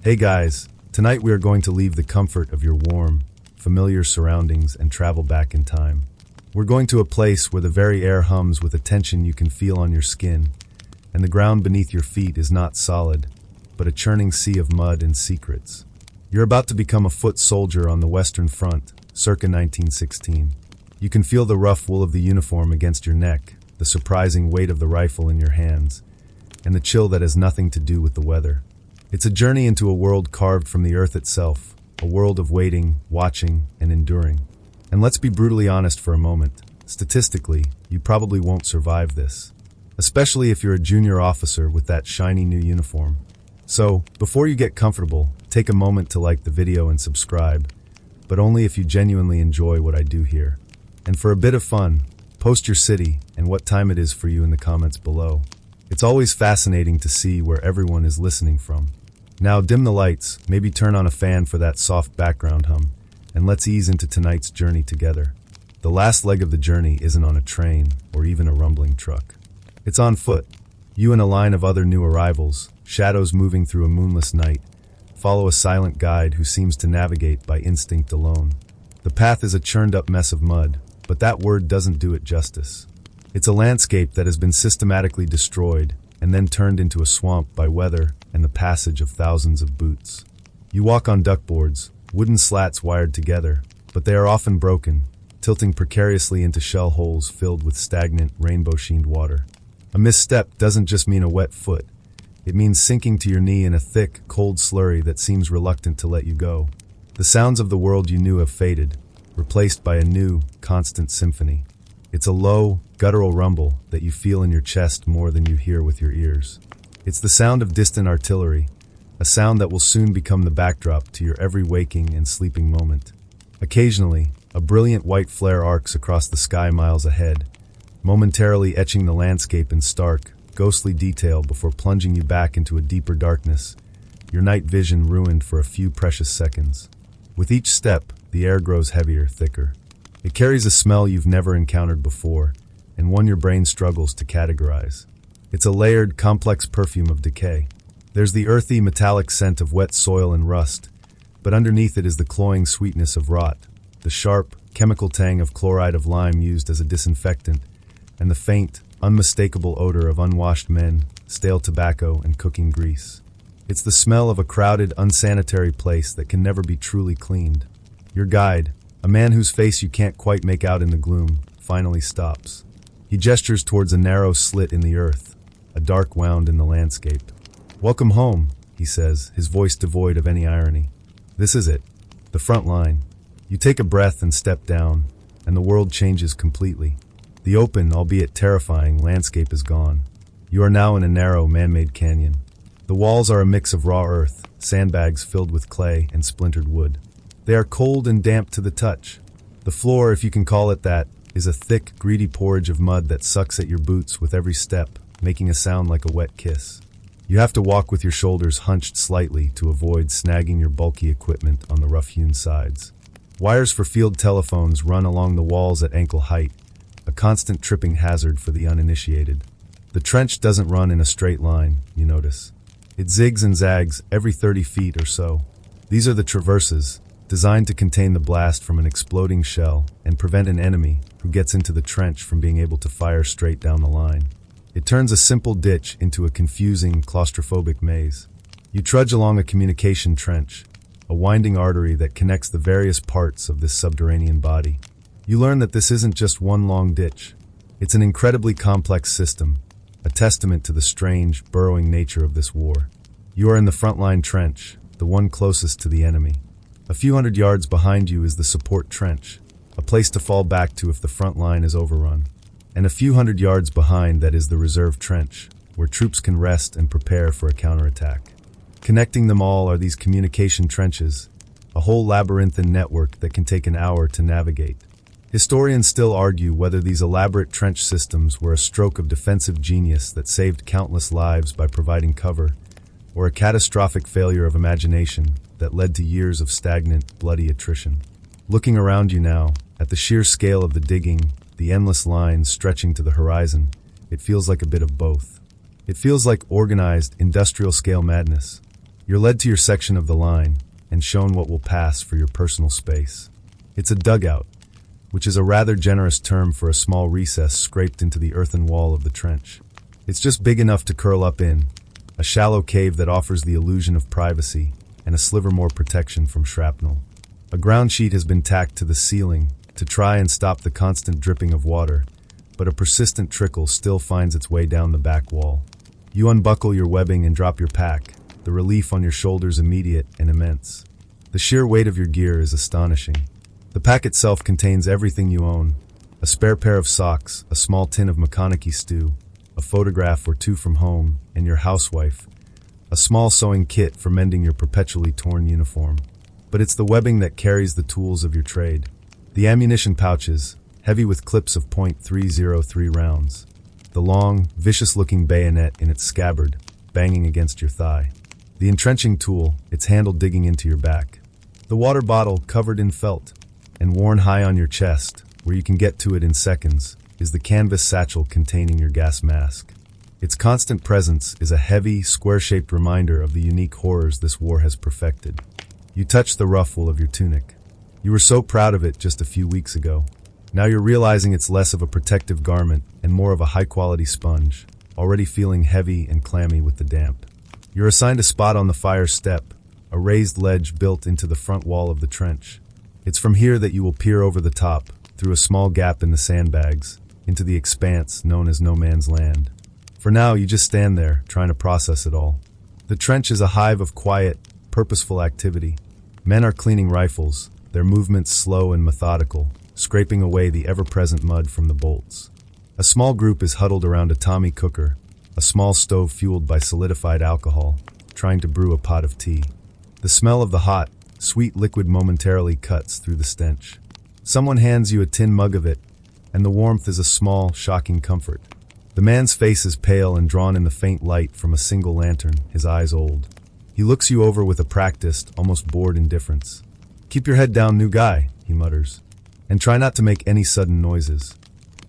Hey guys, tonight we are going to leave the comfort of your warm, familiar surroundings and travel back in time. We're going to a place where the very air hums with a tension you can feel on your skin, and the ground beneath your feet is not solid, but a churning sea of mud and secrets. You're about to become a foot soldier on the Western Front, circa 1916. You can feel the rough wool of the uniform against your neck, the surprising weight of the rifle in your hands, and the chill that has nothing to do with the weather. It's a journey into a world carved from the earth itself, a world of waiting, watching, and enduring. And let's be brutally honest for a moment. Statistically, you probably won't survive this, especially if you're a junior officer with that shiny new uniform. So, before you get comfortable, take a moment to like the video and subscribe, but only if you genuinely enjoy what I do here. And for a bit of fun, post your city and what time it is for you in the comments below. It's always fascinating to see where everyone is listening from. Now dim the lights, maybe turn on a fan for that soft background hum, and let's ease into tonight's journey together. The last leg of the journey isn't on a train or even a rumbling truck. It's on foot. You and a line of other new arrivals, shadows moving through a moonless night, follow a silent guide who seems to navigate by instinct alone. The path is a churned-up mess of mud, but that word doesn't do it justice. It's a landscape that has been systematically destroyed and then turned into a swamp by weather and the passage of thousands of boots. You walk on duckboards, wooden slats wired together, but they are often broken, tilting precariously into shell holes filled with stagnant, rainbow-sheened water. A misstep doesn't just mean a wet foot. It means sinking to your knee in a thick, cold slurry that seems reluctant to let you go. The sounds of the world you knew have faded, replaced by a new, constant symphony. It's a low, guttural rumble that you feel in your chest more than you hear with your ears. It's the sound of distant artillery, a sound that will soon become the backdrop to your every waking and sleeping moment. Occasionally, a brilliant white flare arcs across the sky miles ahead, momentarily etching the landscape in stark, ghostly detail before plunging you back into a deeper darkness, your night vision ruined for a few precious seconds. With each step, the air grows heavier, thicker. It carries a smell you've never encountered before, and one your brain struggles to categorize. It's a layered, complex perfume of decay. There's the earthy, metallic scent of wet soil and rust, but underneath it is the cloying sweetness of rot, the sharp, chemical tang of chloride of lime used as a disinfectant, and the faint, unmistakable odor of unwashed men, stale tobacco, and cooking grease. It's the smell of a crowded, unsanitary place that can never be truly cleaned. Your guide, a man whose face you can't quite make out in the gloom, finally stops. He gestures towards a narrow slit in the earth, a dark wound in the landscape. "Welcome home," he says, his voice devoid of any irony. "This is it, the front line." You take a breath and step down, and the world changes completely. The open, albeit terrifying, landscape is gone. You are now in a narrow, man-made canyon. The walls are a mix of raw earth, sandbags filled with clay, and splintered wood. They are cold and damp to the touch. The floor, if you can call it that, is a thick, greedy porridge of mud that sucks at your boots with every step, making a sound like a wet kiss. You have to walk with your shoulders hunched slightly to avoid snagging your bulky equipment on the rough-hewn sides. Wires for field telephones run along the walls at ankle height, a constant tripping hazard for the uninitiated. The trench doesn't run in a straight line, you notice. It zigs and zags every 30 feet or so. These are the traverses, designed to contain the blast from an exploding shell and prevent an enemy who gets into the trench from being able to fire straight down the line. It turns a simple ditch into a confusing, claustrophobic maze. You trudge along a communication trench, a winding artery that connects the various parts of this subterranean body. You learn that this isn't just one long ditch. It's an incredibly complex system, a testament to the strange, burrowing nature of this war. You are in the frontline trench, the one closest to the enemy. A few hundred yards behind you is the support trench, a place to fall back to if the front line is overrun. And a few hundred yards behind that is the reserve trench, where troops can rest and prepare for a counterattack. Connecting them all are these communication trenches, a whole labyrinthine network that can take an hour to navigate. Historians still argue whether these elaborate trench systems were a stroke of defensive genius that saved countless lives by providing cover, or a catastrophic failure of imagination that led to years of stagnant, bloody attrition. Looking around you now, at the sheer scale of the digging, the endless lines stretching to the horizon, it feels like a bit of both. It feels like organized, industrial-scale madness. You're led to your section of the line and shown what will pass for your personal space. It's a dugout, which is a rather generous term for a small recess scraped into the earthen wall of the trench. It's just big enough to curl up in, a shallow cave that offers the illusion of privacy and a sliver more protection from shrapnel. A ground sheet has been tacked to the ceiling to try and stop the constant dripping of water, but a persistent trickle still finds its way down the back wall. You unbuckle your webbing and drop your pack, the relief on your shoulders immediate and immense. The sheer weight of your gear is astonishing. The pack itself contains everything you own: a spare pair of socks, a small tin of McConaughey stew, a photograph or two from home and your housewife, a small sewing kit for mending your perpetually torn uniform. But it's the webbing that carries the tools of your trade. The ammunition pouches, heavy with clips of .303 rounds. The long, vicious-looking bayonet in its scabbard, banging against your thigh. The entrenching tool, its handle digging into your back. The water bottle covered in felt and worn high on your chest, where you can get to it in seconds, is the canvas satchel containing your gas mask. Its constant presence is a heavy, square-shaped reminder of the unique horrors this war has perfected. You touch the ruffle of your tunic. You were so proud of it just a few weeks ago. Now you're realizing it's less of a protective garment and more of a high-quality sponge, already feeling heavy and clammy with the damp. You're assigned a spot on the fire step, a raised ledge built into the front wall of the trench. It's from here that you will peer over the top, through a small gap in the sandbags, into the expanse known as no man's land. For now, you just stand there, trying to process it all. The trench is a hive of quiet, purposeful activity. Men are cleaning rifles, their movements slow and methodical, scraping away the ever-present mud from the bolts. A small group is huddled around a Tommy cooker, a small stove fueled by solidified alcohol, trying to brew a pot of tea. The smell of the hot, sweet liquid momentarily cuts through the stench. Someone hands you a tin mug of it, and the warmth is a small, shocking comfort. The man's face is pale and drawn in the faint light from a single lantern, his eyes old. He looks you over with a practiced, almost bored indifference. "Keep your head down, new guy," he mutters. "And try not to make any sudden noises.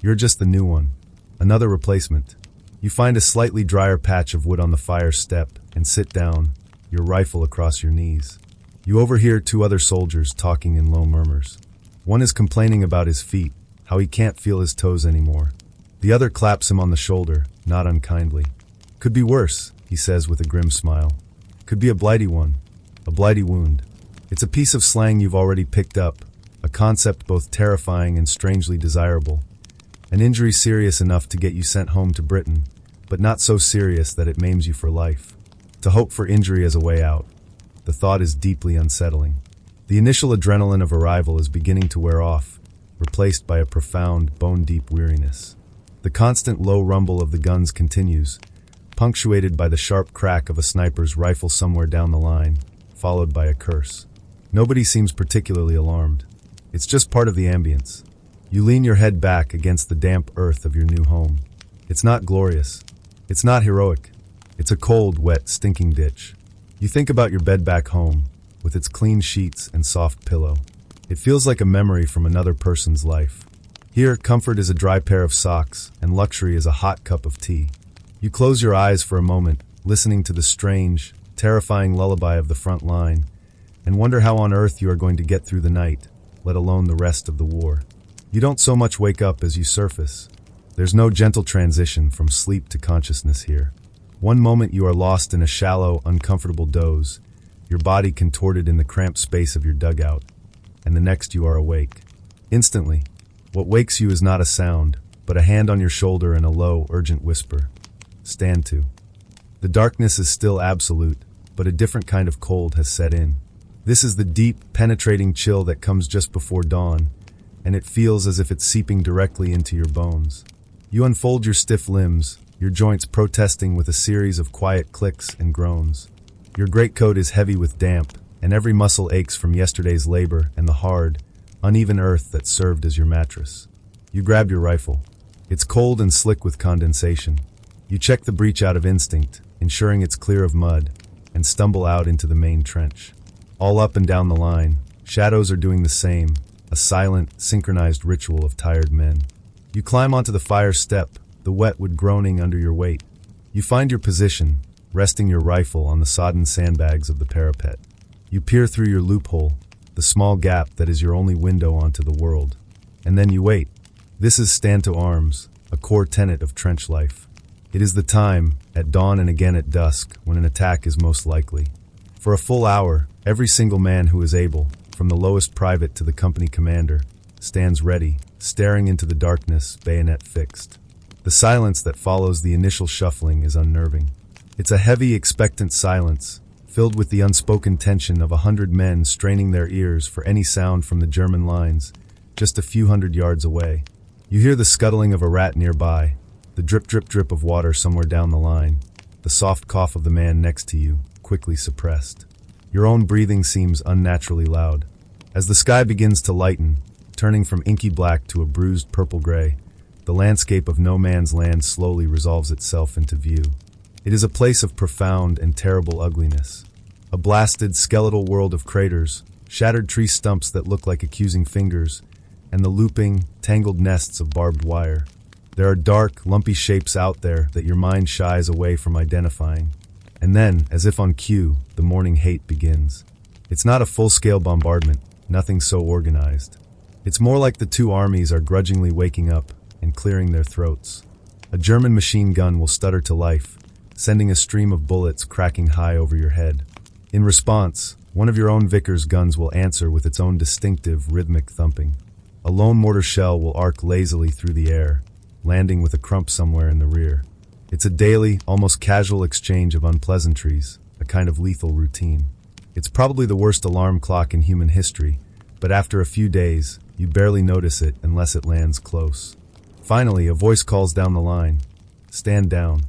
You're just the new one. Another replacement." You find a slightly drier patch of wood on the fire step and sit down, your rifle across your knees. You overhear two other soldiers talking in low murmurs. One is complaining about his feet, how he can't feel his toes anymore. The other claps him on the shoulder, not unkindly. "Could be worse," he says with a grim smile. "Could be a blighty one, a blighty wound." It's a piece of slang you've already picked up, a concept both terrifying and strangely desirable. An injury serious enough to get you sent home to Britain, but not so serious that it maims you for life. To hope for injury as a way out. The thought is deeply unsettling. The initial adrenaline of arrival is beginning to wear off, replaced by a profound, bone-deep weariness. The constant low rumble of the guns continues, punctuated by the sharp crack of a sniper's rifle somewhere down the line, followed by a curse. Nobody seems particularly alarmed. It's just part of the ambience. You lean your head back against the damp earth of your new home. It's not glorious. It's not heroic. It's a cold, wet, stinking ditch. You think about your bed back home, with its clean sheets and soft pillow. It feels like a memory from another person's life. Here, comfort is a dry pair of socks, and luxury is a hot cup of tea. You close your eyes for a moment, listening to the strange, terrifying lullaby of the front line, and wonder how on earth you are going to get through the night, let alone the rest of the war. You don't so much wake up as you surface. There's no gentle transition from sleep to consciousness here. One moment you are lost in a shallow, uncomfortable doze, your body contorted in the cramped space of your dugout, and the next you are awake. Instantly, what wakes you is not a sound, but a hand on your shoulder and a low, urgent whisper. Stand to. The darkness is still absolute, but a different kind of cold has set in. This is the deep, penetrating chill that comes just before dawn, and it feels as if it's seeping directly into your bones. You unfold your stiff limbs, your joints protesting with a series of quiet clicks and groans. Your greatcoat is heavy with damp, and every muscle aches from yesterday's labor and the hard, uneven earth that served as your mattress. You grab your rifle. It's cold and slick with condensation. You check the breech out of instinct, ensuring it's clear of mud, and stumble out into the main trench. All up and down the line, shadows are doing the same, a silent, synchronized ritual of tired men. You climb onto the fire step, the wet wood groaning under your weight. You find your position, resting your rifle on the sodden sandbags of the parapet. You peer through your loophole, the small gap that is your only window onto the world. And then you wait. This is stand to arms, a core tenet of trench life. It is the time, at dawn and again at dusk, when an attack is most likely. For a full hour, every single man who is able, from the lowest private to the company commander, stands ready, staring into the darkness, bayonet fixed. The silence that follows the initial shuffling is unnerving. It's a heavy, expectant silence, filled with the unspoken tension of 100 men straining their ears for any sound from the German lines, just a few hundred yards away. You hear the scuttling of a rat nearby, the drip drip drip of water somewhere down the line, the soft cough of the man next to you, quickly suppressed. Your own breathing seems unnaturally loud. As the sky begins to lighten, turning from inky black to a bruised purple-gray, the landscape of no man's land slowly resolves itself into view. It is a place of profound and terrible ugliness. A blasted, skeletal world of craters, shattered tree stumps that look like accusing fingers, and the looping, tangled nests of barbed wire. There are dark, lumpy shapes out there that your mind shies away from identifying. And then, as if on cue, the morning hate begins. It's not a full-scale bombardment, nothing so organized. It's more like the two armies are grudgingly waking up and clearing their throats. A German machine gun will stutter to life, sending a stream of bullets cracking high over your head. In response, one of your own Vickers guns will answer with its own distinctive, rhythmic thumping. A lone mortar shell will arc lazily through the air, landing with a crump somewhere in the rear. It's a daily, almost casual exchange of unpleasantries, a kind of lethal routine. It's probably the worst alarm clock in human history, but after a few days, you barely notice it unless it lands close. Finally, a voice calls down the line. Stand down.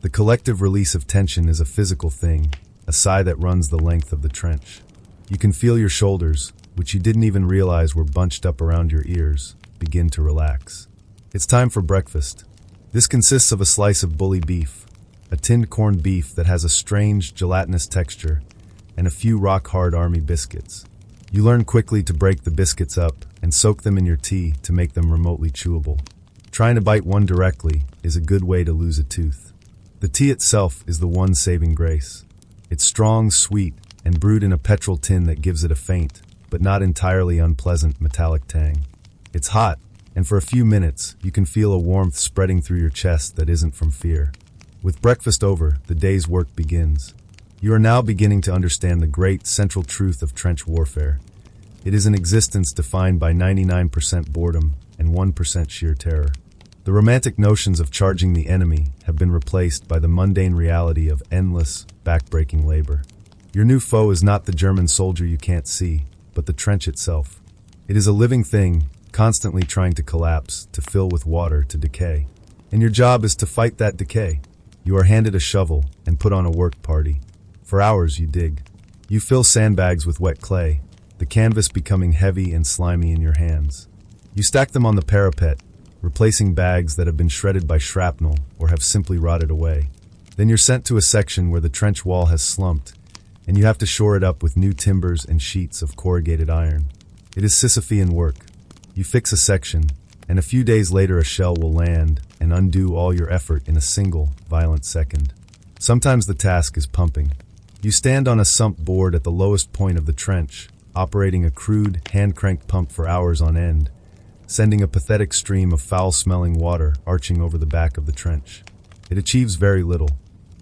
The collective release of tension is a physical thing, a sigh that runs the length of the trench. You can feel your shoulders, which you didn't even realize were bunched up around your ears, begin to relax. It's time for breakfast. This consists of a slice of bully beef, a tinned corned beef that has a strange, gelatinous texture, and a few rock-hard army biscuits. You learn quickly to break the biscuits up and soak them in your tea to make them remotely chewable. Trying to bite one directly is a good way to lose a tooth. The tea itself is the one saving grace. It's strong, sweet, and brewed in a petrol tin that gives it a faint, but not entirely unpleasant metallic tang. It's hot, and for a few minutes, you can feel a warmth spreading through your chest that isn't from fear. With breakfast over, the day's work begins. You are now beginning to understand the great central truth of trench warfare. It is an existence defined by 99% boredom and 1% sheer terror. The romantic notions of charging the enemy have been replaced by the mundane reality of endless, back-breaking labor. Your new foe is not the German soldier you can't see, but the trench itself. It is a living thing, constantly trying to collapse, to fill with water, to decay. And your job is to fight that decay. You are handed a shovel and put on a work party. For hours you dig. You fill sandbags with wet clay, the canvas becoming heavy and slimy in your hands. You stack them on the parapet, replacing bags that have been shredded by shrapnel or have simply rotted away. Then you're sent to a section where the trench wall has slumped, and you have to shore it up with new timbers and sheets of corrugated iron. It is Sisyphean work. You fix a section, and a few days later a shell will land and undo all your effort in a single, violent second. Sometimes the task is pumping. You stand on a sump board at the lowest point of the trench, operating a crude, hand-cranked pump for hours on end, sending a pathetic stream of foul-smelling water arching over the back of the trench. It achieves very little.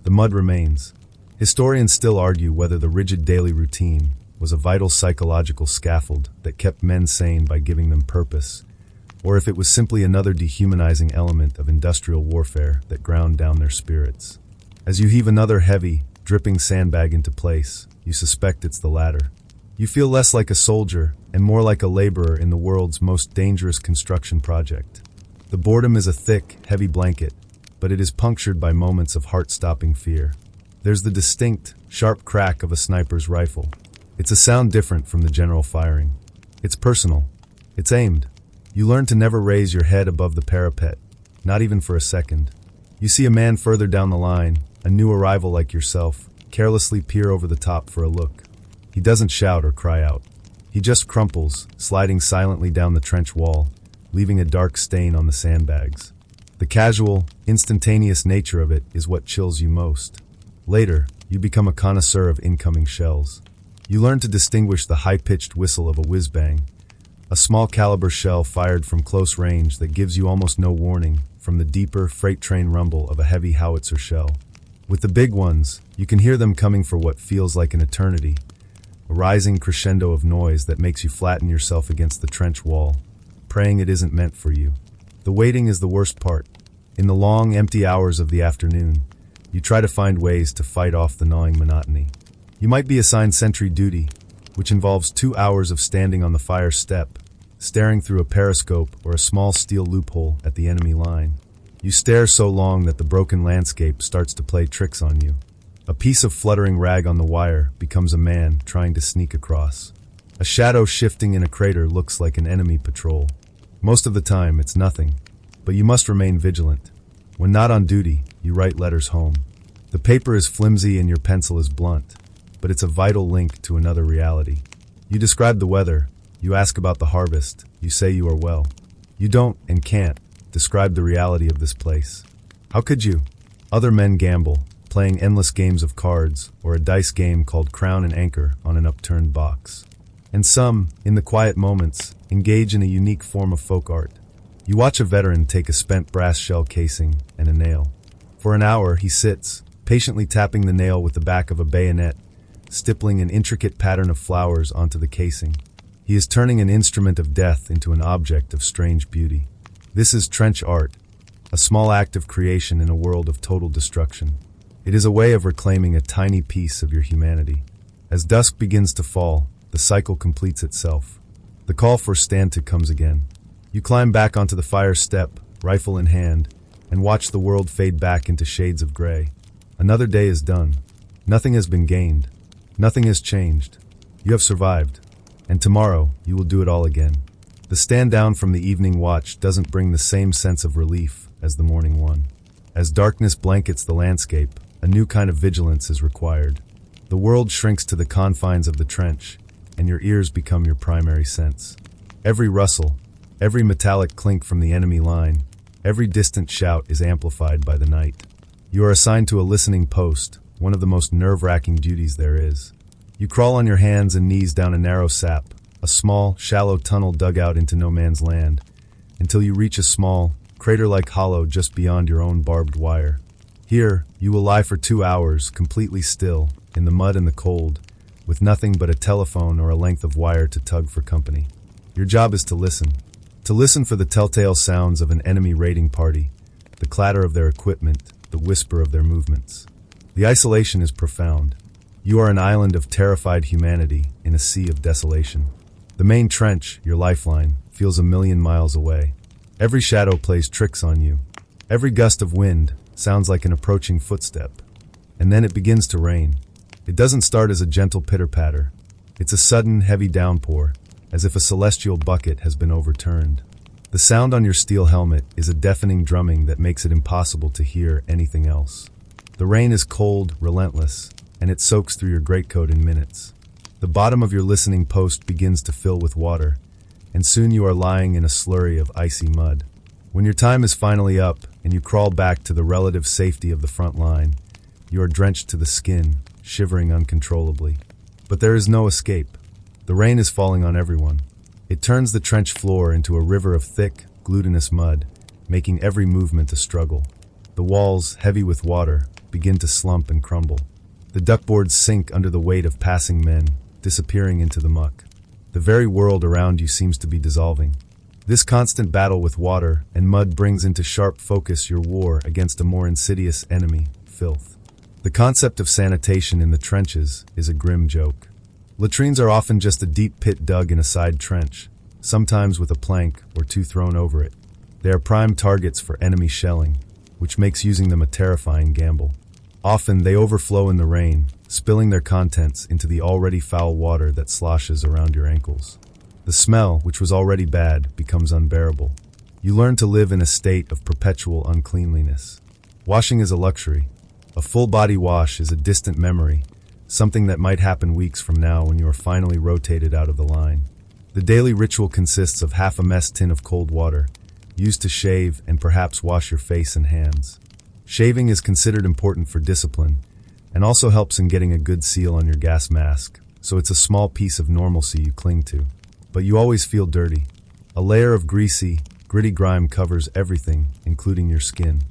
The mud remains. Historians still argue whether the rigid daily routine was a vital psychological scaffold that kept men sane by giving them purpose, or if it was simply another dehumanizing element of industrial warfare that ground down their spirits. As you heave another heavy, dripping sandbag into place, you suspect it's the latter. You feel less like a soldier and more like a laborer in the world's most dangerous construction project. The boredom is a thick, heavy blanket, but it is punctured by moments of heart-stopping fear. There's the distinct, sharp crack of a sniper's rifle. It's a sound different from the general firing. It's personal. It's aimed. You learn to never raise your head above the parapet, not even for a second. You see a man further down the line, a new arrival like yourself, carelessly peer over the top for a look. He doesn't shout or cry out. He just crumples, sliding silently down the trench wall, leaving a dark stain on the sandbags. The casual, instantaneous nature of it is what chills you most. Later, you become a connoisseur of incoming shells. You learn to distinguish the high-pitched whistle of a whiz-bang, a small caliber shell fired from close range that gives you almost no warning, from the deeper, freight train rumble of a heavy howitzer shell. With the big ones, you can hear them coming for what feels like an eternity, a rising crescendo of noise that makes you flatten yourself against the trench wall, praying it isn't meant for you. The waiting is the worst part. In the long, empty hours of the afternoon, you try to find ways to fight off the gnawing monotony. You might be assigned sentry duty, which involves 2 hours of standing on the fire step, staring through a periscope or a small steel loophole at the enemy line. You stare so long that the broken landscape starts to play tricks on you. A piece of fluttering rag on the wire becomes a man trying to sneak across. A shadow shifting in a crater looks like an enemy patrol. Most of the time, it's nothing, but you must remain vigilant. When not on duty, you write letters home. The paper is flimsy and your pencil is blunt, but it's a vital link to another reality. You describe the weather, you ask about the harvest, you say you are well. You don't, and can't, describe the reality of this place. How could you? Other men gamble, playing endless games of cards, or a dice game called Crown and Anchor on an upturned box. And some, in the quiet moments, engage in a unique form of folk art. You watch a veteran take a spent brass shell casing and a nail. For an hour, he sits, patiently tapping the nail with the back of a bayonet, stippling an intricate pattern of flowers onto the casing. He is turning an instrument of death into an object of strange beauty. This is trench art, a small act of creation in a world of total destruction. It is a way of reclaiming a tiny piece of your humanity. As dusk begins to fall, the cycle completes itself. The call for stand to comes again. You climb back onto the fire step, rifle in hand, and watch the world fade back into shades of gray. Another day is done. Nothing has been gained. Nothing has changed. You have survived. And tomorrow, you will do it all again. The stand down from the evening watch doesn't bring the same sense of relief as the morning one. As darkness blankets the landscape, a new kind of vigilance is required. The world shrinks to the confines of the trench, and your ears become your primary sense. Every rustle, every metallic clink from the enemy line, every distant shout is amplified by the night. You are assigned to a listening post, one of the most nerve-wracking duties there is. You crawl on your hands and knees down a narrow sap, a small, shallow tunnel dug out into no man's land, until you reach a small, crater-like hollow just beyond your own barbed wire. Here, you will lie for 2 hours, completely still, in the mud and the cold, with nothing but a telephone or a length of wire to tug for company. Your job is to listen. To listen for the telltale sounds of an enemy raiding party, the clatter of their equipment, the whisper of their movements. The isolation is profound. You are an island of terrified humanity in a sea of desolation. The main trench, your lifeline, feels a million miles away. Every shadow plays tricks on you. Every gust of wind sounds like an approaching footstep. And then it begins to rain. It doesn't start as a gentle pitter-patter. It's a sudden, heavy downpour, as if a celestial bucket has been overturned. The sound on your steel helmet is a deafening drumming that makes it impossible to hear anything else. The rain is cold, relentless, and it soaks through your greatcoat in minutes. The bottom of your listening post begins to fill with water, and soon you are lying in a slurry of icy mud. When your time is finally up, and you crawl back to the relative safety of the front line, you are drenched to the skin, shivering uncontrollably. But there is no escape. The rain is falling on everyone. It turns the trench floor into a river of thick, glutinous mud, making every movement a struggle. The walls, heavy with water, begin to slump and crumble. The duckboards sink under the weight of passing men, disappearing into the muck. The very world around you seems to be dissolving. This constant battle with water and mud brings into sharp focus your war against a more insidious enemy, filth. The concept of sanitation in the trenches is a grim joke. Latrines are often just a deep pit dug in a side trench, sometimes with a plank or two thrown over it. They are prime targets for enemy shelling, which makes using them a terrifying gamble. Often they overflow in the rain, spilling their contents into the already foul water that sloshes around your ankles. The smell, which was already bad, becomes unbearable. You learn to live in a state of perpetual uncleanliness. Washing is a luxury. A full-body wash is a distant memory, something that might happen weeks from now when you are finally rotated out of the line. The daily ritual consists of half a mess tin of cold water, used to shave and perhaps wash your face and hands. Shaving is considered important for discipline, and also helps in getting a good seal on your gas mask, so it's a small piece of normalcy you cling to. But you always feel dirty. A layer of greasy, gritty grime covers everything, including your skin.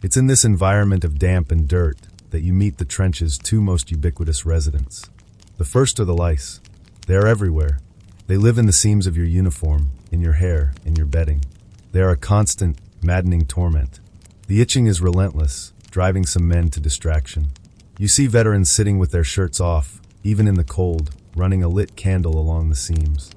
It's in this environment of damp and dirt that you meet the trench's two most ubiquitous residents. The first are the lice. They are everywhere. They live in the seams of your uniform, in your hair, in your bedding. They are a constant, maddening torment. The itching is relentless, driving some men to distraction. You see veterans sitting with their shirts off, even in the cold, running a lit candle along the seams.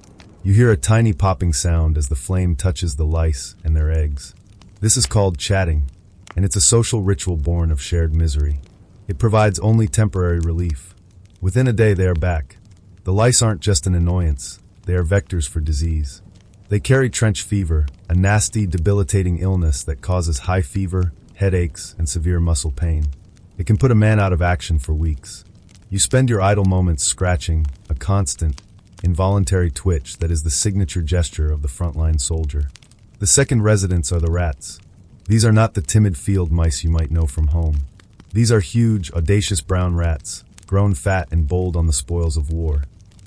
You hear a tiny popping sound as the flame touches the lice and their eggs. This is called chatting, and it's a social ritual born of shared misery. It provides only temporary relief. Within a day they are back. The lice aren't just an annoyance, they are vectors for disease. They carry trench fever, a nasty, debilitating illness that causes high fever, headaches, and severe muscle pain. It can put a man out of action for weeks. You spend your idle moments scratching, a constant, involuntary twitch that is the signature gesture of the frontline soldier. The second residents are the rats. These are not the timid field mice you might know from home. These are huge, audacious brown rats, grown fat and bold on the spoils of war.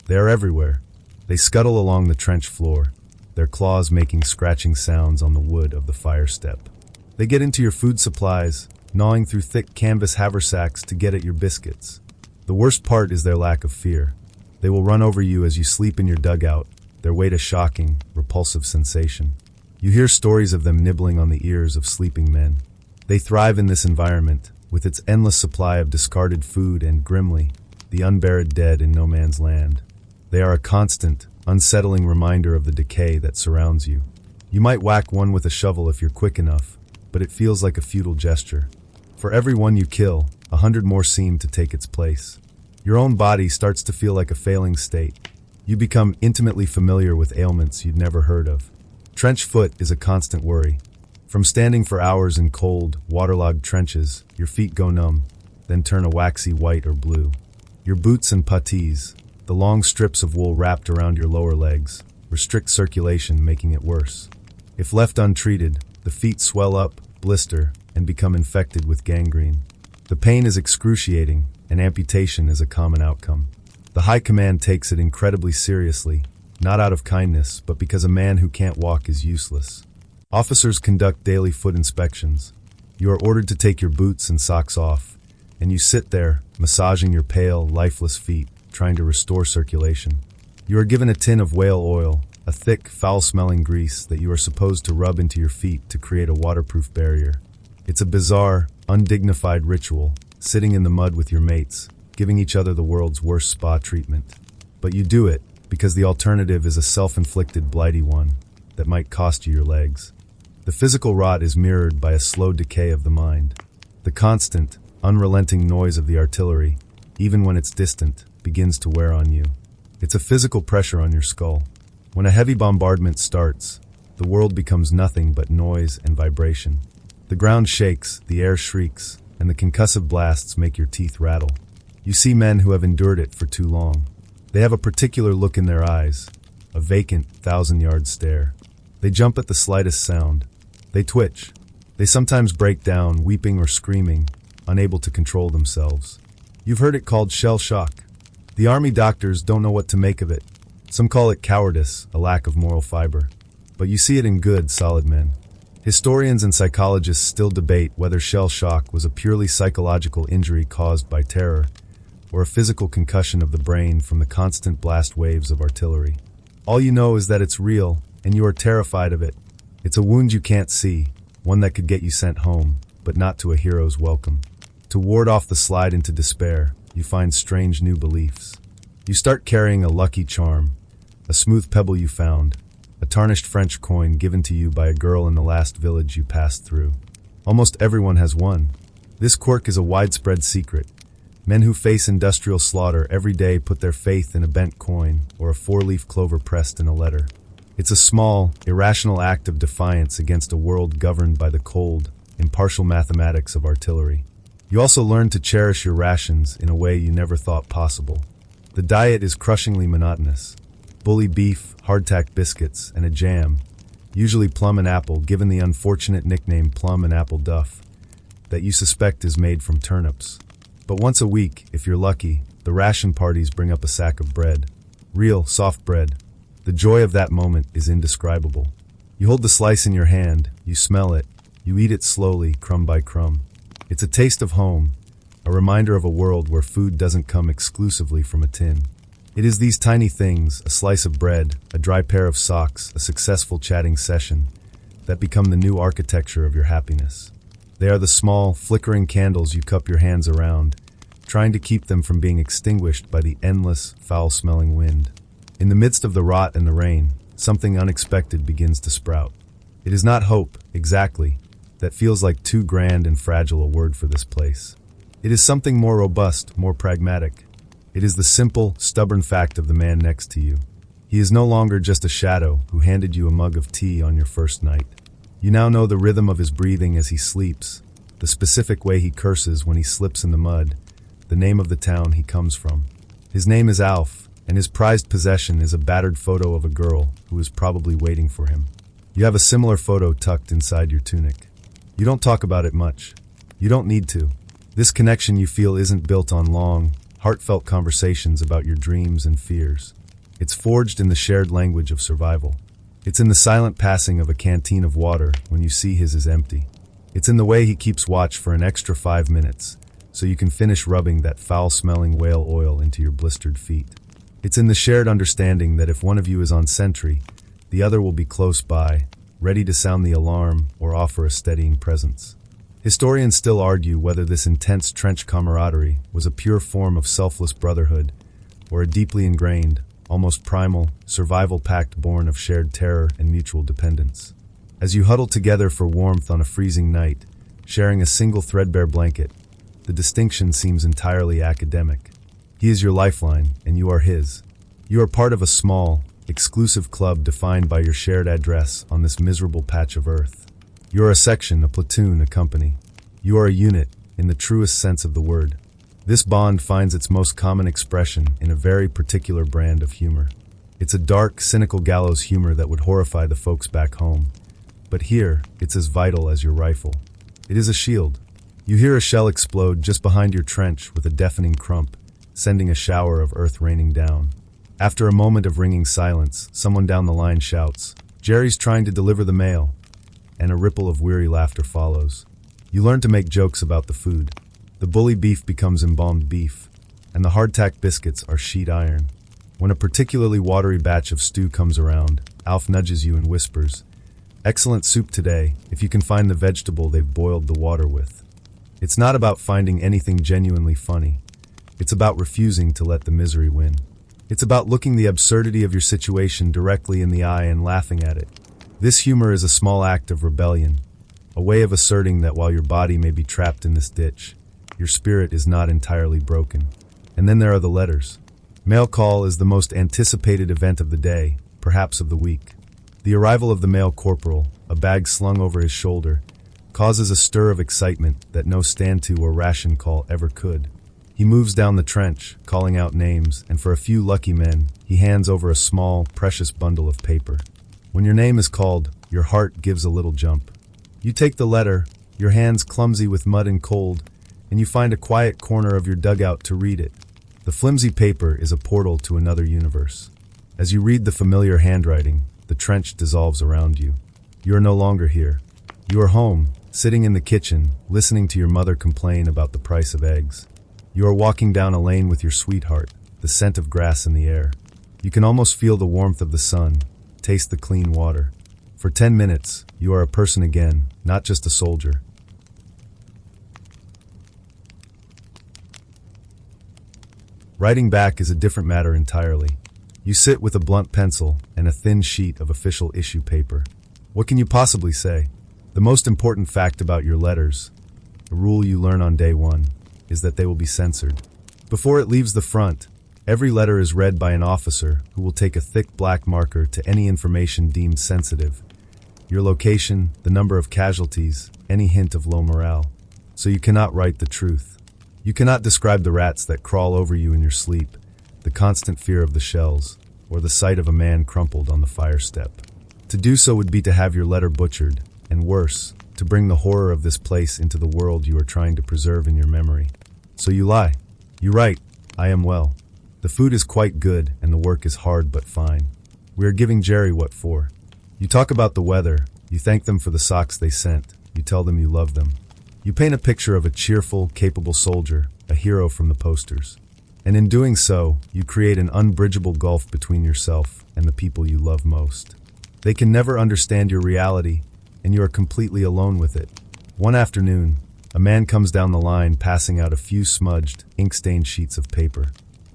They are everywhere. They scuttle along the trench floor, their claws making scratching sounds on the wood of the fire step. They get into your food supplies, gnawing through thick canvas haversacks to get at your biscuits. The worst part is their lack of fear. They will run over you as you sleep in your dugout, their weight a shocking, repulsive sensation. You hear stories of them nibbling on the ears of sleeping men. They thrive in this environment, with its endless supply of discarded food and, grimly, the unburied dead in no man's land. They are a constant, unsettling reminder of the decay that surrounds you. You might whack one with a shovel if you're quick enough, but it feels like a futile gesture. For every one you kill, 100 more seem to take its place. Your own body starts to feel like a failing state. You become intimately familiar with ailments you'd never heard of. Trench foot is a constant worry. From standing for hours in cold, waterlogged trenches, your feet go numb, then turn a waxy white or blue. Your boots and puttees, the long strips of wool wrapped around your lower legs, restrict circulation, making it worse. If left untreated, the feet swell up, blister, and become infected with gangrene. The pain is excruciating, and amputation is a common outcome. The high command takes it incredibly seriously, not out of kindness, but because a man who can't walk is useless. Officers conduct daily foot inspections. You are ordered to take your boots and socks off, and you sit there, massaging your pale, lifeless feet, trying to restore circulation. You are given a tin of whale oil, a thick, foul-smelling grease that you are supposed to rub into your feet to create a waterproof barrier. It's a bizarre, undignified ritual, sitting in the mud with your mates, giving each other the world's worst spa treatment. But you do it because the alternative is a self-inflicted blighty one that might cost you your legs. The physical rot is mirrored by a slow decay of the mind. The constant, unrelenting noise of the artillery, even when it's distant, begins to wear on you. It's a physical pressure on your skull. When a heavy bombardment starts, the world becomes nothing but noise and vibration. The ground shakes, the air shrieks, and the concussive blasts make your teeth rattle. You see men who have endured it for too long. They have a particular look in their eyes, a vacant, thousand-yard stare. They jump at the slightest sound. They twitch. They sometimes break down, weeping or screaming, unable to control themselves. You've heard it called shell shock. The army doctors don't know what to make of it. Some call it cowardice, a lack of moral fiber. But you see it in good, solid men. Historians and psychologists still debate whether shell shock was a purely psychological injury caused by terror, or a physical concussion of the brain from the constant blast waves of artillery. All you know is that it's real, and you are terrified of it. It's a wound you can't see, one that could get you sent home, but not to a hero's welcome. To ward off the slide into despair, you find strange new beliefs. You start carrying a lucky charm, a smooth pebble you found, a tarnished French coin given to you by a girl in the last village you passed through. Almost everyone has one. This quirk is a widespread secret. Men who face industrial slaughter every day put their faith in a bent coin or a four-leaf clover pressed in a letter. It's a small, irrational act of defiance against a world governed by the cold, impartial mathematics of artillery. You also learn to cherish your rations in a way you never thought possible. The diet is crushingly monotonous. Bully beef, hardtack biscuits, and a jam, usually plum and apple, given the unfortunate nickname plum and apple duff, that you suspect is made from turnips. But once a week, if you're lucky, the ration parties bring up a sack of bread. Real, soft bread. The joy of that moment is indescribable. You hold the slice in your hand, you smell it, you eat it slowly, crumb by crumb. It's a taste of home, a reminder of a world where food doesn't come exclusively from a tin. It is these tiny things, a slice of bread, a dry pair of socks, a successful chatting session, that become the new architecture of your happiness. They are the small, flickering candles you cup your hands around, trying to keep them from being extinguished by the endless, foul-smelling wind. In the midst of the rot and the rain, something unexpected begins to sprout. It is not hope, exactly. That feels like too grand and fragile a word for this place. It is something more robust, more pragmatic. It is the simple, stubborn fact of the man next to you. He is no longer just a shadow who handed you a mug of tea on your first night. You now know the rhythm of his breathing as he sleeps, the specific way he curses when he slips in the mud, the name of the town he comes from. His name is Alf, and his prized possession is a battered photo of a girl who is probably waiting for him. You have a similar photo tucked inside your tunic. You don't talk about it much. You don't need to. This connection you feel isn't built on long, heartfelt conversations about your dreams and fears. It's forged in the shared language of survival. It's in the silent passing of a canteen of water when you see his is empty. It's in the way he keeps watch for an extra 5 minutes, so you can finish rubbing that foul-smelling whale oil into your blistered feet. It's in the shared understanding that if one of you is on sentry, the other will be close by, ready to sound the alarm or offer a steadying presence. Historians still argue whether this intense trench camaraderie was a pure form of selfless brotherhood or a deeply ingrained, almost primal, survival pact born of shared terror and mutual dependence. As you huddle together for warmth on a freezing night, sharing a single threadbare blanket, the distinction seems entirely academic. He is your lifeline, and you are his. You are part of a small, exclusive club defined by your shared address on this miserable patch of earth. You are a section, a platoon, a company. You are a unit, in the truest sense of the word. This bond finds its most common expression in a very particular brand of humor. It's a dark, cynical gallows humor that would horrify the folks back home. But here, it's as vital as your rifle. It is a shield. You hear a shell explode just behind your trench with a deafening crump, sending a shower of earth raining down. After a moment of ringing silence, someone down the line shouts, "Jerry's trying to deliver the mail," and a ripple of weary laughter follows. You learn to make jokes about the food. The bully beef becomes embalmed beef, and the hardtack biscuits are sheet iron. When a particularly watery batch of stew comes around, Alf nudges you and whispers, "Excellent soup today, if you can find the vegetable they've boiled the water with." It's not about finding anything genuinely funny. It's about refusing to let the misery win. It's about looking the absurdity of your situation directly in the eye and laughing at it. This humor is a small act of rebellion, a way of asserting that while your body may be trapped in this ditch, your spirit is not entirely broken. And then there are the letters. Mail call is the most anticipated event of the day, perhaps of the week. The arrival of the mail corporal, a bag slung over his shoulder, causes a stir of excitement that no stand-to or ration call ever could. He moves down the trench, calling out names, and for a few lucky men, he hands over a small, precious bundle of paper. When your name is called, your heart gives a little jump. You take the letter, your hands clumsy with mud and cold, and you find a quiet corner of your dugout to read it. The flimsy paper is a portal to another universe. As you read the familiar handwriting, the trench dissolves around you. You are no longer here. You are home, sitting in the kitchen, listening to your mother complain about the price of eggs. You are walking down a lane with your sweetheart, the scent of grass in the air. You can almost feel the warmth of the sun, taste the clean water. For 10 minutes, you are a person again, not just a soldier. Writing back is a different matter entirely. You sit with a blunt pencil and a thin sheet of official issue paper. What can you possibly say? The most important fact about your letters, a rule you learn on day one, is that they will be censored. Before it leaves the front, every letter is read by an officer who will take a thick black marker to any information deemed sensitive. Your location, the number of casualties, any hint of low morale. So you cannot write the truth. You cannot describe the rats that crawl over you in your sleep, the constant fear of the shells, or the sight of a man crumpled on the fire step. To do so would be to have your letter butchered, and worse, to bring the horror of this place into the world you are trying to preserve in your memory. So you lie. You write, I am well. The food is quite good and the work is hard but fine. We are giving Jerry what for. You talk about the weather. You thank them for the socks they sent. You tell them you love them. You paint a picture of a cheerful, capable soldier, a hero from the posters. And in doing so, you create an unbridgeable gulf between yourself and the people you love most. They can never understand your reality, and you are completely alone with it. One afternoon, a man comes down the line passing out a few smudged, ink-stained sheets of paper.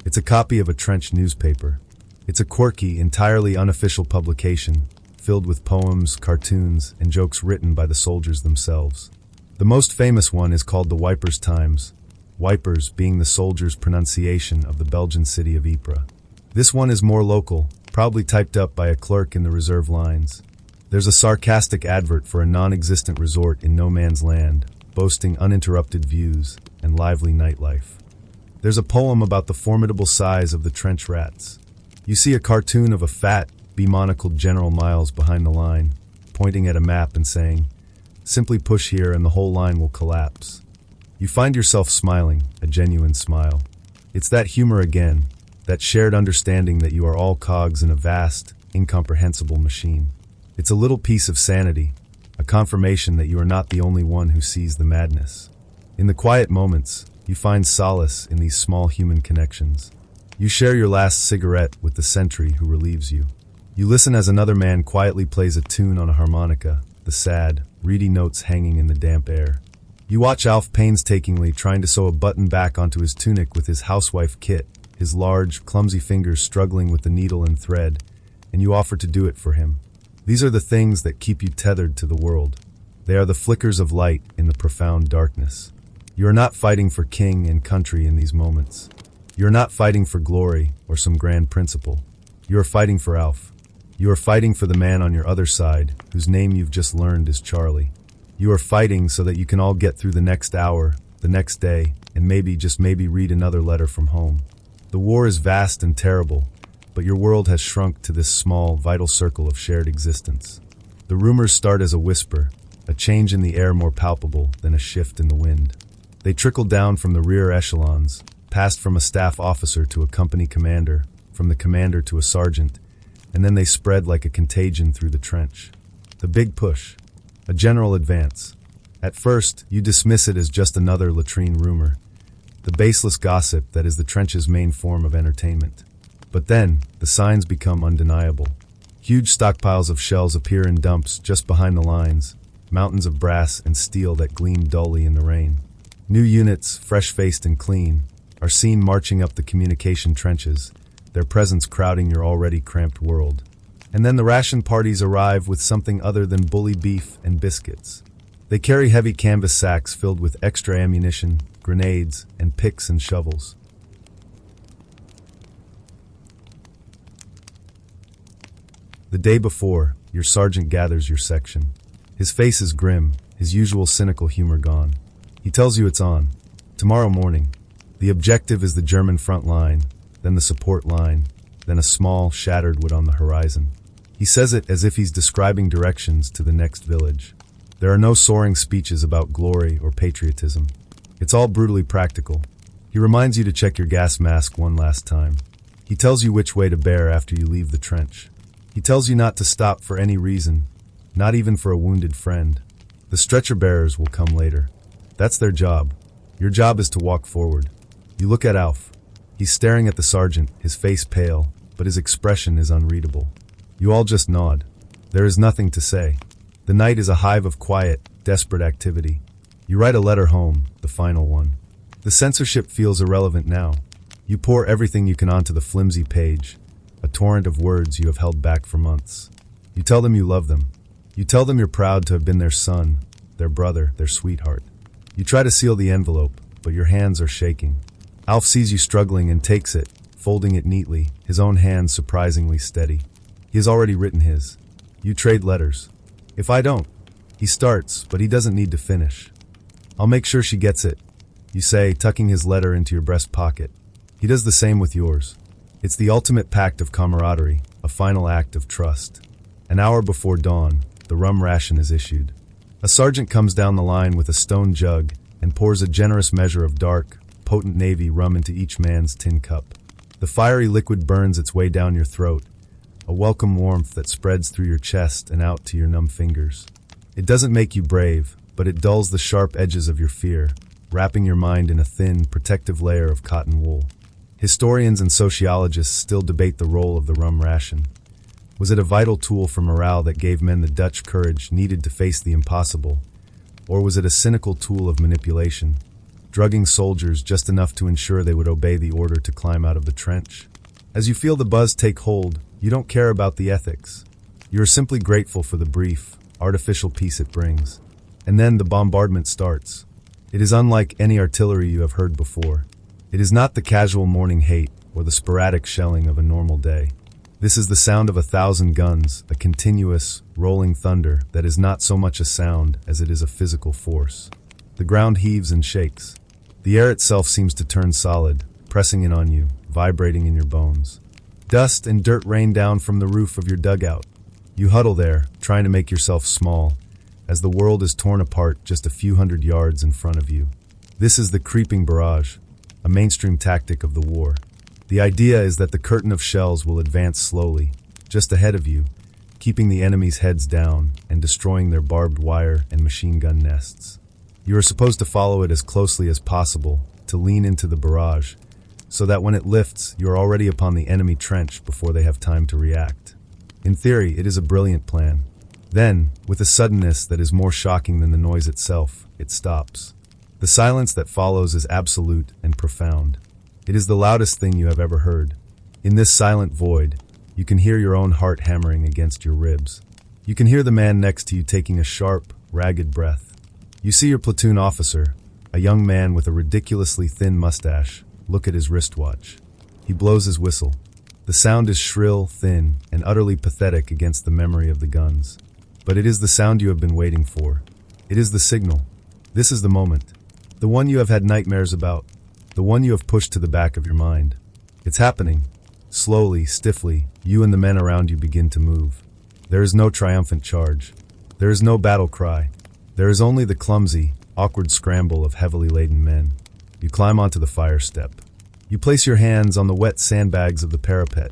It's a copy of a trench newspaper. It's a quirky, entirely unofficial publication, filled with poems, cartoons, and jokes written by the soldiers themselves. The most famous one is called the Wipers Times, Wipers being the soldiers' pronunciation of the Belgian city of Ypres. This one is more local, probably typed up by a clerk in the reserve lines. There's a sarcastic advert for a non-existent resort in no man's land, boasting uninterrupted views and lively nightlife. There's a poem about the formidable size of the trench rats. You see a cartoon of a fat, be-monocled General Miles behind the line, pointing at a map and saying, "Simply push here and the whole line will collapse." You find yourself smiling, a genuine smile. It's that humor again, that shared understanding that you are all cogs in a vast, incomprehensible machine. It's a little piece of sanity, a confirmation that you are not the only one who sees the madness. In the quiet moments, you find solace in these small human connections. You share your last cigarette with the sentry who relieves you. You listen as another man quietly plays a tune on a harmonica, the sad, reedy notes hanging in the damp air. You watch Alf painstakingly trying to sew a button back onto his tunic with his housewife kit, his large, clumsy fingers struggling with the needle and thread, and you offer to do it for him. These are the things that keep you tethered to the world. They are the flickers of light in the profound darkness. You are not fighting for king and country in these moments. You are not fighting for glory or some grand principle. You are fighting for Alf. You are fighting for the man on your other side, whose name you've just learned is Charlie. You are fighting so that you can all get through the next hour, the next day, and maybe, just maybe, read another letter from home. The war is vast and terrible, but your world has shrunk to this small, vital circle of shared existence. The rumors start as a whisper, a change in the air more palpable than a shift in the wind. They trickle down from the rear echelons, passed from a staff officer to a company commander, from the commander to a sergeant, and then they spread like a contagion through the trench. The big push, a general advance. At first, you dismiss it as just another latrine rumor, the baseless gossip that is the trench's main form of entertainment. But then, the signs become undeniable. Huge stockpiles of shells appear in dumps just behind the lines, mountains of brass and steel that gleam dully in the rain. New units, fresh-faced and clean, are seen marching up the communication trenches, their presence crowding your already cramped world. And then the ration parties arrive with something other than bully beef and biscuits. They carry heavy canvas sacks filled with extra ammunition, grenades, and picks and shovels. The day before, your sergeant gathers your section. His face is grim, his usual cynical humor gone. He tells you it's on. Tomorrow morning. The objective is the German front line, then the support line, then a small, shattered wood on the horizon. He says it as if he's describing directions to the next village. There are no soaring speeches about glory or patriotism. It's all brutally practical. He reminds you to check your gas mask one last time. He tells you which way to bear after you leave the trench. He tells you not to stop for any reason, not even for a wounded friend. The stretcher bearers will come later. That's their job. Your job is to walk forward. You look at Alf. He's staring at the sergeant, his face pale, but his expression is unreadable. You all just nod. There is nothing to say. The night is a hive of quiet, desperate activity. You write a letter home, the final one. The censorship feels irrelevant now. You pour everything you can onto the flimsy page, a torrent of words you have held back for months. You tell them you love them. You tell them you're proud to have been their son, their brother, their sweetheart. You try to seal the envelope, but your hands are shaking. Alf sees you struggling and takes it, folding it neatly, his own hands surprisingly steady. He has already written his. You trade letters. If I don't. He starts, but he doesn't need to finish. I'll make sure she gets it, you say, tucking his letter into your breast pocket. He does the same with yours. It's the ultimate pact of camaraderie, a final act of trust. An hour before dawn, the rum ration is issued. A sergeant comes down the line with a stone jug and pours a generous measure of dark, potent navy rum into each man's tin cup. The fiery liquid burns its way down your throat, a welcome warmth that spreads through your chest and out to your numb fingers. It doesn't make you brave, but it dulls the sharp edges of your fear, wrapping your mind in a thin, protective layer of cotton wool. Historians and sociologists still debate the role of the rum ration. Was it a vital tool for morale that gave men the Dutch courage needed to face the impossible? Or was it a cynical tool of manipulation, drugging soldiers just enough to ensure they would obey the order to climb out of the trench? As you feel the buzz take hold, you don't care about the ethics. You are simply grateful for the brief, artificial peace it brings. And then the bombardment starts. It is unlike any artillery you have heard before. It is not the casual morning hate or the sporadic shelling of a normal day. This is the sound of 1,000 guns, a continuous, rolling thunder that is not so much a sound as it is a physical force. The ground heaves and shakes. The air itself seems to turn solid, pressing in on you, vibrating in your bones. Dust and dirt rain down from the roof of your dugout. You huddle there, trying to make yourself small, as the world is torn apart just a few hundred yards in front of you. This is the creeping barrage, a mainstream tactic of the war. The idea is that the curtain of shells will advance slowly, just ahead of you, keeping the enemy's heads down and destroying their barbed wire and machine gun nests. You are supposed to follow it as closely as possible, to lean into the barrage, so that when it lifts, you are already upon the enemy trench before they have time to react. In theory, it is a brilliant plan. Then, with a suddenness that is more shocking than the noise itself, it stops. The silence that follows is absolute and profound. It is the loudest thing you have ever heard. In this silent void, you can hear your own heart hammering against your ribs. You can hear the man next to you taking a sharp, ragged breath. You see your platoon officer, a young man with a ridiculously thin mustache, look at his wristwatch. He blows his whistle. The sound is shrill, thin, and utterly pathetic against the memory of the guns. But it is the sound you have been waiting for. It is the signal. This is the moment. The one you have had nightmares about. The one you have pushed to the back of your mind. It's happening. Slowly, stiffly, you and the men around you begin to move. There is no triumphant charge. There is no battle cry. There is only the clumsy, awkward scramble of heavily laden men. You climb onto the fire step. You place your hands on the wet sandbags of the parapet.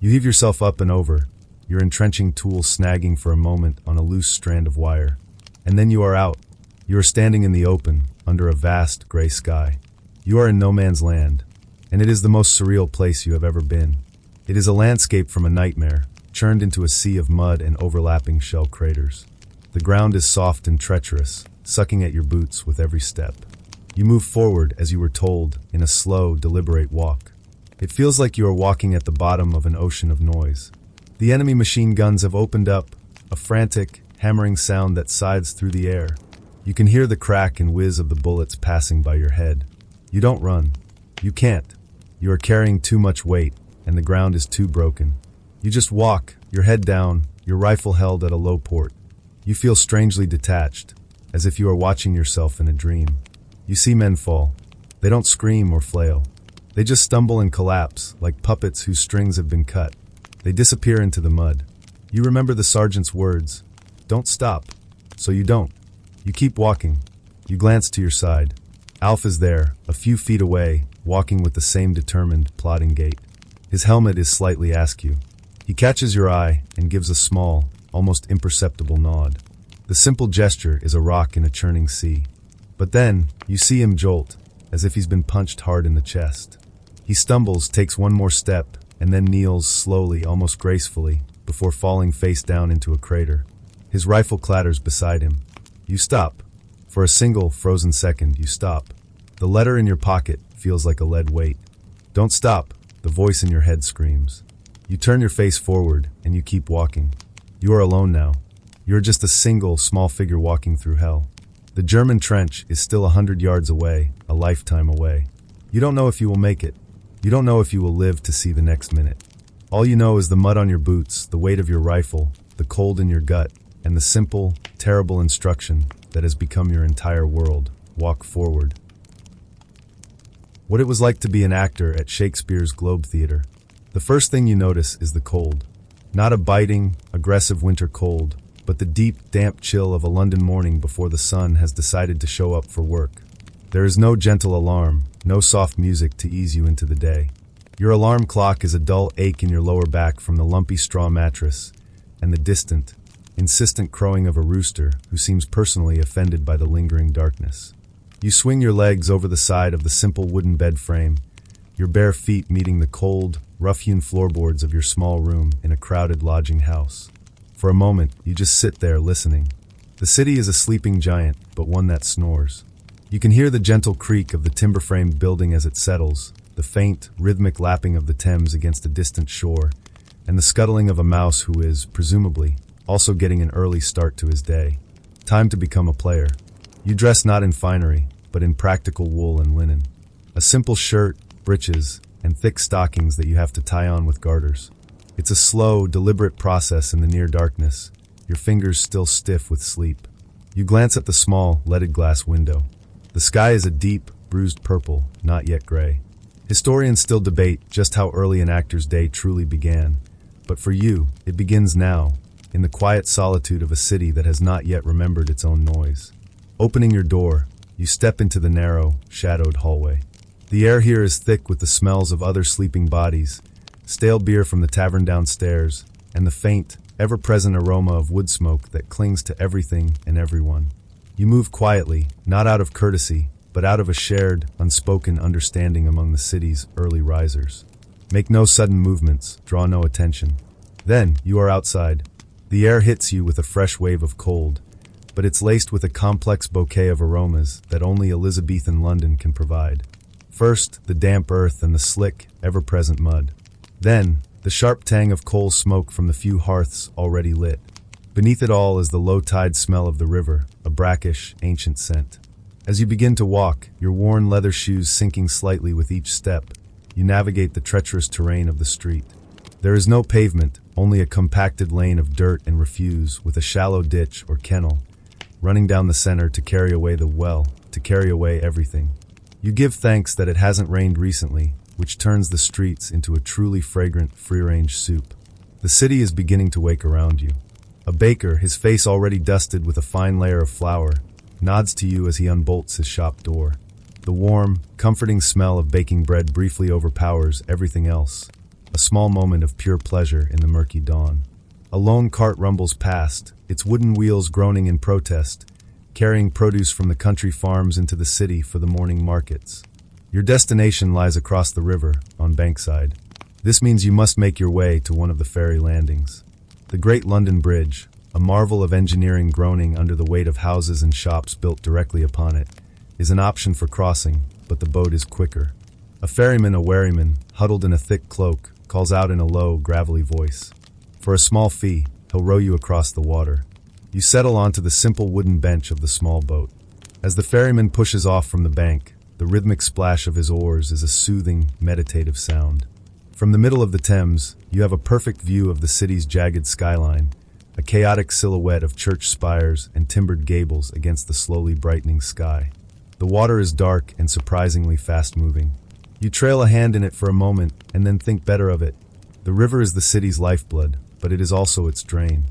You heave yourself up and over, your entrenching tools snagging for a moment on a loose strand of wire. And then you are out. You are standing in the open, under a vast gray sky. You are in no man's land, and it is the most surreal place you have ever been. It is a landscape from a nightmare, churned into a sea of mud and overlapping shell craters. The ground is soft and treacherous, sucking at your boots with every step. You move forward as you were told, in a slow, deliberate walk. It feels like you are walking at the bottom of an ocean of noise. The enemy machine guns have opened up, a frantic, hammering sound that sides through the air. You can hear the crack and whiz of the bullets passing by your head. You don't run. You can't. You are carrying too much weight, and the ground is too broken. You just walk, your head down, your rifle held at a low port. You feel strangely detached, as if you are watching yourself in a dream. You see men fall. They don't scream or flail. They just stumble and collapse, like puppets whose strings have been cut. They disappear into the mud. You remember the sergeant's words, "Don't stop." So you don't. You keep walking. You glance to your side. Alf is there, a few feet away, walking with the same determined, plodding gait. His helmet is slightly askew. He catches your eye and gives a small, almost imperceptible nod. The simple gesture is a rock in a churning sea. But then, you see him jolt, as if he's been punched hard in the chest. He stumbles, takes one more step, and then kneels slowly, almost gracefully, before falling face down into a crater. His rifle clatters beside him. You stop. For a single, frozen second, you stop. The letter in your pocket feels like a lead weight. "Don't stop," the voice in your head screams. You turn your face forward, and you keep walking. You are alone now. You are just a single, small figure walking through hell. The German trench is still 100 yards away, a lifetime away. You don't know if you will make it. You don't know if you will live to see the next minute. All you know is the mud on your boots, the weight of your rifle, the cold in your gut, and the simple, terrible instruction that has become your entire world: walk forward. What it was like to be an actor at Shakespeare's Globe Theatre. The first thing you notice is the cold. Not a biting, aggressive winter cold, but the deep, damp chill of a London morning before the sun has decided to show up for work. There is no gentle alarm, no soft music to ease you into the day. Your alarm clock is a dull ache in your lower back from the lumpy straw mattress and the distant, insistent crowing of a rooster who seems personally offended by the lingering darkness. You swing your legs over the side of the simple wooden bed frame, your bare feet meeting the cold, rough-hewn floorboards of your small room in a crowded lodging house. For a moment, you just sit there listening. The city is a sleeping giant, but one that snores. You can hear the gentle creak of the timber-framed building as it settles, the faint, rhythmic lapping of the Thames against a distant shore, and the scuttling of a mouse who is, presumably, also getting an early start to his day. Time to become a player. You dress not in finery, but in practical wool and linen. A simple shirt, breeches, and thick stockings that you have to tie on with garters. It's a slow, deliberate process in the near darkness, your fingers still stiff with sleep. You glance at the small, leaded glass window. The sky is a deep, bruised purple, not yet gray. Historians still debate just how early an actor's day truly began, but for you, it begins now, in the quiet solitude of a city that has not yet remembered its own noise. Opening your door, you step into the narrow, shadowed hallway. The air here is thick with the smells of other sleeping bodies, stale beer from the tavern downstairs, and the faint, ever-present aroma of wood smoke that clings to everything and everyone. You move quietly, not out of courtesy, but out of a shared, unspoken understanding among the city's early risers. Make no sudden movements, draw no attention. Then, you are outside. The air hits you with a fresh wave of cold, but it's laced with a complex bouquet of aromas that only Elizabethan London can provide. First, the damp earth and the slick, ever-present mud. Then, the sharp tang of coal smoke from the few hearths already lit. Beneath it all is the low-tide smell of the river, a brackish, ancient scent. As you begin to walk, your worn leather shoes sinking slightly with each step, you navigate the treacherous terrain of the street. There is no pavement, only a compacted lane of dirt and refuse with a shallow ditch or kennel, running down the center to carry away to carry away everything. You give thanks that it hasn't rained recently, which turns the streets into a truly fragrant, free-range soup. The city is beginning to wake around you. A baker, his face already dusted with a fine layer of flour, nods to you as he unbolts his shop door. The warm, comforting smell of baking bread briefly overpowers everything else, a small moment of pure pleasure in the murky dawn. A lone cart rumbles past, its wooden wheels groaning in protest, carrying produce from the country farms into the city for the morning markets. Your destination lies across the river, on Bankside. This means you must make your way to one of the ferry landings. The Great London Bridge, a marvel of engineering groaning under the weight of houses and shops built directly upon it, is an option for crossing, but the boat is quicker. A ferryman, a wherryman, huddled in a thick cloak, calls out in a low, gravelly voice. For a small fee, he'll row you across the water. You settle onto the simple wooden bench of the small boat. As the ferryman pushes off from the bank, the rhythmic splash of his oars is a soothing, meditative sound. From the middle of the Thames, you have a perfect view of the city's jagged skyline, a chaotic silhouette of church spires and timbered gables against the slowly brightening sky. The water is dark and surprisingly fast-moving. You trail a hand in it for a moment and then think better of it. The river is the city's lifeblood, but it is also its drain.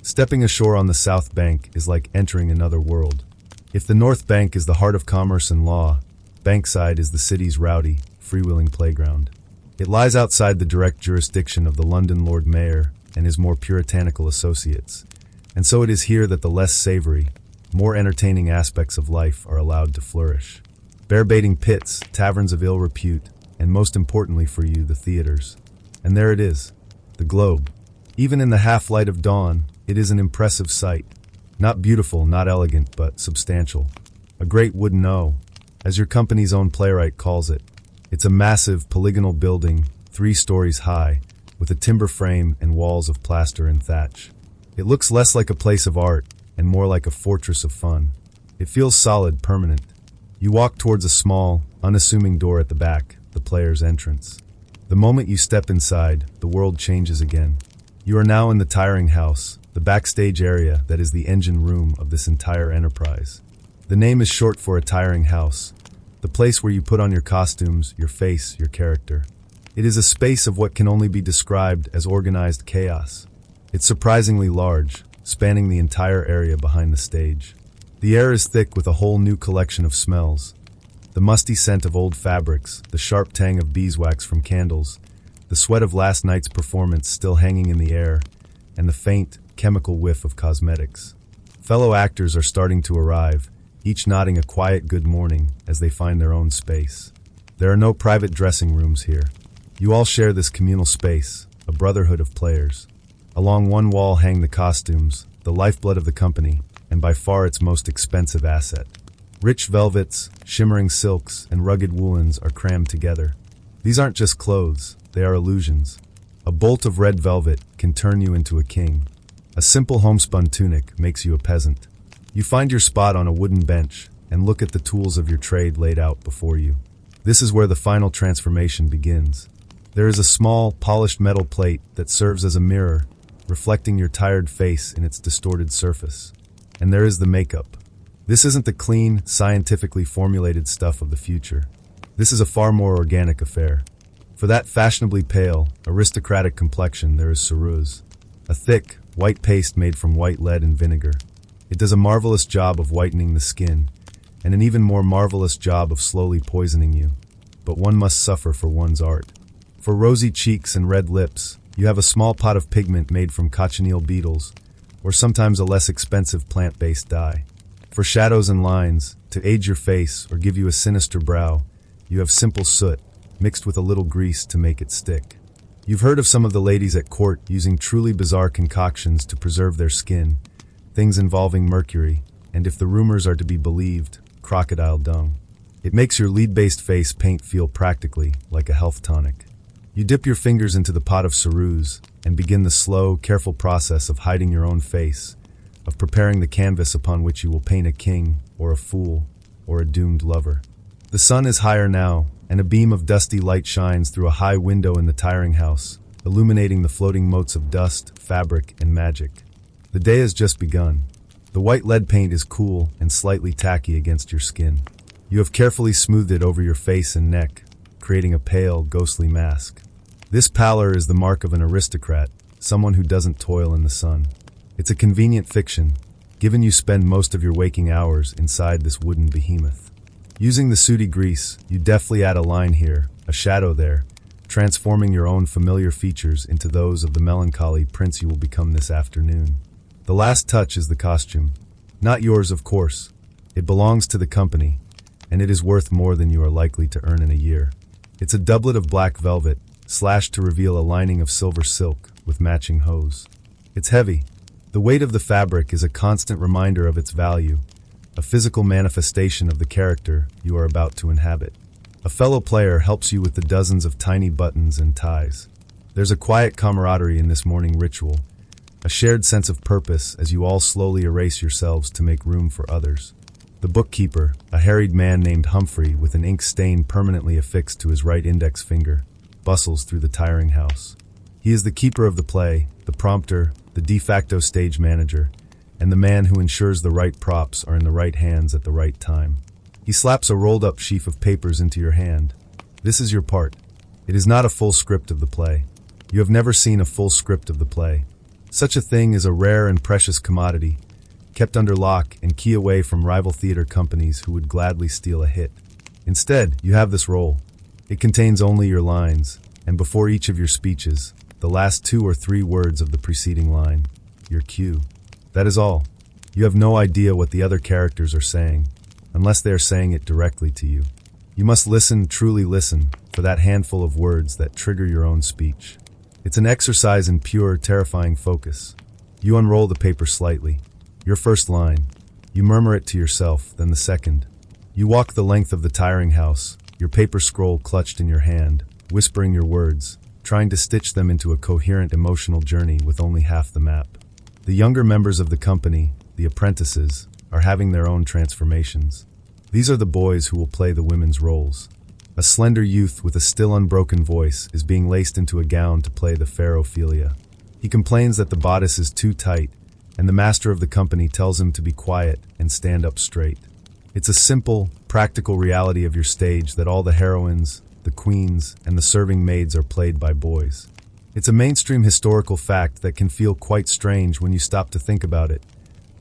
Stepping ashore on the south bank is like entering another world. If the north bank is the heart of commerce and law, Bankside is the city's rowdy, freewheeling playground. It lies outside the direct jurisdiction of the London Lord Mayor and his more puritanical associates, and so it is here that the less savory, more entertaining aspects of life are allowed to flourish. Bear-baiting pits, taverns of ill repute, and most importantly for you, the theaters. And there it is, the Globe. Even in the half-light of dawn, it is an impressive sight. Not beautiful, not elegant, but substantial. A great wooden O, as your company's own playwright calls it. It's a massive, polygonal building, 3 stories high, with a timber frame and walls of plaster and thatch. It looks less like a place of art and more like a fortress of fun. It feels solid, permanent. You walk towards a small, unassuming door at the back, the player's entrance. The moment you step inside, the world changes again. You are now in the tiring house, the backstage area that is the engine room of this entire enterprise. The name is short for a tiring house, the place where you put on your costumes, your face, your character. It is a space of what can only be described as organized chaos. It's surprisingly large, spanning the entire area behind the stage. The air is thick with a whole new collection of smells. The musty scent of old fabrics, the sharp tang of beeswax from candles, the sweat of last night's performance still hanging in the air, and the faint, chemical whiff of cosmetics. Fellow actors are starting to arrive, each nodding a quiet good morning as they find their own space. There are no private dressing rooms here. You all share this communal space, a brotherhood of players. Along one wall hang the costumes, the lifeblood of the company, and by far its most expensive asset. Rich velvets, shimmering silks, and rugged woolens are crammed together. These aren't just clothes, they are illusions. A bolt of red velvet can turn you into a king. A simple homespun tunic makes you a peasant. You find your spot on a wooden bench and look at the tools of your trade laid out before you. This is where the final transformation begins. There is a small, polished metal plate that serves as a mirror, reflecting your tired face in its distorted surface. And there is the makeup. This isn't the clean, scientifically formulated stuff of the future. This is a far more organic affair. For that fashionably pale, aristocratic complexion, there is ceruse, a thick, white paste made from white lead and vinegar. It does a marvelous job of whitening the skin, and an even more marvelous job of slowly poisoning you. But one must suffer for one's art. For rosy cheeks and red lips, you have a small pot of pigment made from cochineal beetles, or sometimes a less expensive plant-based dye. For shadows and lines, to age your face or give you a sinister brow, you have simple soot, mixed with a little grease to make it stick. You've heard of some of the ladies at court using truly bizarre concoctions to preserve their skin, things involving mercury, and if the rumors are to be believed, crocodile dung. It makes your lead-based face paint feel practically like a health tonic. You dip your fingers into the pot of ceruse and begin the slow, careful process of hiding your own face, of preparing the canvas upon which you will paint a king, or a fool, or a doomed lover. The sun is higher now, and a beam of dusty light shines through a high window in the tiring house, illuminating the floating motes of dust, fabric, and magic. The day has just begun. The white lead paint is cool and slightly tacky against your skin. You have carefully smoothed it over your face and neck, creating a pale, ghostly mask. This pallor is the mark of an aristocrat, someone who doesn't toil in the sun. It's a convenient fiction, given you spend most of your waking hours inside this wooden behemoth. Using the sooty grease, you deftly add a line here, a shadow there, transforming your own familiar features into those of the melancholy prince you will become this afternoon. The last touch is the costume. Not yours, of course. It belongs to the company, and it is worth more than you are likely to earn in a year. It's a doublet of black velvet, slashed to reveal a lining of silver silk with matching hose. It's heavy. The weight of the fabric is a constant reminder of its value, a physical manifestation of the character you are about to inhabit. A fellow player helps you with the dozens of tiny buttons and ties. There's a quiet camaraderie in this morning ritual, a shared sense of purpose as you all slowly erase yourselves to make room for others. The bookkeeper, a harried man named Humphrey with an ink stain permanently affixed to his right index finger, bustles through the tiring house. He is the keeper of the play, the prompter, the de facto stage manager, and the man who ensures the right props are in the right hands at the right time. He slaps a rolled-up sheaf of papers into your hand. This is your part. It is not a full script of the play. You have never seen a full script of the play. Such a thing is a rare and precious commodity, kept under lock and key away from rival theater companies who would gladly steal a hit. Instead, you have this role. It contains only your lines, and before each of your speeches, the last 2 or 3 words of the preceding line, your cue. That is all. You have no idea what the other characters are saying, unless they are saying it directly to you. You must listen, truly listen, for that handful of words that trigger your own speech. It's an exercise in pure, terrifying focus. You unroll the paper slightly. Your first line. You murmur it to yourself, then the second. You walk the length of the tiring house, your paper scroll clutched in your hand, whispering your words, trying to stitch them into a coherent emotional journey with only half the map. The younger members of the company, the apprentices, are having their own transformations. These are the boys who will play the women's roles. A slender youth with a still unbroken voice is being laced into a gown to play the fair Ophelia. He complains that the bodice is too tight, and the master of the company tells him to be quiet and stand up straight. It's a simple, practical reality of your stage that all the heroines, the queens, and the serving maids are played by boys. It's a mainstream historical fact that can feel quite strange when you stop to think about it,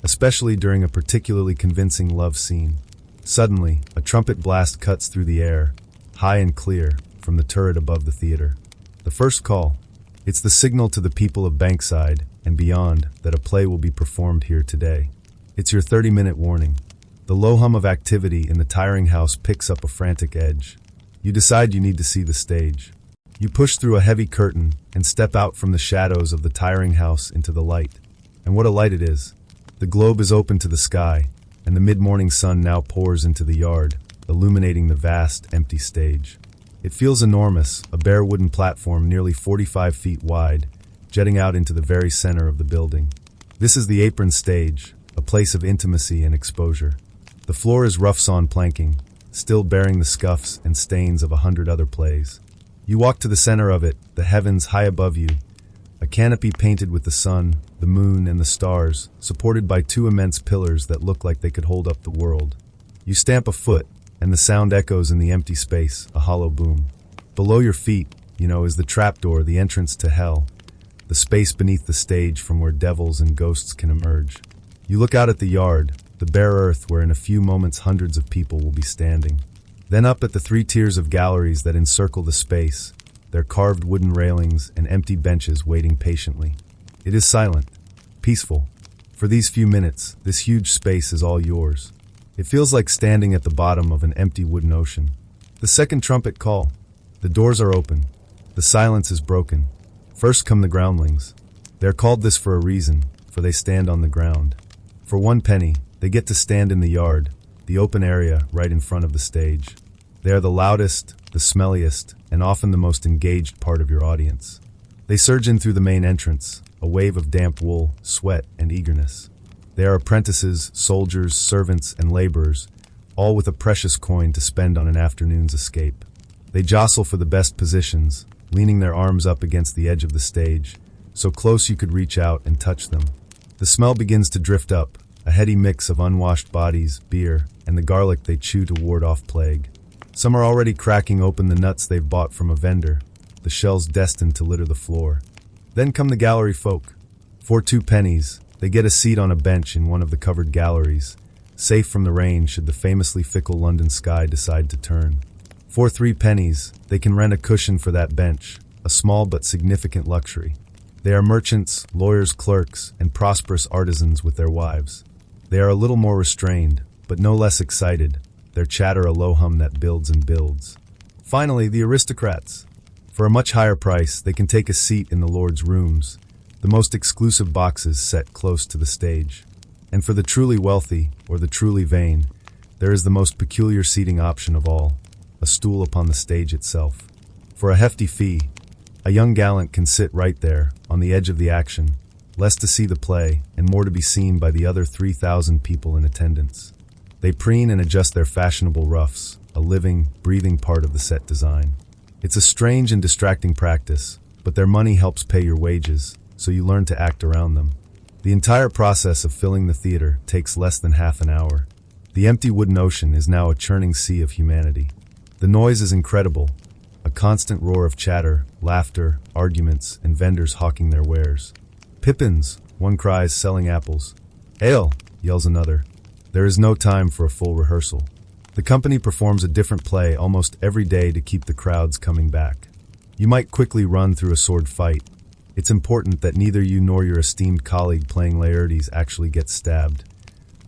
especially during a particularly convincing love scene. Suddenly, a trumpet blast cuts through the air, high and clear, from the turret above the theater. The first call. It's the signal to the people of Bankside and beyond that a play will be performed here today. It's your 30-minute warning. The low hum of activity in the tiring house picks up a frantic edge. You decide you need to see the stage. You push through a heavy curtain and step out from the shadows of the tiring house into the light. And what a light it is. The globe is open to the sky, and the mid-morning sun now pours into the yard, illuminating the vast, empty stage. It feels enormous, a bare wooden platform nearly 45 feet wide, jetting out into the very center of the building. This is the apron stage, a place of intimacy and exposure. The floor is rough-sawn planking, still bearing the scuffs and stains of 100 other plays. You walk to the center of it, the heavens high above you, a canopy painted with the sun, the moon, and the stars, supported by two immense pillars that look like they could hold up the world. You stamp a foot, and the sound echoes in the empty space, a hollow boom. Below your feet, is the trapdoor, the entrance to hell, the space beneath the stage from where devils and ghosts can emerge. You look out at the yard, the bare earth where in a few moments hundreds of people will be standing. Then up at the 3 tiers of galleries that encircle the space, their carved wooden railings and empty benches waiting patiently. It is silent, peaceful. For these few minutes, this huge space is all yours. It feels like standing at the bottom of an empty wooden ocean. The second trumpet call. The doors are open. The silence is broken. First come the groundlings. They're called this for a reason, for they stand on the ground. For 1 penny, they get to stand in the yard, the open area right in front of the stage. They are the loudest, the smelliest, and often the most engaged part of your audience. They surge in through the main entrance, a wave of damp wool, sweat, and eagerness. They are apprentices, soldiers, servants, and laborers, all with a precious coin to spend on an afternoon's escape. They jostle for the best positions, leaning their arms up against the edge of the stage, so close you could reach out and touch them. The smell begins to drift up, a heady mix of unwashed bodies, beer, and the garlic they chew to ward off plague. Some are already cracking open the nuts they've bought from a vendor, the shells destined to litter the floor. Then come the gallery folk. For 2 pennies, they get a seat on a bench in one of the covered galleries, safe from the rain should the famously fickle London sky decide to turn. For 3 pennies, they can rent a cushion for that bench, a small but significant luxury. They are merchants, lawyers, clerks, and prosperous artisans with their wives. They are a little more restrained, but no less excited, their chatter a low hum that builds and builds. Finally, the aristocrats. For a much higher price, they can take a seat in the Lord's rooms, the most exclusive boxes set close to the stage. And for the truly wealthy, or the truly vain, there is the most peculiar seating option of all, a stool upon the stage itself. For a hefty fee, a young gallant can sit right there, on the edge of the action, less to see the play and more to be seen by the other 3,000 people in attendance. They preen and adjust their fashionable ruffs, a living, breathing part of the set design. It's a strange and distracting practice, but their money helps pay your wages, so you learn to act around them. The entire process of filling the theater takes less than half an hour. The empty wooden ocean is now a churning sea of humanity. The noise is incredible, a constant roar of chatter, laughter, arguments, and vendors hawking their wares. "Pippins," one cries, selling apples. "Ale," yells another. There is no time for a full rehearsal. The company performs a different play almost every day to keep the crowds coming back. You might quickly run through a sword fight. It's important that neither you nor your esteemed colleague playing Laertes actually gets stabbed.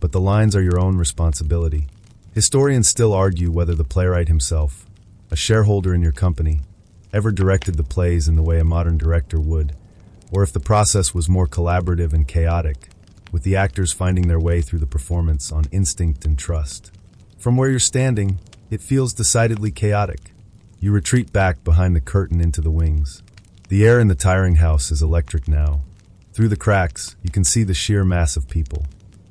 But the lines are your own responsibility. Historians still argue whether the playwright himself, a shareholder in your company, ever directed the plays in the way a modern director would, or if the process was more collaborative and chaotic, with the actors finding their way through the performance on instinct and trust. From where you're standing, it feels decidedly chaotic. You retreat back behind the curtain into the wings. The air in the tiring house is electric now. Through the cracks, you can see the sheer mass of people.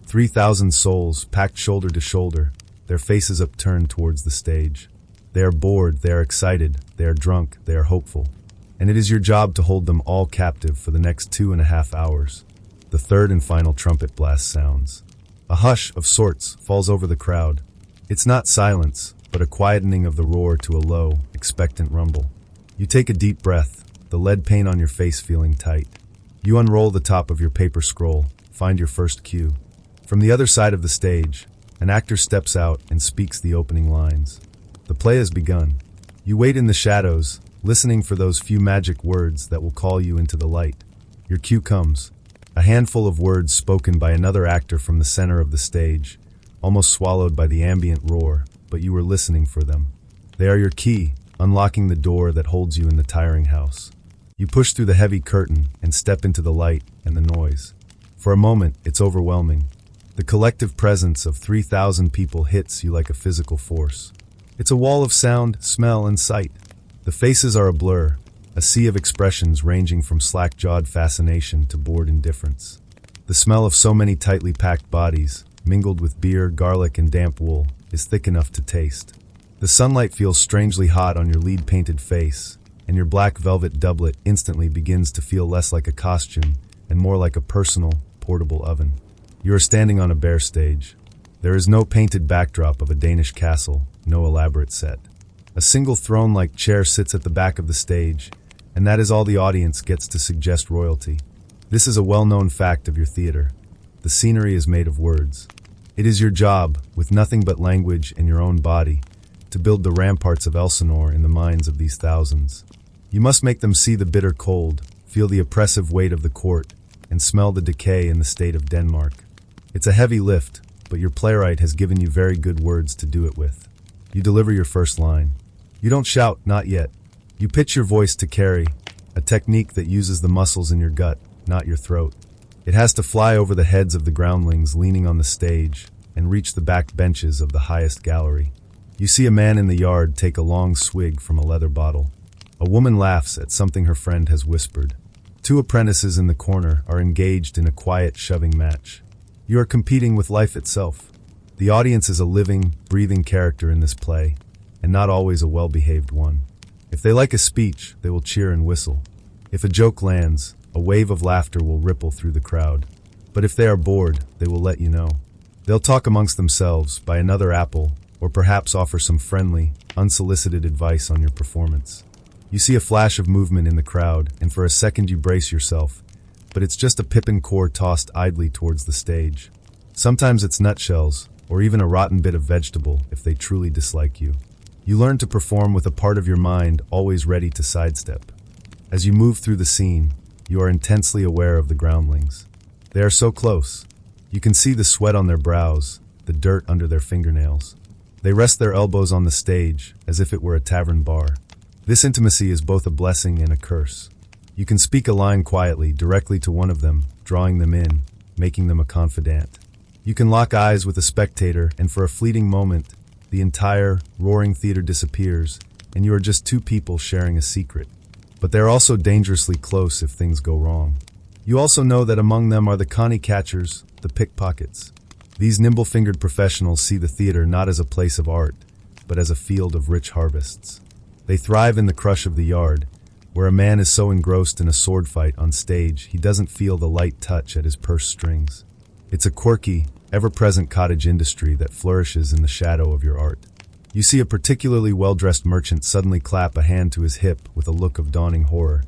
3,000 souls packed shoulder to shoulder, their faces upturned towards the stage. They are bored, they are excited, they are drunk, they are hopeful. And it is your job to hold them all captive for the next 2.5 hours. The third and final trumpet blast sounds. A hush of sorts falls over the crowd. It's not silence, but a quietening of the roar to a low, expectant rumble. You take a deep breath, the lead paint on your face feeling tight. You unroll the top of your paper scroll, find your first cue. From the other side of the stage, An actor steps out and speaks the opening lines. The play has begun. You wait in the shadows, listening for those few magic words that will call you into the light. Your cue comes. A handful of words spoken by another actor from the center of the stage, almost swallowed by the ambient roar, but you were listening for them. They are your key, unlocking the door that holds you in the tiring house. You push through the heavy curtain and step into the light and the noise. For a moment, it's overwhelming. The collective presence of 3,000 people hits you like a physical force. It's a wall of sound, smell, and sight. The faces are a blur, a sea of expressions ranging from slack-jawed fascination to bored indifference. The smell of so many tightly packed bodies, mingled with beer, garlic, and damp wool, is thick enough to taste. The sunlight feels strangely hot on your lead-painted face, and your black velvet doublet instantly begins to feel less like a costume and more like a personal, portable oven. You are standing on a bare stage. There is no painted backdrop of a Danish castle, no elaborate set. A single throne-like chair sits at the back of the stage, and that is all the audience gets to suggest royalty. This is a well-known fact of your theater. The scenery is made of words. It is your job, with nothing but language and your own body, to build the ramparts of Elsinore in the minds of these thousands. You must make them see the bitter cold, feel the oppressive weight of the court, and smell the decay in the state of Denmark. It's a heavy lift, but your playwright has given you very good words to do it with. You deliver your first line. You don't shout, not yet. You pitch your voice to carry, a technique that uses the muscles in your gut, not your throat. It has to fly over the heads of the groundlings leaning on the stage and reach the back benches of the highest gallery. You see a man in the yard take a long swig from a leather bottle. A woman laughs at something her friend has whispered. Two apprentices in the corner are engaged in a quiet shoving match. You are competing with life itself. The audience is a living, breathing character in this play, and not always a well-behaved one. If they like a speech, they will cheer and whistle. If a joke lands, a wave of laughter will ripple through the crowd. But if they are bored, they will let you know. They'll talk amongst themselves, buy another apple, or perhaps offer some friendly, unsolicited advice on your performance. You see a flash of movement in the crowd, and for a second you brace yourself, but it's just a pippin core tossed idly towards the stage. Sometimes it's nutshells, or even a rotten bit of vegetable if they truly dislike you. You learn to perform with a part of your mind always ready to sidestep. As you move through the scene, you are intensely aware of the groundlings. They are so close. You can see the sweat on their brows, the dirt under their fingernails. They rest their elbows on the stage as if it were a tavern bar. This intimacy is both a blessing and a curse. You can speak a line quietly, directly to one of them, drawing them in, making them a confidant. You can lock eyes with a spectator, and for a fleeting moment, the entire, roaring theater disappears, and you are just two people sharing a secret. But they're also dangerously close if things go wrong. You also know that among them are the conny catchers, the pickpockets. These nimble-fingered professionals see the theater not as a place of art, but as a field of rich harvests. They thrive in the crush of the yard, where a man is so engrossed in a sword fight on stage he doesn't feel the light touch at his purse strings. It's a quirky, ever-present cottage industry that flourishes in the shadow of your art. You see a particularly well-dressed merchant suddenly clap a hand to his hip with a look of dawning horror,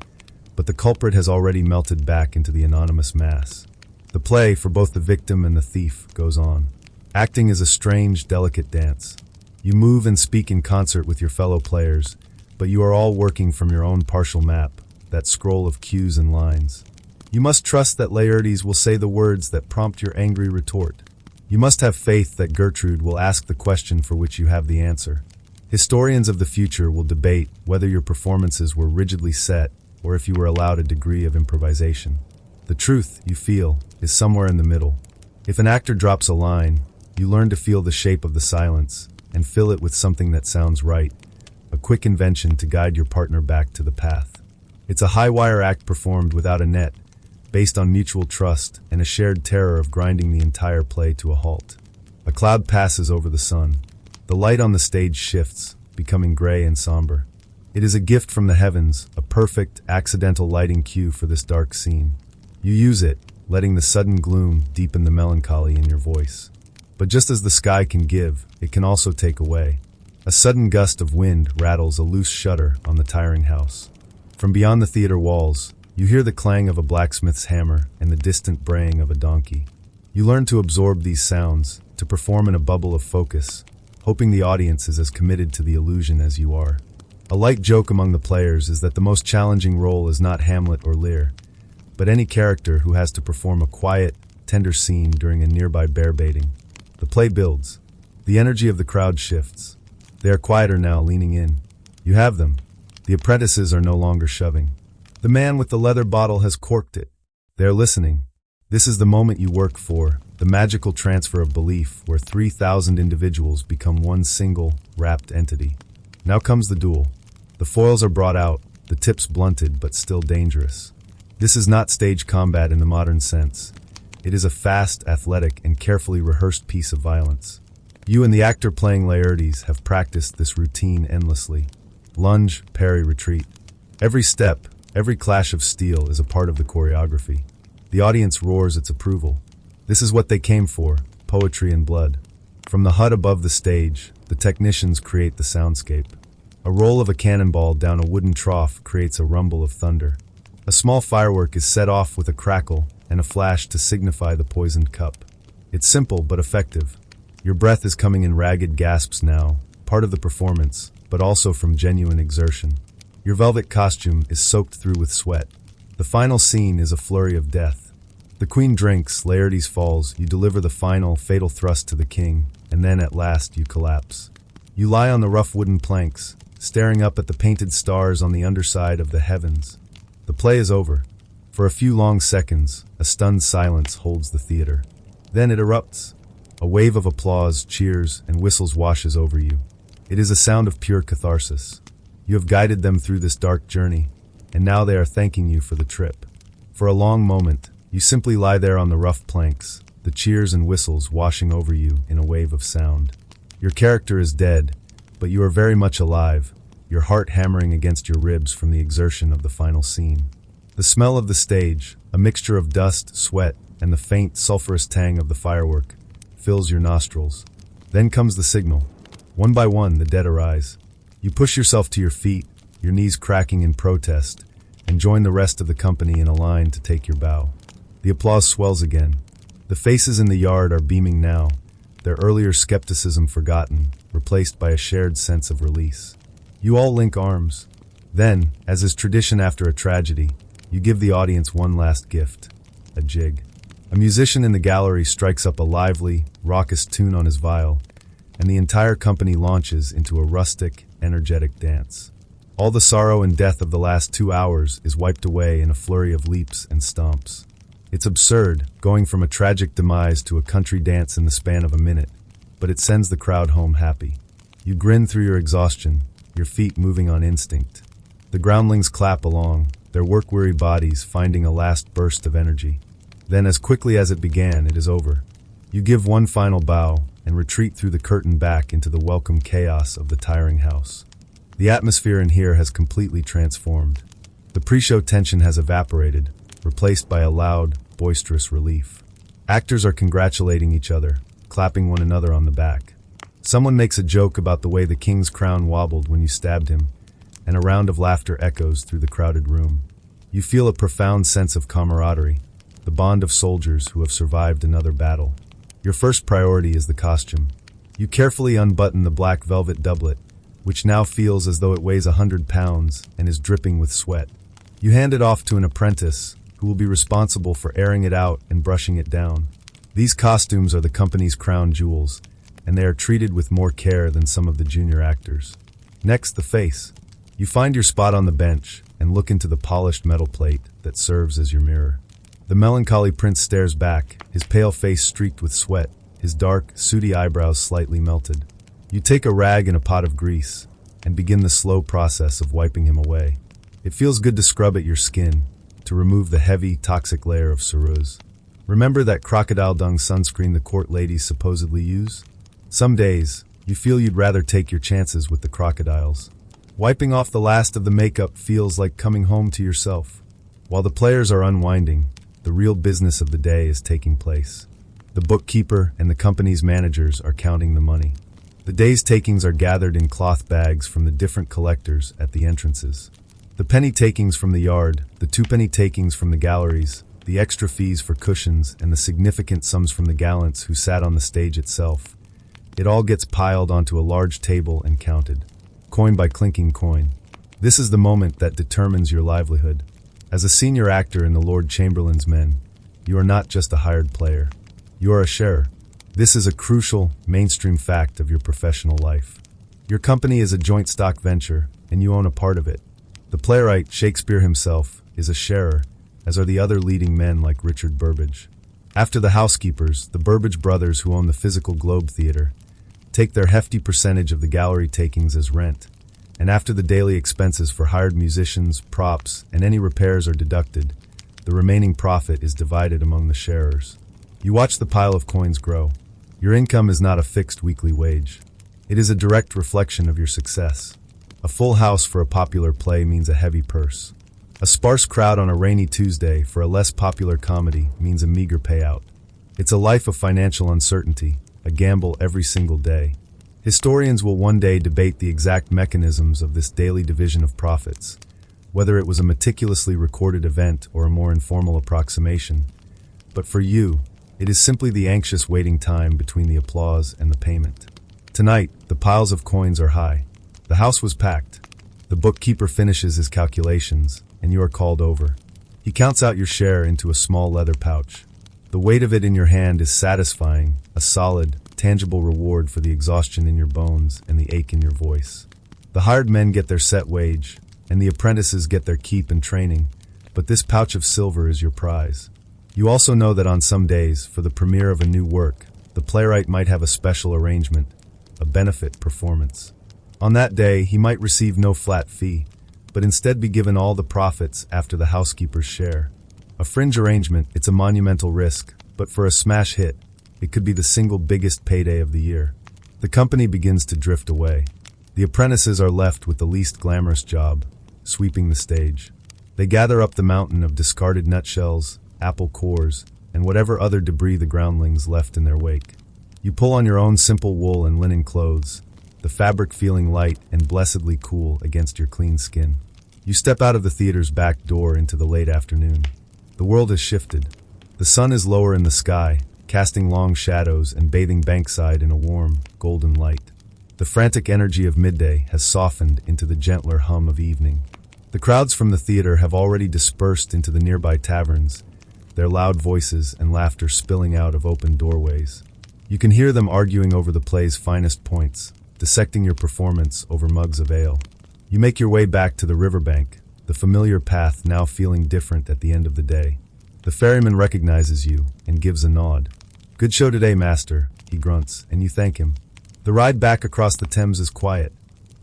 but the culprit has already melted back into the anonymous mass. The play, for both the victim and the thief, goes on. Acting is a strange, delicate dance. You move and speak in concert with your fellow players, but you are all working from your own partial map, that scroll of cues and lines. You must trust that Laertes will say the words that prompt your angry retort. You must have faith that Gertrude will ask the question for which you have the answer. Historians of the future will debate whether your performances were rigidly set or if you were allowed a degree of improvisation. The truth, you feel, is somewhere in the middle. If an actor drops a line, you learn to feel the shape of the silence and fill it with something that sounds right, a quick invention to guide your partner back to the path. It's a high-wire act performed without a net, based on mutual trust and a shared terror of grinding the entire play to a halt. A cloud passes over the sun. The light on the stage shifts, becoming gray and somber. It is a gift from the heavens, a perfect, accidental lighting cue for this dark scene. You use it, letting the sudden gloom deepen the melancholy in your voice. But just as the sky can give, it can also take away. A sudden gust of wind rattles a loose shutter on the tiring house. From beyond the theater walls, you hear the clang of a blacksmith's hammer and the distant braying of a donkey. You learn to absorb these sounds, to perform in a bubble of focus, hoping the audience is as committed to the illusion as you are. A light joke among the players is that the most challenging role is not Hamlet or Lear, but any character who has to perform a quiet, tender scene during a nearby bear baiting. The play builds. The energy of the crowd shifts. They are quieter now, leaning in. You have them. The apprentices are no longer shoving. The man with the leather bottle has corked it. They are listening. This is the moment you work for, the magical transfer of belief where 3,000 individuals become one single, wrapped entity. Now comes the duel. The foils are brought out, the tips blunted but still dangerous. This is not stage combat in the modern sense. It is a fast, athletic, and carefully rehearsed piece of violence. You and the actor playing Laertes have practiced this routine endlessly. Lunge, parry, retreat. Every step, every clash of steel is a part of the choreography. The audience roars its approval. This is what they came for, poetry and blood. From the hut above the stage, the technicians create the soundscape. A roll of a cannonball down a wooden trough creates a rumble of thunder. A small firework is set off with a crackle and a flash to signify the poisoned cup. It's simple but effective. Your breath is coming in ragged gasps now, part of the performance, but also from genuine exertion. Your velvet costume is soaked through with sweat. The final scene is a flurry of death. The queen drinks, Laertes falls, you deliver the final, fatal thrust to the king, and then at last you collapse. You lie on the rough wooden planks, staring up at the painted stars on the underside of the heavens. The play is over. For a few long seconds, a stunned silence holds the theater. Then it erupts. A wave of applause, cheers, and whistles washes over you. It is a sound of pure catharsis. You have guided them through this dark journey, and now they are thanking you for the trip. For a long moment, you simply lie there on the rough planks, the cheers and whistles washing over you in a wave of sound. Your character is dead, but you are very much alive, your heart hammering against your ribs from the exertion of the final scene. The smell of the stage, a mixture of dust, sweat, and the faint, sulfurous tang of the firework, fills your nostrils. Then comes the signal. One by one, the dead arise. You push yourself to your feet, your knees cracking in protest, and join the rest of the company in a line to take your bow. The applause swells again. The faces in the yard are beaming now, their earlier skepticism forgotten, replaced by a shared sense of release. You all link arms. Then, as is tradition after a tragedy, you give the audience one last gift, a jig. A musician in the gallery strikes up a lively, raucous tune on his viol, and the entire company launches into a rustic, energetic dance. All the sorrow and death of the last 2 hours is wiped away in a flurry of leaps and stomps. It's absurd, going from a tragic demise to a country dance in the span of a minute, but it sends the crowd home happy. You grin through your exhaustion, your feet moving on instinct. The groundlings clap along, their work-weary bodies finding a last burst of energy. Then, as quickly as it began, it is over. You give one final bow and retreat through the curtain back into the welcome chaos of the tiring house. The atmosphere in here has completely transformed. The pre-show tension has evaporated, replaced by a loud, boisterous relief. Actors are congratulating each other, clapping one another on the back. Someone makes a joke about the way the king's crown wobbled when you stabbed him, and a round of laughter echoes through the crowded room. You feel a profound sense of camaraderie, the bond of soldiers who have survived another battle. Your first priority is the costume. You carefully unbutton the black velvet doublet, which now feels as though it weighs 100 pounds and is dripping with sweat. You hand it off to an apprentice, who will be responsible for airing it out and brushing it down. These costumes are the company's crown jewels, and they are treated with more care than some of the junior actors. Next, the face. You find your spot on the bench and look into the polished metal plate that serves as your mirror. The melancholy prince stares back, his pale face streaked with sweat, his dark, sooty eyebrows slightly melted. You take a rag and a pot of grease and begin the slow process of wiping him away. It feels good to scrub at your skin, to remove the heavy, toxic layer of ceruse. Remember that crocodile dung sunscreen the court ladies supposedly use? Some days, you feel you'd rather take your chances with the crocodiles. Wiping off the last of the makeup feels like coming home to yourself. While the players are unwinding, the real business of the day is taking place. The bookkeeper and the company's managers are counting the money. The day's takings are gathered in cloth bags from the different collectors at the entrances. The penny takings from the yard, the 2-penny takings from the galleries, the extra fees for cushions, and the significant sums from the gallants who sat on the stage itself. It all gets piled onto a large table and counted, coin by clinking coin. This is the moment that determines your livelihood. As a senior actor in the Lord Chamberlain's Men, you are not just a hired player. You are a sharer. This is a crucial, mainstream fact of your professional life. Your company is a joint stock venture, and you own a part of it. The playwright, Shakespeare himself, is a sharer, as are the other leading men like Richard Burbage. After the housekeepers, the Burbage brothers, who own the Physical Globe Theatre, take their hefty percentage of the gallery takings as rent, and after the daily expenses for hired musicians, props, and any repairs are deducted, the remaining profit is divided among the sharers. You watch the pile of coins grow. Your income is not a fixed weekly wage. It is a direct reflection of your success. A full house for a popular play means a heavy purse. A sparse crowd on a rainy Tuesday for a less popular comedy means a meager payout. It's a life of financial uncertainty, a gamble every single day. Historians will one day debate the exact mechanisms of this daily division of profits, whether it was a meticulously recorded event or a more informal approximation. But for you, it is simply the anxious waiting time between the applause and the payment. Tonight, the piles of coins are high. The house was packed. The bookkeeper finishes his calculations, and you are called over. He counts out your share into a small leather pouch. The weight of it in your hand is satisfying, a solid, tangible reward for the exhaustion in your bones and the ache in your voice. The hired men get their set wage, and the apprentices get their keep and training, but this pouch of silver is your prize. You also know that on some days, for the premiere of a new work, the playwright might have a special arrangement, a benefit performance. On that day, he might receive no flat fee, but instead be given all the profits after the housekeeper's share. A fringe arrangement, it's a monumental risk, but for a smash hit, it could be the single biggest payday of the year. The company begins to drift away. The apprentices are left with the least glamorous job, sweeping the stage. They gather up the mountain of discarded nutshells, apple cores, and whatever other debris the groundlings left in their wake. You pull on your own simple wool and linen clothes, the fabric feeling light and blessedly cool against your clean skin. You step out of the theater's back door into the late afternoon. The world has shifted. The sun is lower in the sky, casting long shadows and bathing Bankside in a warm, golden light. The frantic energy of midday has softened into the gentler hum of evening. The crowds from the theater have already dispersed into the nearby taverns, their loud voices and laughter spilling out of open doorways. You can hear them arguing over the play's finest points, dissecting your performance over mugs of ale. You make your way back to the riverbank, the familiar path now feeling different at the end of the day. The ferryman recognizes you and gives a nod. "Good show today, master," he grunts, and you thank him. The ride back across the Thames is quiet.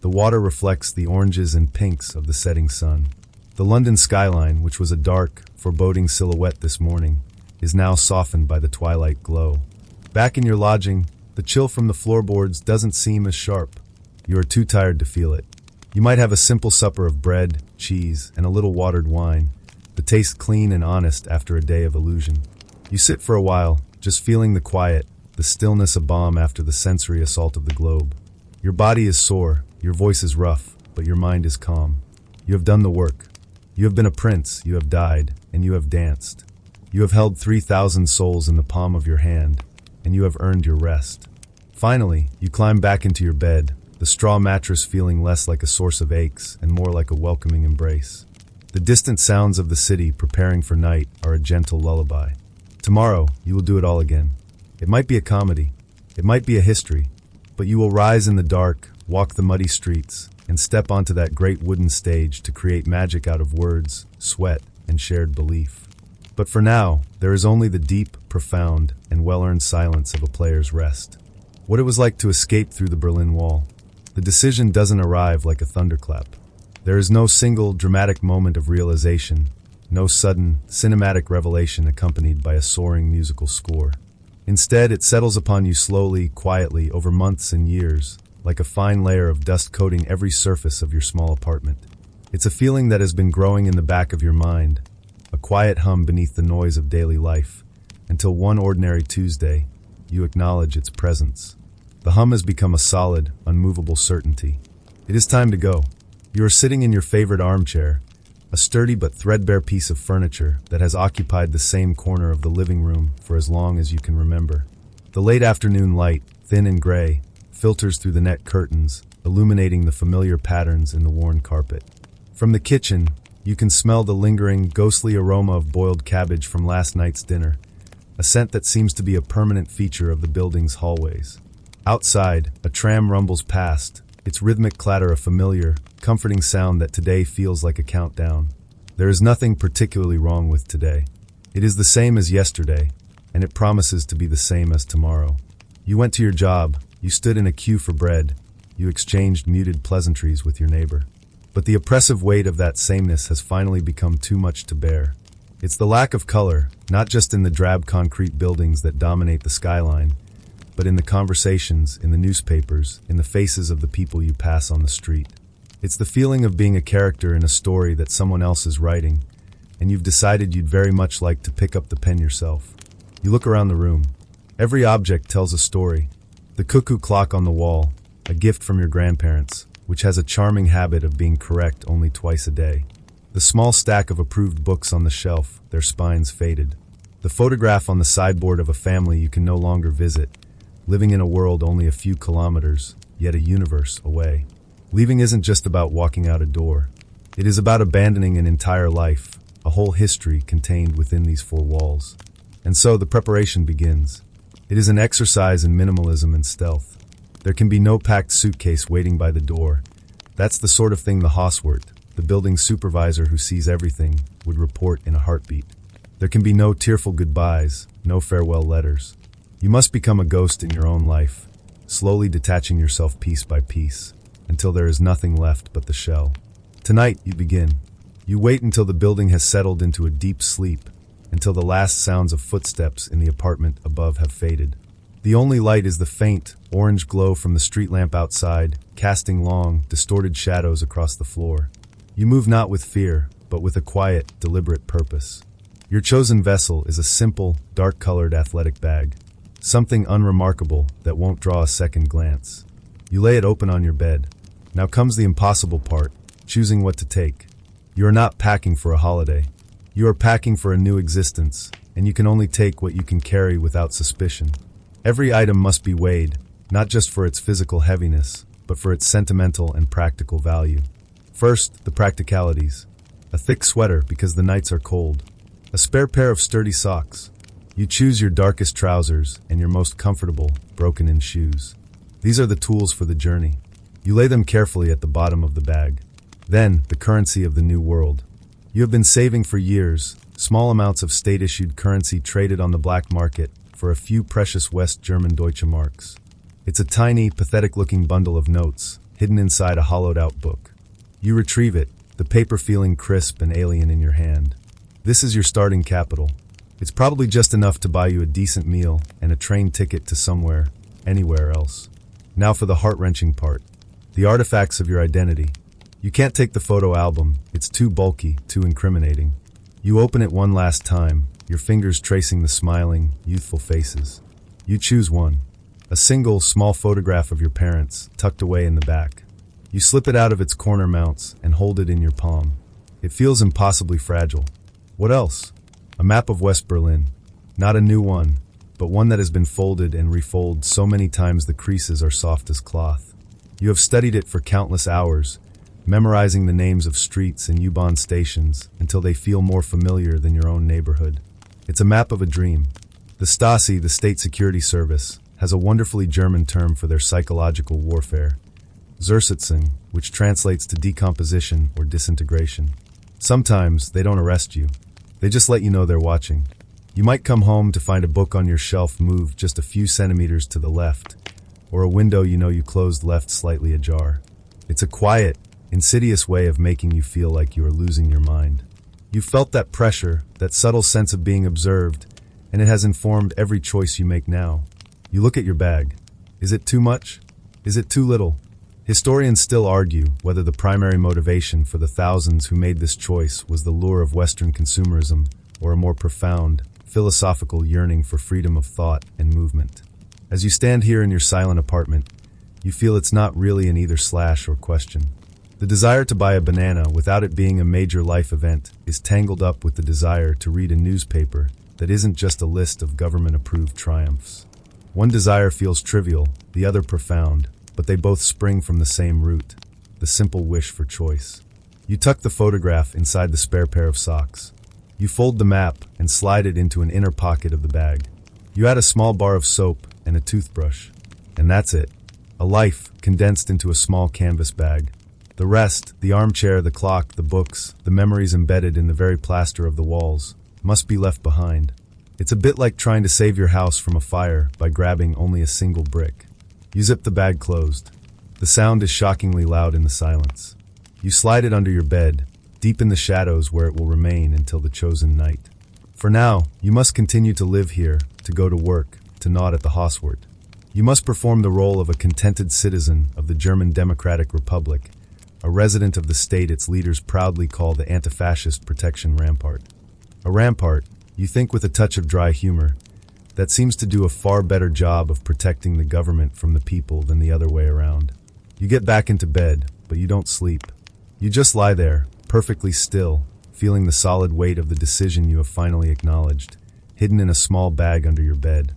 The water reflects the oranges and pinks of the setting sun. The London skyline, which was a dark, foreboding silhouette this morning, is now softened by the twilight glow. Back in your lodging, the chill from the floorboards doesn't seem as sharp. You are too tired to feel it. You might have a simple supper of bread, cheese, and a little watered wine, the taste clean and honest after a day of illusion. You sit for a while, just feeling the quiet, the stillness a balm after the sensory assault of the globe. Your body is sore, your voice is rough, but your mind is calm. You have done the work. You have been a prince, you have died, and you have danced. You have held 3,000 souls in the palm of your hand, and you have earned your rest. Finally, you climb back into your bed, the straw mattress feeling less like a source of aches and more like a welcoming embrace. The distant sounds of the city preparing for night are a gentle lullaby. Tomorrow, you will do it all again. It might be a comedy, it might be a history, but you will rise in the dark, walk the muddy streets, and step onto that great wooden stage to create magic out of words, sweat, and shared belief. But for now, there is only the deep, profound, and well-earned silence of a player's rest. What it was like to escape through the Berlin Wall. The decision doesn't arrive like a thunderclap. There is no single, dramatic moment of realization, no sudden, cinematic revelation accompanied by a soaring musical score. Instead, it settles upon you slowly, quietly, over months and years, like a fine layer of dust coating every surface of your small apartment. It's a feeling that has been growing in the back of your mind, a quiet hum beneath the noise of daily life, until one ordinary Tuesday, you acknowledge its presence. The hum has become a solid, unmovable certainty. It is time to go. You are sitting in your favorite armchair, a sturdy but threadbare piece of furniture that has occupied the same corner of the living room for as long as you can remember. The late afternoon light, thin and gray, filters through the net curtains, illuminating the familiar patterns in the worn carpet. From the kitchen, you can smell the lingering, ghostly aroma of boiled cabbage from last night's dinner, a scent that seems to be a permanent feature of the building's hallways. Outside, a tram rumbles past, its rhythmic clatter a familiar, comforting sound that today feels like a countdown. There is nothing particularly wrong with today. It is the same as yesterday, and it promises to be the same as tomorrow. You went to your job, you stood in a queue for bread, you exchanged muted pleasantries with your neighbor. But the oppressive weight of that sameness has finally become too much to bear. It's the lack of color, not just in the drab concrete buildings that dominate the skyline, but in the conversations, in the newspapers, in the faces of the people you pass on the street. It's the feeling of being a character in a story that someone else is writing, and you've decided you'd very much like to pick up the pen yourself. You look around the room. Every object tells a story. The cuckoo clock on the wall, a gift from your grandparents, which has a charming habit of being correct only twice a day. The small stack of approved books on the shelf, their spines faded. The photograph on the sideboard of a family you can no longer visit, living in a world only a few kilometers, yet a universe away. Leaving isn't just about walking out a door. It is about abandoning an entire life, a whole history contained within these four walls. And so the preparation begins. It is an exercise in minimalism and stealth. There can be no packed suitcase waiting by the door. That's the sort of thing the Hauswirt, the building supervisor who sees everything, would report in a heartbeat. There can be no tearful goodbyes, no farewell letters. You must become a ghost in your own life, slowly detaching yourself piece by piece, until there is nothing left but the shell. Tonight, you begin. You wait until the building has settled into a deep sleep, until the last sounds of footsteps in the apartment above have faded. The only light is the faint, orange glow from the street lamp outside, casting long, distorted shadows across the floor. You move not with fear, but with a quiet, deliberate purpose. Your chosen vessel is a simple, dark-colored athletic bag, something unremarkable that won't draw a second glance. You lay it open on your bed. Now comes the impossible part, choosing what to take. You are not packing for a holiday. You are packing for a new existence, and you can only take what you can carry without suspicion. Every item must be weighed, not just for its physical heaviness, but for its sentimental and practical value. First, the practicalities. A thick sweater because the nights are cold. A spare pair of sturdy socks. You choose your darkest trousers and your most comfortable, broken-in shoes. These are the tools for the journey. You lay them carefully at the bottom of the bag. Then, the currency of the new world. You have been saving for years, small amounts of state-issued currency traded on the black market for a few precious West German Deutsche Marks. It's a tiny, pathetic-looking bundle of notes, hidden inside a hollowed-out book. You retrieve it, the paper feeling crisp and alien in your hand. This is your starting capital. It's probably just enough to buy you a decent meal and a train ticket to somewhere, anywhere else. Now for the heart-wrenching part. The artifacts of your identity. You can't take the photo album, it's too bulky, too incriminating. You open it one last time, your fingers tracing the smiling, youthful faces. You choose one. A single, small photograph of your parents, tucked away in the back. You slip it out of its corner mounts and hold it in your palm. It feels impossibly fragile. What else? A map of West Berlin. Not a new one, but one that has been folded and refolded so many times the creases are soft as cloth. You have studied it for countless hours, memorizing the names of streets and U-Bahn stations until they feel more familiar than your own neighborhood. It's a map of a dream. The Stasi, the State Security Service, has a wonderfully German term for their psychological warfare, Zersitzung, which translates to decomposition or disintegration. Sometimes they don't arrest you. They just let you know they're watching. You might come home to find a book on your shelf moved just a few centimeters to the left, or a window you know you closed left slightly ajar. It's a quiet, insidious way of making you feel like you are losing your mind. You felt that pressure, that subtle sense of being observed, and it has informed every choice you make now. You look at your bag. Is it too much? Is it too little? Historians still argue whether the primary motivation for the thousands who made this choice was the lure of Western consumerism or a more profound, philosophical yearning for freedom of thought and movement. As you stand here in your silent apartment, you feel it's not really an either/or question. The desire to buy a banana without it being a major life event is tangled up with the desire to read a newspaper that isn't just a list of government-approved triumphs. One desire feels trivial, the other profound, but they both spring from the same root, the simple wish for choice. You tuck the photograph inside the spare pair of socks. You fold the map and slide it into an inner pocket of the bag. You add a small bar of soap and a toothbrush. And that's it. A life condensed into a small canvas bag. The rest, the armchair, the clock, the books, the memories embedded in the very plaster of the walls, must be left behind. It's a bit like trying to save your house from a fire by grabbing only a single brick. You zip the bag closed. The sound is shockingly loud in the silence. You slide it under your bed, deep in the shadows where it will remain until the chosen night. For now, you must continue to live here, to go to work, to nod at the Hauswort. You must perform the role of a contented citizen of the German Democratic Republic, a resident of the state its leaders proudly call the anti-fascist protection rampart. A rampart, you think with a touch of dry humor, that seems to do a far better job of protecting the government from the people than the other way around. You get back into bed, but you don't sleep. You just lie there, perfectly still, feeling the solid weight of the decision you have finally acknowledged, hidden in a small bag under your bed.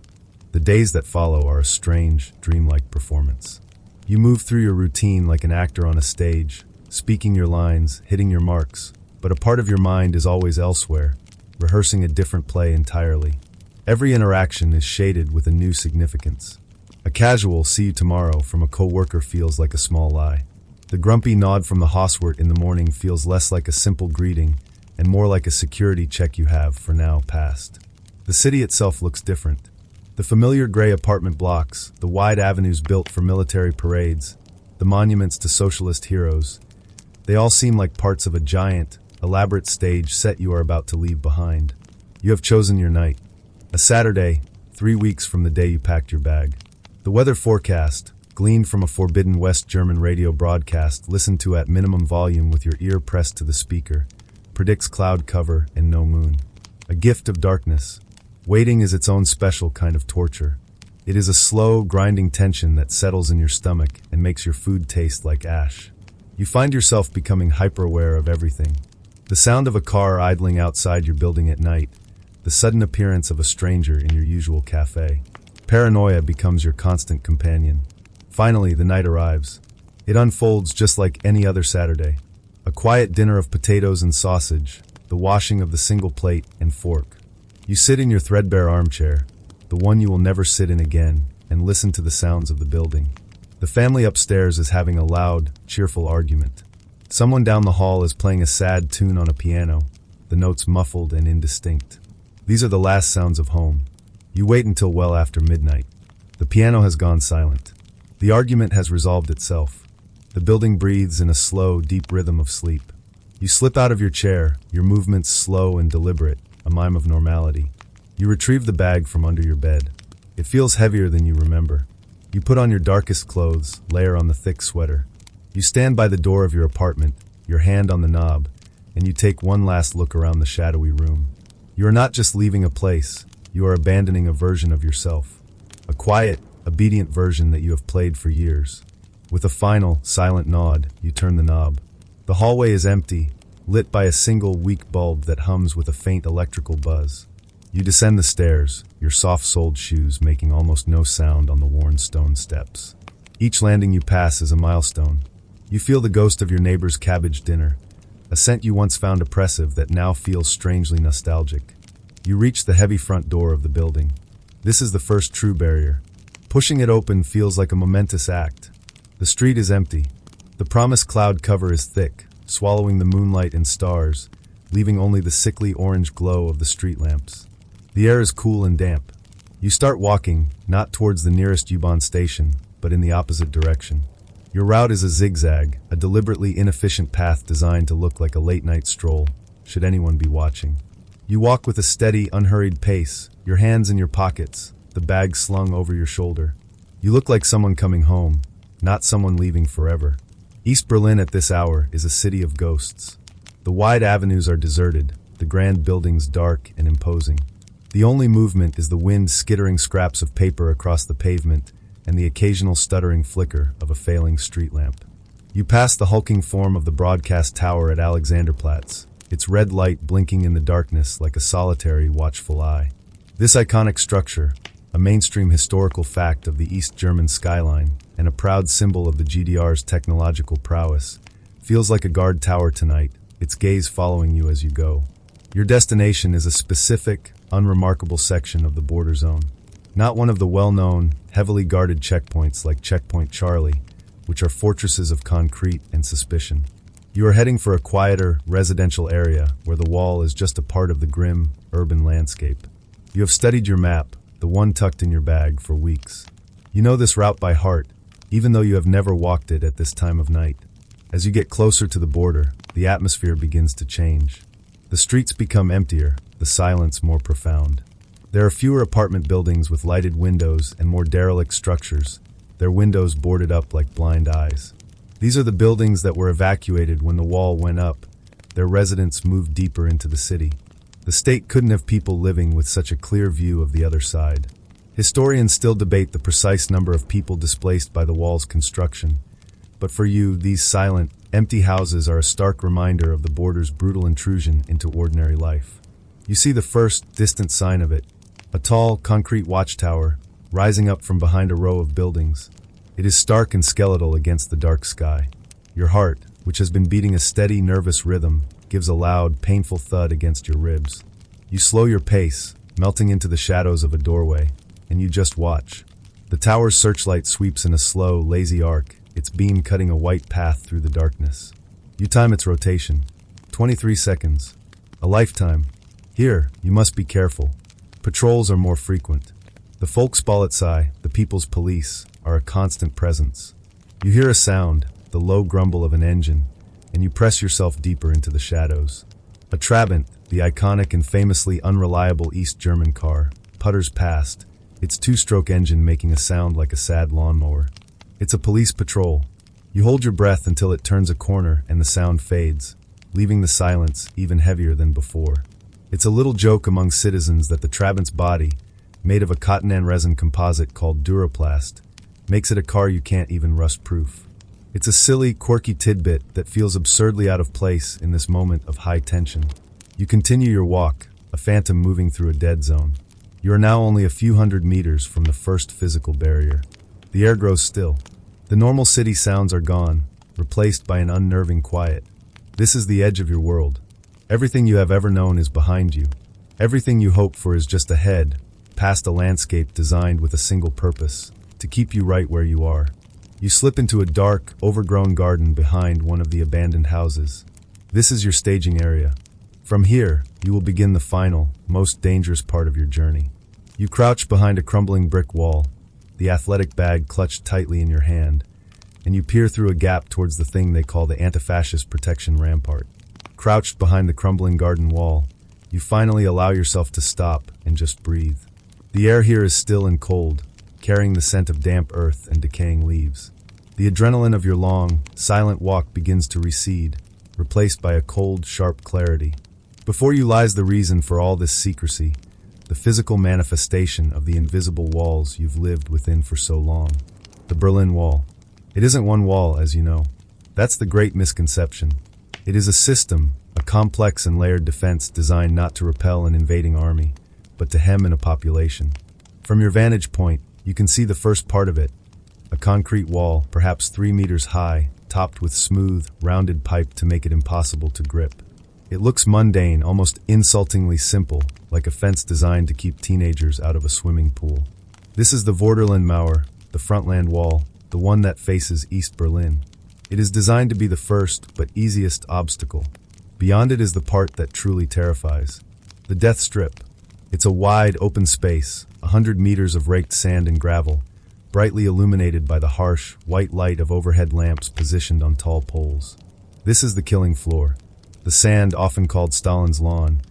The days that follow are a strange, dreamlike performance. You move through your routine like an actor on a stage, speaking your lines, hitting your marks, but a part of your mind is always elsewhere, rehearsing a different play entirely. Every interaction is shaded with a new significance. A casual "see you tomorrow" from a co-worker feels like a small lie. The grumpy nod from the Hauswort in the morning feels less like a simple greeting and more like a security check you have, for now, passed. The city itself looks different. The familiar gray apartment blocks, the wide avenues built for military parades, the monuments to socialist heroes, they all seem like parts of a giant, elaborate stage set you are about to leave behind. You have chosen your night. A Saturday, 3 weeks from the day you packed your bag. The weather forecast, gleaned from a forbidden West German radio broadcast listened to at minimum volume with your ear pressed to the speaker, predicts cloud cover and no moon. A gift of darkness. Waiting is its own special kind of torture. It is a slow, grinding tension that settles in your stomach and makes your food taste like ash. You find yourself becoming hyper-aware of everything. The sound of a car idling outside your building at night, the sudden appearance of a stranger in your usual cafe. Paranoia becomes your constant companion. Finally, the night arrives. It unfolds just like any other Saturday. A quiet dinner of potatoes and sausage, the washing of the single plate and fork. You sit in your threadbare armchair, the one you will never sit in again, and listen to the sounds of the building. The family upstairs is having a loud, cheerful argument. Someone down the hall is playing a sad tune on a piano, the notes muffled and indistinct. These are the last sounds of home. You wait until well after midnight. The piano has gone silent. The argument has resolved itself. The building breathes in a slow, deep rhythm of sleep. You slip out of your chair, your movements slow and deliberate, a mime of normality. You retrieve the bag from under your bed. It feels heavier than you remember. You put on your darkest clothes, layer on the thick sweater. You stand by the door of your apartment, your hand on the knob, and you take one last look around the shadowy room. You are not just leaving a place, you are abandoning a version of yourself. A quiet, obedient version that you have played for years. With a final, silent nod, you turn the knob. The hallway is empty, lit by a single weak bulb that hums with a faint electrical buzz. You descend the stairs, your soft-soled shoes making almost no sound on the worn stone steps. Each landing you pass is a milestone. You feel the ghost of your neighbor's cabbage dinner, a scent you once found oppressive that now feels strangely nostalgic. You reach the heavy front door of the building. This is the first true barrier. Pushing it open feels like a momentous act. The street is empty. The promised cloud cover is thick, swallowing the moonlight and stars, leaving only the sickly orange glow of the street lamps. The air is cool and damp. You start walking, not towards the nearest U-Bahn station, but in the opposite direction. Your route is a zigzag, a deliberately inefficient path designed to look like a late-night stroll, should anyone be watching. You walk with a steady, unhurried pace, your hands in your pockets, the bag slung over your shoulder. You look like someone coming home, not someone leaving forever. East Berlin at this hour is a city of ghosts. The wide avenues are deserted, the grand buildings dark and imposing. The only movement is the wind skittering scraps of paper across the pavement and the occasional stuttering flicker of a failing street lamp. You pass the hulking form of the broadcast tower at Alexanderplatz, its red light blinking in the darkness like a solitary, watchful eye. This iconic structure, a mainstream historical fact of the East German skyline and a proud symbol of the GDR's technological prowess, feels like a guard tower tonight, its gaze following you as you go. Your destination is a specific, unremarkable section of the border zone, not one of the well-known, heavily guarded checkpoints like Checkpoint Charlie, which are fortresses of concrete and suspicion. You are heading for a quieter, residential area where the wall is just a part of the grim, urban landscape. You have studied your map, the one tucked in your bag, for weeks. You know this route by heart, even though you have never walked it at this time of night. As you get closer to the border, the atmosphere begins to change. The streets become emptier, the silence more profound. There are fewer apartment buildings with lighted windows and more derelict structures, their windows boarded up like blind eyes. These are the buildings that were evacuated when the wall went up. Their residents moved deeper into the city. The state couldn't have people living with such a clear view of the other side. Historians still debate the precise number of people displaced by the wall's construction. But for you, these silent, empty houses are a stark reminder of the border's brutal intrusion into ordinary life. You see the first, distant sign of it, a tall, concrete watchtower, rising up from behind a row of buildings. It is stark and skeletal against the dark sky. Your heart, which has been beating a steady, nervous rhythm, gives a loud, painful thud against your ribs. You slow your pace, melting into the shadows of a doorway, and you just watch. The tower's searchlight sweeps in a slow, lazy arc, its beam cutting a white path through the darkness. You time its rotation. 23 seconds. A lifetime. Here, you must be careful. Patrols are more frequent. The Volkspolizei, the People's Police, are a constant presence. You hear a sound, the low grumble of an engine, and you press yourself deeper into the shadows. A Trabant, the iconic and famously unreliable East German car, putters past, its two-stroke engine making a sound like a sad lawnmower. It's a police patrol. You hold your breath until it turns a corner and the sound fades, leaving the silence even heavier than before. It's a little joke among citizens that the Trabant's body, made of a cotton and resin composite called Duraplast, makes it a car you can't even rust-proof. It's a silly, quirky tidbit that feels absurdly out of place in this moment of high tension. You continue your walk, a phantom moving through a dead zone. You are now only a few hundred meters from the first physical barrier. The air grows still. The normal city sounds are gone, replaced by an unnerving quiet. This is the edge of your world. Everything you have ever known is behind you. Everything you hope for is just ahead, past a landscape designed with a single purpose, to keep you right where you are. You slip into a dark, overgrown garden behind one of the abandoned houses. This is your staging area. From here, you will begin the final, most dangerous part of your journey. You crouch behind a crumbling brick wall, the athletic bag clutched tightly in your hand, and you peer through a gap towards the thing they call the anti-fascist protection rampart. Crouched behind the crumbling garden wall, you finally allow yourself to stop and just breathe. The air here is still and cold, carrying the scent of damp earth and decaying leaves. The adrenaline of your long, silent walk begins to recede, replaced by a cold, sharp clarity. Before you lies the reason for all this secrecy, the physical manifestation of the invisible walls you've lived within for so long. The Berlin Wall. It isn't one wall, as you know. That's the great misconception. It is a system, a complex and layered defense designed not to repel an invading army, but to hem in a population. From your vantage point, you can see the first part of it, a concrete wall, perhaps 3 meters high, topped with smooth, rounded pipe to make it impossible to grip. It looks mundane, almost insultingly simple, like a fence designed to keep teenagers out of a swimming pool. This is the Vorderland Mauer, the Frontland Wall, the one that faces East Berlin. It is designed to be the first, but easiest obstacle. Beyond it is the part that truly terrifies. The Death Strip. It's a wide, open space, 100 meters of raked sand and gravel, brightly illuminated by the harsh, white light of overhead lamps positioned on tall poles. This is the killing floor. The sand, often called Stalin's lawn,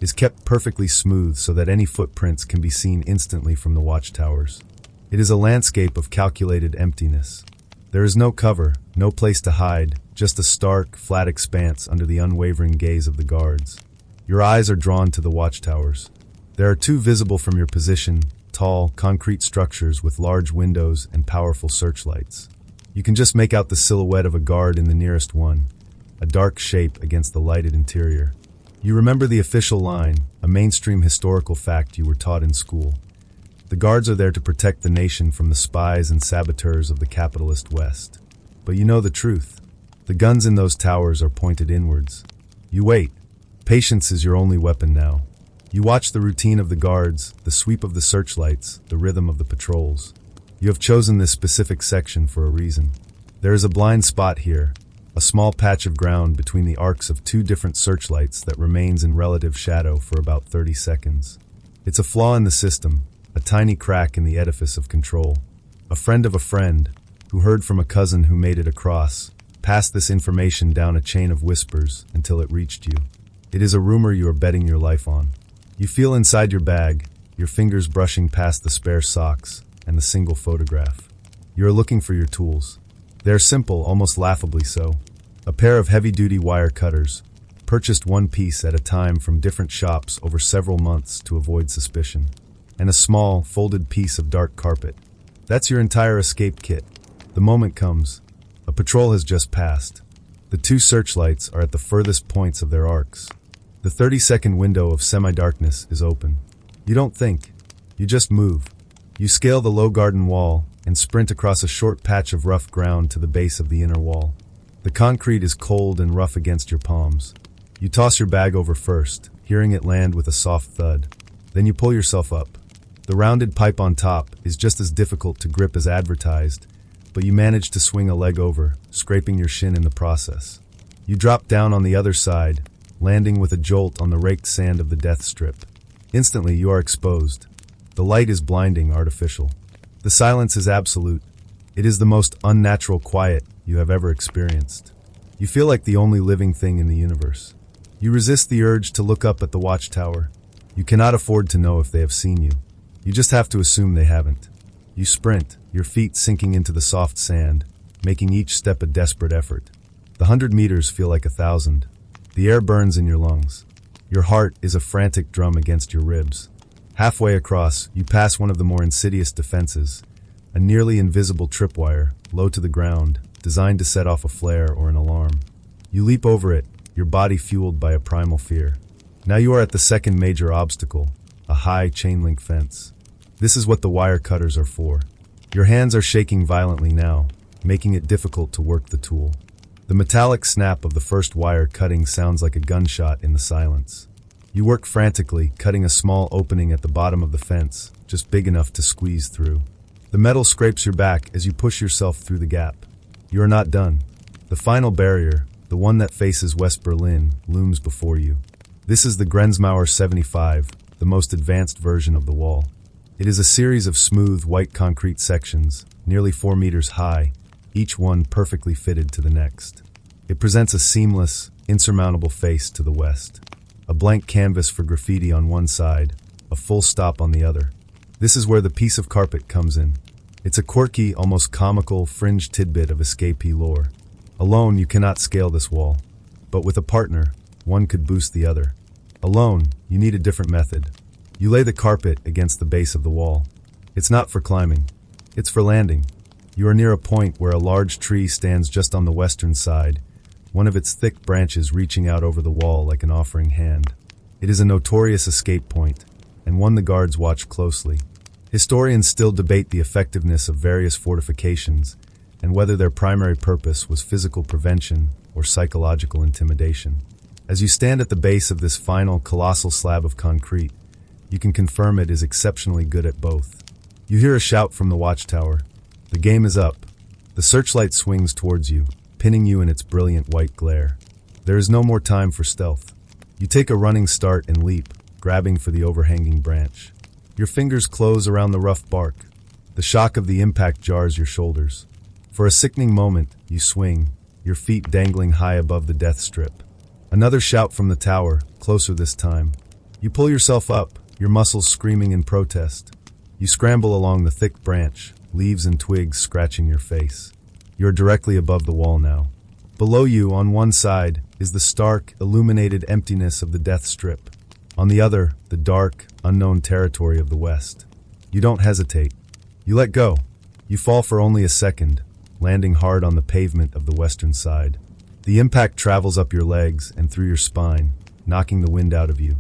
is kept perfectly smooth so that any footprints can be seen instantly from the watchtowers. It is a landscape of calculated emptiness. There is no cover, no place to hide, just a stark, flat expanse under the unwavering gaze of the guards. Your eyes are drawn to the watchtowers. There are two visible from your position, tall, concrete structures with large windows and powerful searchlights. You can just make out the silhouette of a guard in the nearest one, a dark shape against the lighted interior. You remember the official line, a mainstream historical fact you were taught in school. The guards are there to protect the nation from the spies and saboteurs of the capitalist West. But you know the truth. The guns in those towers are pointed inwards. You wait. Patience is your only weapon now. You watch the routine of the guards, the sweep of the searchlights, the rhythm of the patrols. You have chosen this specific section for a reason. There is a blind spot here, a small patch of ground between the arcs of two different searchlights that remains in relative shadow for about 30 seconds. It's a flaw in the system, a tiny crack in the edifice of control. A friend of a friend, who heard from a cousin who made it across, passed this information down a chain of whispers until it reached you. It is a rumor you are betting your life on. You feel inside your bag, your fingers brushing past the spare socks and the single photograph. You are looking for your tools. They are simple, almost laughably so. A pair of heavy-duty wire cutters, purchased one piece at a time from different shops over several months to avoid suspicion. And a small, folded piece of dark carpet. That's your entire escape kit. The moment comes. A patrol has just passed. The two searchlights are at the furthest points of their arcs. The 30-second window of semi-darkness is open. You don't think. You just move. You scale the low garden wall and sprint across a short patch of rough ground to the base of the inner wall. The concrete is cold and rough against your palms. You toss your bag over first, hearing it land with a soft thud. Then you pull yourself up. The rounded pipe on top is just as difficult to grip as advertised, but you manage to swing a leg over, scraping your shin in the process. You drop down on the other side, landing with a jolt on the raked sand of the death strip. Instantly, you are exposed. The light is blinding, artificial. The silence is absolute. It is the most unnatural quiet you have ever experienced. You feel like the only living thing in the universe. You resist the urge to look up at the watchtower. You cannot afford to know if they have seen you. You just have to assume they haven't. You sprint, your feet sinking into the soft sand, making each step a desperate effort. The 100 meters feel like 1,000. The air burns in your lungs. Your heart is a frantic drum against your ribs. Halfway across, you pass one of the more insidious defenses, a nearly invisible tripwire, low to the ground, designed to set off a flare or an alarm. You leap over it, your body fueled by a primal fear. Now you are at the second major obstacle, a high chain-link fence. This is what the wire cutters are for. Your hands are shaking violently now, making it difficult to work the tool. The metallic snap of the first wire cutting sounds like a gunshot in the silence. You work frantically, cutting a small opening at the bottom of the fence, just big enough to squeeze through. The metal scrapes your back as you push yourself through the gap. You are not done. The final barrier, the one that faces West Berlin, looms before you. This is the Grenzmauer 75, the most advanced version of the wall. It is a series of smooth, white concrete sections, nearly 4 meters high, each one perfectly fitted to the next. It presents a seamless, insurmountable face to the west. A blank canvas for graffiti on one side, a full stop on the other. This is where the piece of carpet comes in. It's a quirky, almost comical, fringe tidbit of escapee lore. Alone, you cannot scale this wall. But with a partner, one could boost the other. Alone, you need a different method. You lay the carpet against the base of the wall. It's not for climbing. It's for landing. You are near a point where a large tree stands just on the western side, one of its thick branches reaching out over the wall like an offering hand. It is a notorious escape point, and one the guards watch closely. Historians still debate the effectiveness of various fortifications, and whether their primary purpose was physical prevention or psychological intimidation. As you stand at the base of this final, colossal slab of concrete, you can confirm it is exceptionally good at both. You hear a shout from the watchtower. The game is up. The searchlight swings towards you, pinning you in its brilliant white glare. There is no more time for stealth. You take a running start and leap, grabbing for the overhanging branch. Your fingers close around the rough bark. The shock of the impact jars your shoulders. For a sickening moment, you swing, your feet dangling high above the death strip. Another shout from the tower, closer this time. You pull yourself up, your muscles screaming in protest. You scramble along the thick branch, leaves and twigs scratching your face. You're directly above the wall now. Below you, on one side, is the stark, illuminated emptiness of the death strip. On the other, the dark, unknown territory of the West. You don't hesitate. You let go. You fall for only a second, landing hard on the pavement of the western side. The impact travels up your legs and through your spine, knocking the wind out of you.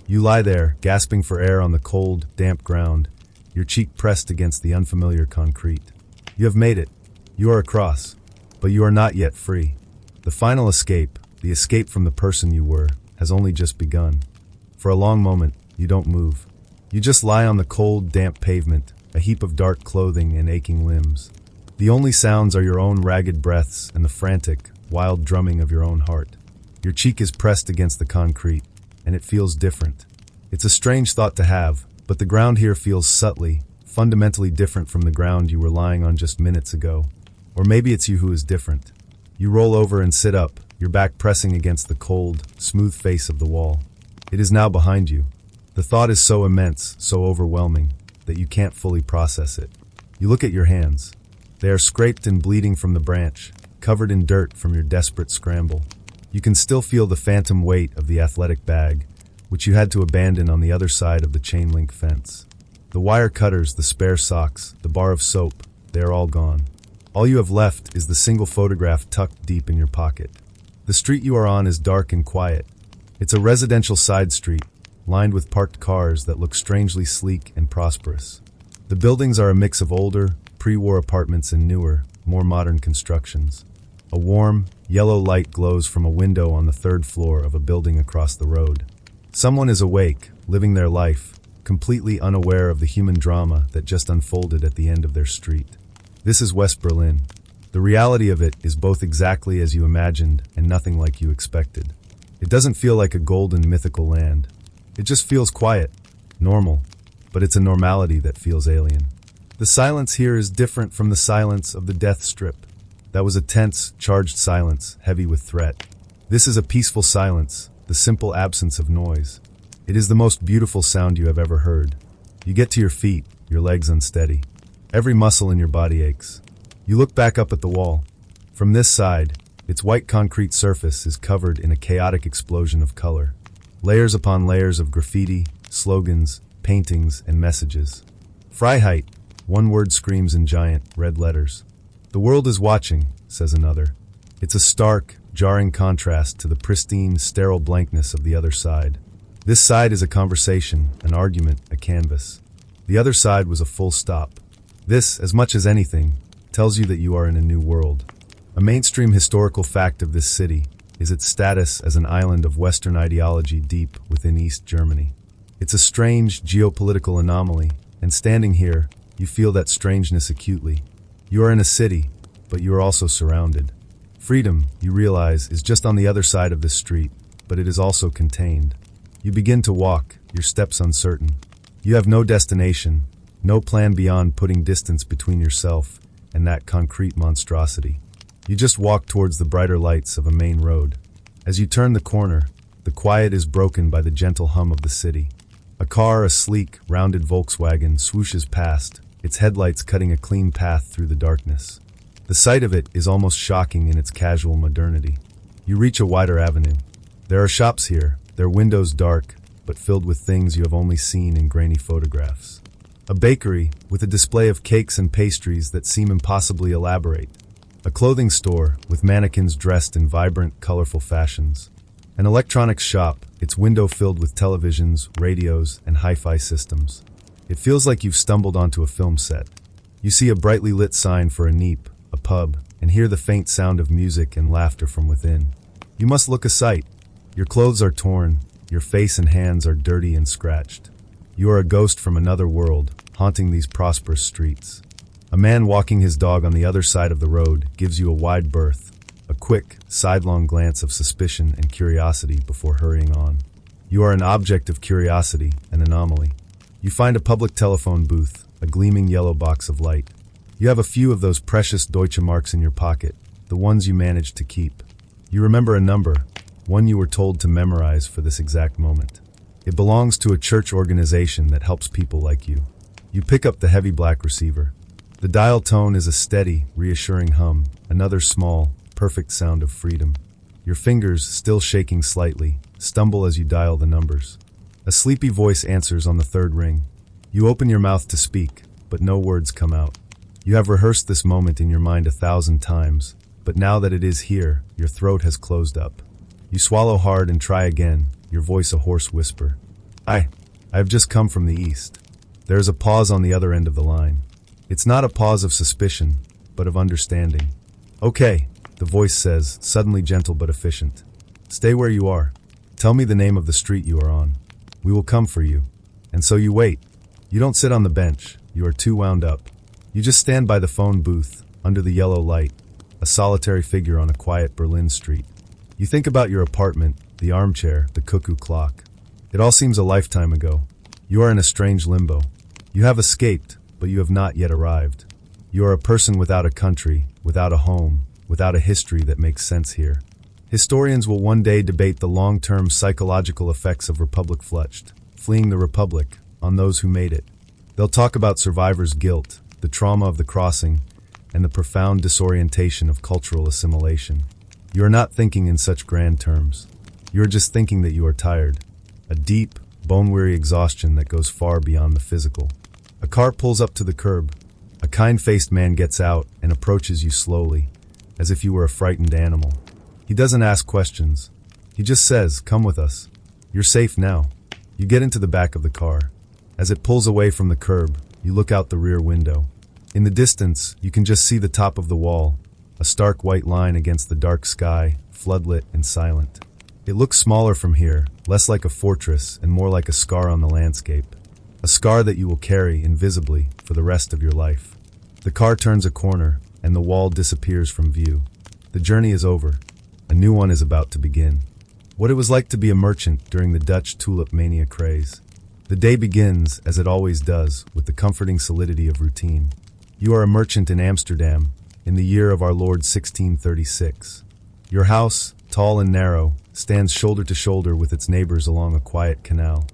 You lie there, gasping for air on the cold, damp ground, your cheek pressed against the unfamiliar concrete. You have made it. You are across. But you are not yet free. The final escape, the escape from the person you were, has only just begun. For a long moment, you don't move. You just lie on the cold, damp pavement, a heap of dark clothing and aching limbs. The only sounds are your own ragged breaths and the frantic, wild drumming of your own heart. Your cheek is pressed against the concrete, and it feels different. It's a strange thought to have, but the ground here feels subtly, fundamentally different from the ground you were lying on just minutes ago. Or maybe it's you who is different. You roll over and sit up, your back pressing against the cold, smooth face of the wall. It is now behind you. The thought is so immense, so overwhelming, that you can't fully process it. You look at your hands. They are scraped and bleeding from the branch, covered in dirt from your desperate scramble. You can still feel the phantom weight of the athletic bag, which you had to abandon on the other side of the chain-link fence. The wire cutters, the spare socks, the bar of soap, they are all gone. All you have left is the single photograph tucked deep in your pocket. The street you are on is dark and quiet. It's a residential side street, lined with parked cars that look strangely sleek and prosperous. The buildings are a mix of older, pre-war apartments and newer, more modern constructions. A warm, yellow light glows from a window on the third floor of a building across the road. Someone is awake, living their life, completely unaware of the human drama that just unfolded at the end of their street. This is West Berlin. The reality of it is both exactly as you imagined and nothing like you expected. It doesn't feel like a golden mythical land. It just feels quiet, normal, but it's a normality that feels alien. The silence here is different from the silence of the death strip. That was a tense, charged silence, heavy with threat. This is a peaceful silence, the simple absence of noise. It is the most beautiful sound you have ever heard. You get to your feet, your legs unsteady. Every muscle in your body aches. You look back up at the wall. From this side, its white concrete surface is covered in a chaotic explosion of color. Layers upon layers of graffiti, slogans, paintings, and messages. Freiheit, one word screams in giant, red letters. The world is watching, says another. It's a stark, jarring contrast to the pristine, sterile blankness of the other side. This side is a conversation, an argument, a canvas. The other side was a full stop. This, as much as anything, tells you that you are in a new world. A mainstream historical fact of this city is its status as an island of Western ideology deep within East Germany. It's a strange geopolitical anomaly, and standing here, you feel that strangeness acutely. You are in a city, but you are also surrounded. Freedom, you realize, is just on the other side of this street, but it is also contained. You begin to walk, your steps uncertain. You have no destination, no plan beyond putting distance between yourself and that concrete monstrosity. You just walk towards the brighter lights of a main road. As you turn the corner, the quiet is broken by the gentle hum of the city. A car, a sleek, rounded Volkswagen, swooshes past, its headlights cutting a clean path through the darkness. The sight of it is almost shocking in its casual modernity. You reach a wider avenue. There are shops here, their windows dark, but filled with things you have only seen in grainy photographs. A bakery, with a display of cakes and pastries that seem impossibly elaborate. A clothing store, with mannequins dressed in vibrant, colorful fashions. An electronics shop, its window filled with televisions, radios, and hi-fi systems. It feels like you've stumbled onto a film set. You see a brightly lit sign for a neep, a pub, and hear the faint sound of music and laughter from within. You must look a sight. Your clothes are torn, your face and hands are dirty and scratched. You are a ghost from another world, haunting these prosperous streets. A man walking his dog on the other side of the road gives you a wide berth, a quick, sidelong glance of suspicion and curiosity before hurrying on. You are an object of curiosity, an anomaly. You find a public telephone booth, a gleaming yellow box of light. You have a few of those precious Deutsche Marks in your pocket, the ones you managed to keep. You remember a number, one you were told to memorize for this exact moment. It belongs to a church organization that helps people like you. You pick up the heavy black receiver. The dial tone is a steady, reassuring hum, another small, perfect sound of freedom. Your fingers, still shaking slightly, stumble as you dial the numbers. A sleepy voice answers on the third ring. You open your mouth to speak, but no words come out. You have rehearsed this moment in your mind 1,000 times, but now that it is here, your throat has closed up. You swallow hard and try again, your voice a hoarse whisper. I have just come from the east. There is a pause on the other end of the line. It's not a pause of suspicion, but of understanding. Okay, the voice says, suddenly gentle but efficient. Stay where you are. Tell me the name of the street you are on. We will come for you. And so you wait. You don't sit on the bench. You are too wound up. You just stand by the phone booth, under the yellow light, a solitary figure on a quiet Berlin street. You think about your apartment, the armchair, the cuckoo clock. It all seems a lifetime ago. You are in a strange limbo. You have escaped, but you have not yet arrived. You are a person without a country, without a home, without a history that makes sense here. Historians will one day debate the long-term psychological effects of Republic fleeing the Republic, on those who made it. They'll talk about survivors' guilt, the trauma of the crossing, and the profound disorientation of cultural assimilation. You are not thinking in such grand terms. You are just thinking that you are tired. A deep, bone-weary exhaustion that goes far beyond the physical. A car pulls up to the curb. A kind-faced man gets out and approaches you slowly, as if you were a frightened animal. He doesn't ask questions. He just says, "Come with us. You're safe now." You get into the back of the car. As it pulls away from the curb, you look out the rear window. In the distance, you can just see the top of the wall, a stark white line against the dark sky, floodlit and silent. It looks smaller from here, less like a fortress and more like a scar on the landscape. A scar that you will carry invisibly for the rest of your life. The car turns a corner, and the wall disappears from view. The journey is over. A new one is about to begin. What it was like to be a merchant during the Dutch Tulip Mania craze. The day begins, as it always does, with the comforting solidity of routine. You are a merchant in Amsterdam, in the year of our Lord 1636. Your house, tall and narrow, stands shoulder to shoulder with its neighbors along a quiet canal.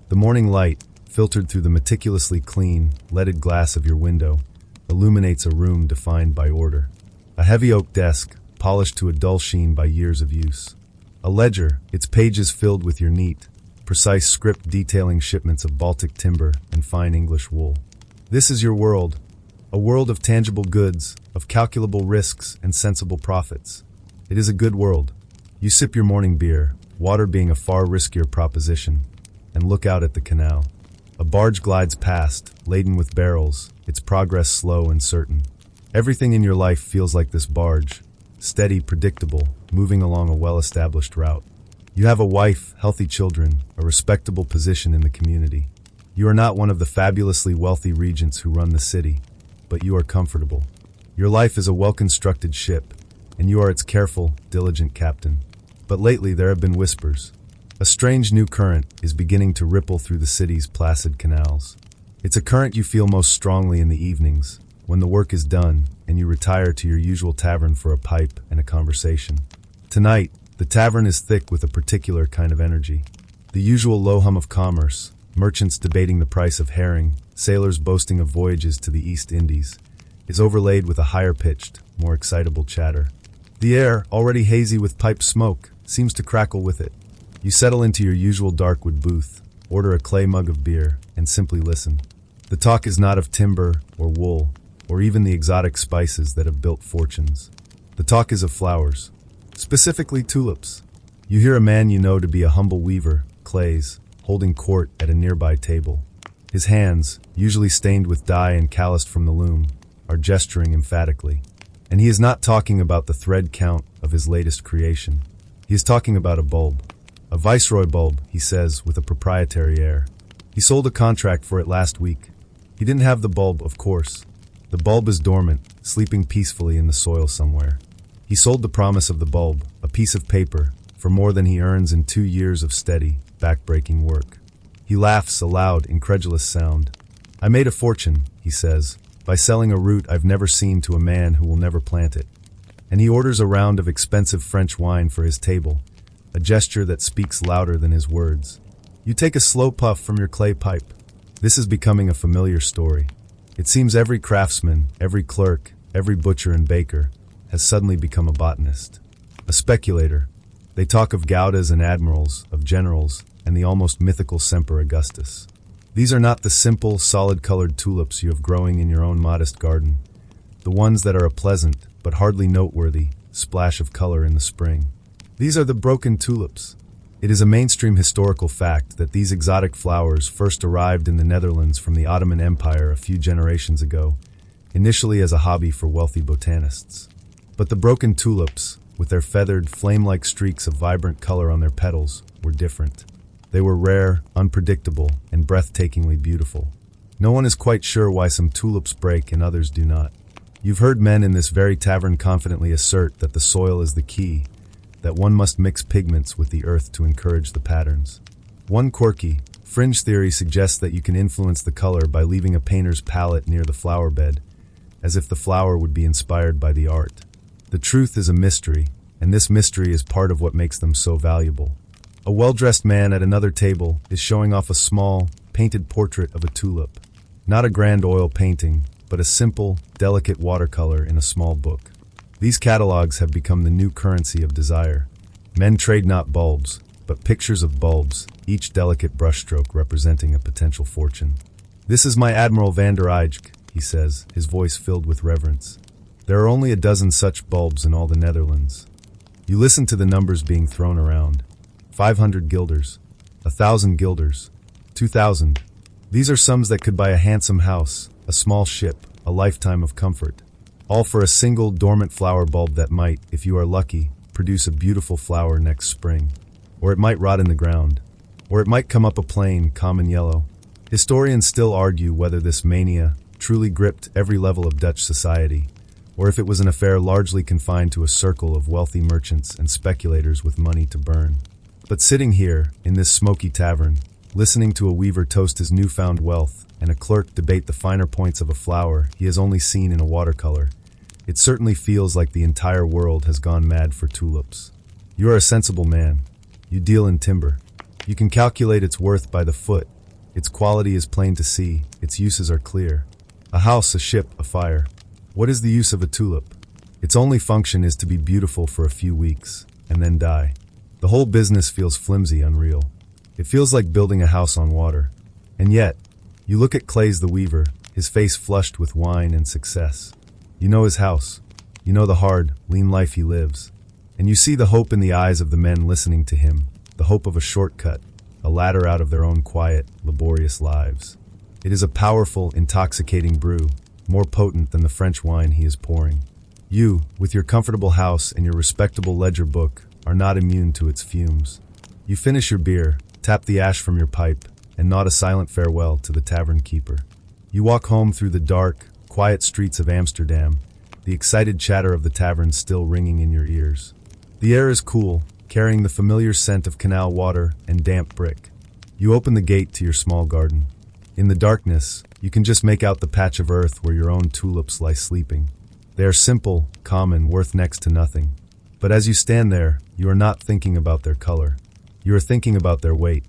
The morning light, filtered through the meticulously clean, leaded glass of your window, illuminates a room defined by order. A heavy oak desk, polished to a dull sheen by years of use. A ledger, its pages filled with your neat, precise script detailing shipments of Baltic timber and fine English wool. This is your world, a world of tangible goods, of calculable risks and sensible profits. It is a good world. You sip your morning beer, water being a far riskier proposition, and look out at the canal. A barge glides past, laden with barrels, its progress slow and certain. Everything in your life feels like this barge, steady, predictable, moving along a well-established route. You have a wife, healthy children, a respectable position in the community. You are not one of the fabulously wealthy regents who run the city, but you are comfortable. Your life is a well-constructed ship, and you are its careful, diligent captain. But lately there have been whispers. A strange new current is beginning to ripple through the city's placid canals. It's a current you feel most strongly in the evenings, when the work is done and you retire to your usual tavern for a pipe and a conversation. Tonight, the tavern is thick with a particular kind of energy. The usual low hum of commerce, merchants debating the price of herring, sailors boasting of voyages to the East Indies, is overlaid with a higher-pitched, more excitable chatter. The air, already hazy with pipe smoke, seems to crackle with it. You settle into your usual darkwood booth, order a clay mug of beer, and simply listen. The talk is not of timber or wool, or even the exotic spices that have built fortunes. The talk is of flowers, specifically tulips. You hear a man you know to be a humble weaver, Clays, holding court at a nearby table. His hands, usually stained with dye and calloused from the loom, are gesturing emphatically. And he is not talking about the thread count of his latest creation. He is talking about a bulb. A Viceroy bulb, he says, with a proprietary air. He sold a contract for it last week. He didn't have the bulb, of course. The bulb is dormant, sleeping peacefully in the soil somewhere. He sold the promise of the bulb, a piece of paper, for more than he earns in 2 years of steady, back-breaking work. He laughs a loud, incredulous sound. I made a fortune, he says, by selling a root I've never seen to a man who will never plant it. And he orders a round of expensive French wine for his table, a gesture that speaks louder than his words. You take a slow puff from your clay pipe. This is becoming a familiar story. It seems every craftsman, every clerk, every butcher and baker has suddenly become a botanist, a speculator. They talk of gaudas and admirals, of generals, and the almost mythical Semper Augustus. These are not the simple, solid-colored tulips you have growing in your own modest garden. the ones that are a pleasant, but hardly noteworthy, splash of color in the spring. These are the broken tulips. It is a mainstream historical fact that these exotic flowers first arrived in the Netherlands from the Ottoman Empire a few generations ago, initially as a hobby for wealthy botanists. But the broken tulips, with their feathered, flame-like streaks of vibrant color on their petals, were different. They were rare, unpredictable, and breathtakingly beautiful. No one is quite sure why some tulips break and others do not. You've heard men in this very tavern confidently assert that the soil is the key, that one must mix pigments with the earth to encourage the patterns. One quirky, fringe theory suggests that you can influence the color by leaving a painter's palette near the flower bed, as if the flower would be inspired by the art. The truth is a mystery, and this mystery is part of what makes them so valuable. A well-dressed man at another table is showing off a small, painted portrait of a tulip. Not a grand oil painting, but a simple, delicate watercolor in a small book. These catalogs have become the new currency of desire. Men trade not bulbs, but pictures of bulbs, each delicate brushstroke representing a potential fortune. "This is my Admiral van der Eyck," he says, his voice filled with reverence. "There are only a dozen such bulbs in all the Netherlands." You listen to the numbers being thrown around. 500 guilders, 1,000 guilders, 2,000. These are sums that could buy a handsome house, a small ship, a lifetime of comfort. All for a single dormant flower bulb that might, if you are lucky, produce a beautiful flower next spring. Or it might rot in the ground. Or it might come up a plain, common yellow. Historians still argue whether this mania truly gripped every level of Dutch society, or if it was an affair largely confined to a circle of wealthy merchants and speculators with money to burn. But sitting here, in this smoky tavern, listening to a weaver toast his newfound wealth and a clerk debate the finer points of a flower he has only seen in a watercolor, it certainly feels like the entire world has gone mad for tulips. You are a sensible man. You deal in timber. You can calculate its worth by the foot. Its quality is plain to see. Its uses are clear. A house, a ship, a fire. What is the use of a tulip? Its only function is to be beautiful for a few weeks, and then die. The whole business feels flimsy, unreal. It feels like building a house on water. And yet, you look at Claes the weaver, his face flushed with wine and success. You know his house. You know the hard, lean life he lives. And you see the hope in the eyes of the men listening to him, the hope of a shortcut, a ladder out of their own quiet, laborious lives. It is a powerful, intoxicating brew, more potent than the French wine he is pouring. You, with your comfortable house and your respectable ledger book, are not immune to its fumes. You finish your beer, tap the ash from your pipe, and nod a silent farewell to the tavern keeper. You walk home through the dark, quiet streets of Amsterdam, the excited chatter of the tavern still ringing in your ears. The air is cool, carrying the familiar scent of canal water and damp brick. You open the gate to your small garden. In the darkness, you can just make out the patch of earth where your own tulips lie sleeping. They are simple, common, worth next to nothing. But as you stand there, you are not thinking about their color. You are thinking about their weight.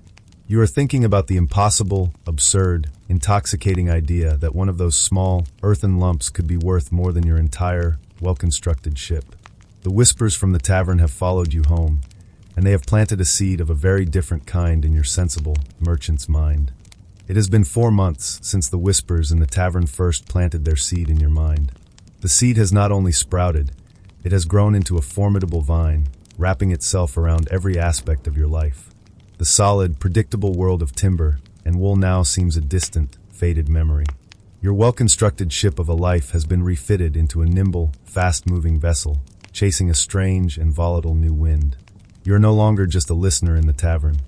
You are thinking about the impossible, absurd, intoxicating idea that one of those small, earthen lumps could be worth more than your entire, well-constructed ship. The whispers from the tavern have followed you home, and they have planted a seed of a very different kind in your sensible, merchant's mind. It has been 4 months since the whispers in the tavern first planted their seed in your mind. The seed has not only sprouted, it has grown into a formidable vine, wrapping itself around every aspect of your life. The solid, predictable world of timber and wool now seems a distant, faded memory. Your well-constructed ship of a life has been refitted into a nimble, fast-moving vessel, chasing a strange and volatile new wind. You are no longer just a listener in the tavern.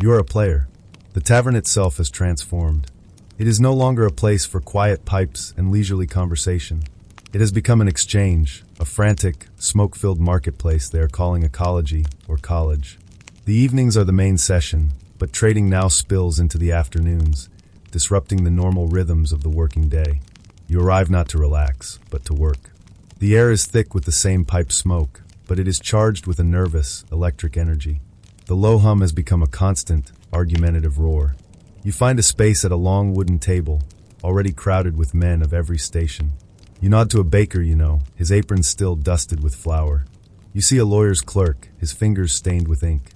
You are a player. The tavern itself has transformed. It is no longer a place for quiet pipes and leisurely conversation. It has become an exchange, a frantic, smoke-filled marketplace they are calling ecology or college. The evenings are the main session, but trading now spills into the afternoons, disrupting the normal rhythms of the working day. You arrive not to relax, but to work. The air is thick with the same pipe smoke, but it is charged with a nervous, electric energy. The low hum has become a constant, argumentative roar. You find a space at a long wooden table, already crowded with men of every station. You nod to a baker you know, his apron still dusted with flour. You see a lawyer's clerk, his fingers stained with ink.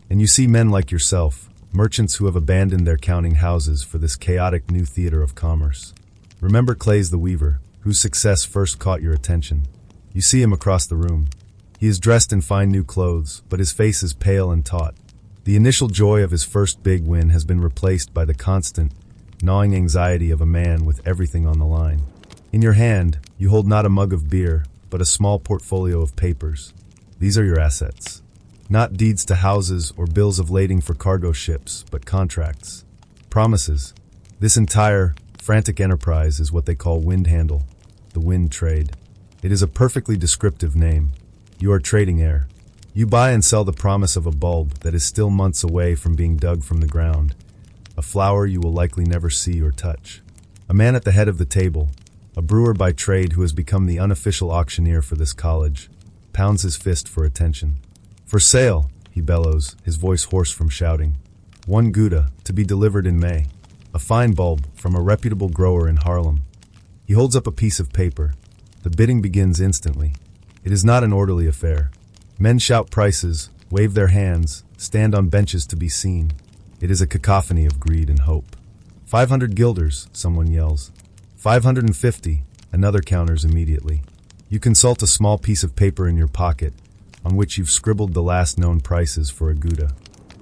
And you see men like yourself, merchants who have abandoned their counting houses for this chaotic new theater of commerce. Remember Claes the weaver, whose success first caught your attention. You see him across the room. He is dressed in fine new clothes, but his face is pale and taut. The initial joy of his first big win has been replaced by the constant, gnawing anxiety of a man with everything on the line. In your hand, you hold not a mug of beer, but a small portfolio of papers. These are your assets. Not deeds to houses or bills of lading for cargo ships, but contracts. Promises. This entire, frantic enterprise is what they call wind handle, the wind trade. It is a perfectly descriptive name. You are trading air. You buy and sell the promise of a bulb that is still months away from being dug from the ground, a flower you will likely never see or touch. A man at the head of the table, a brewer by trade who has become the unofficial auctioneer for this college, pounds his fist for attention. For sale, he bellows, his voice hoarse from shouting. 1 Gouda, to be delivered in May. A fine bulb from a reputable grower in Harlem. He holds up a piece of paper. The bidding begins instantly. It is not an orderly affair. Men shout prices, wave their hands, stand on benches to be seen. It is a cacophony of greed and hope. 500 guilders, someone yells. 550, another counters immediately. You consult a small piece of paper in your pocket, on which you've scribbled the last known prices for a Gouda.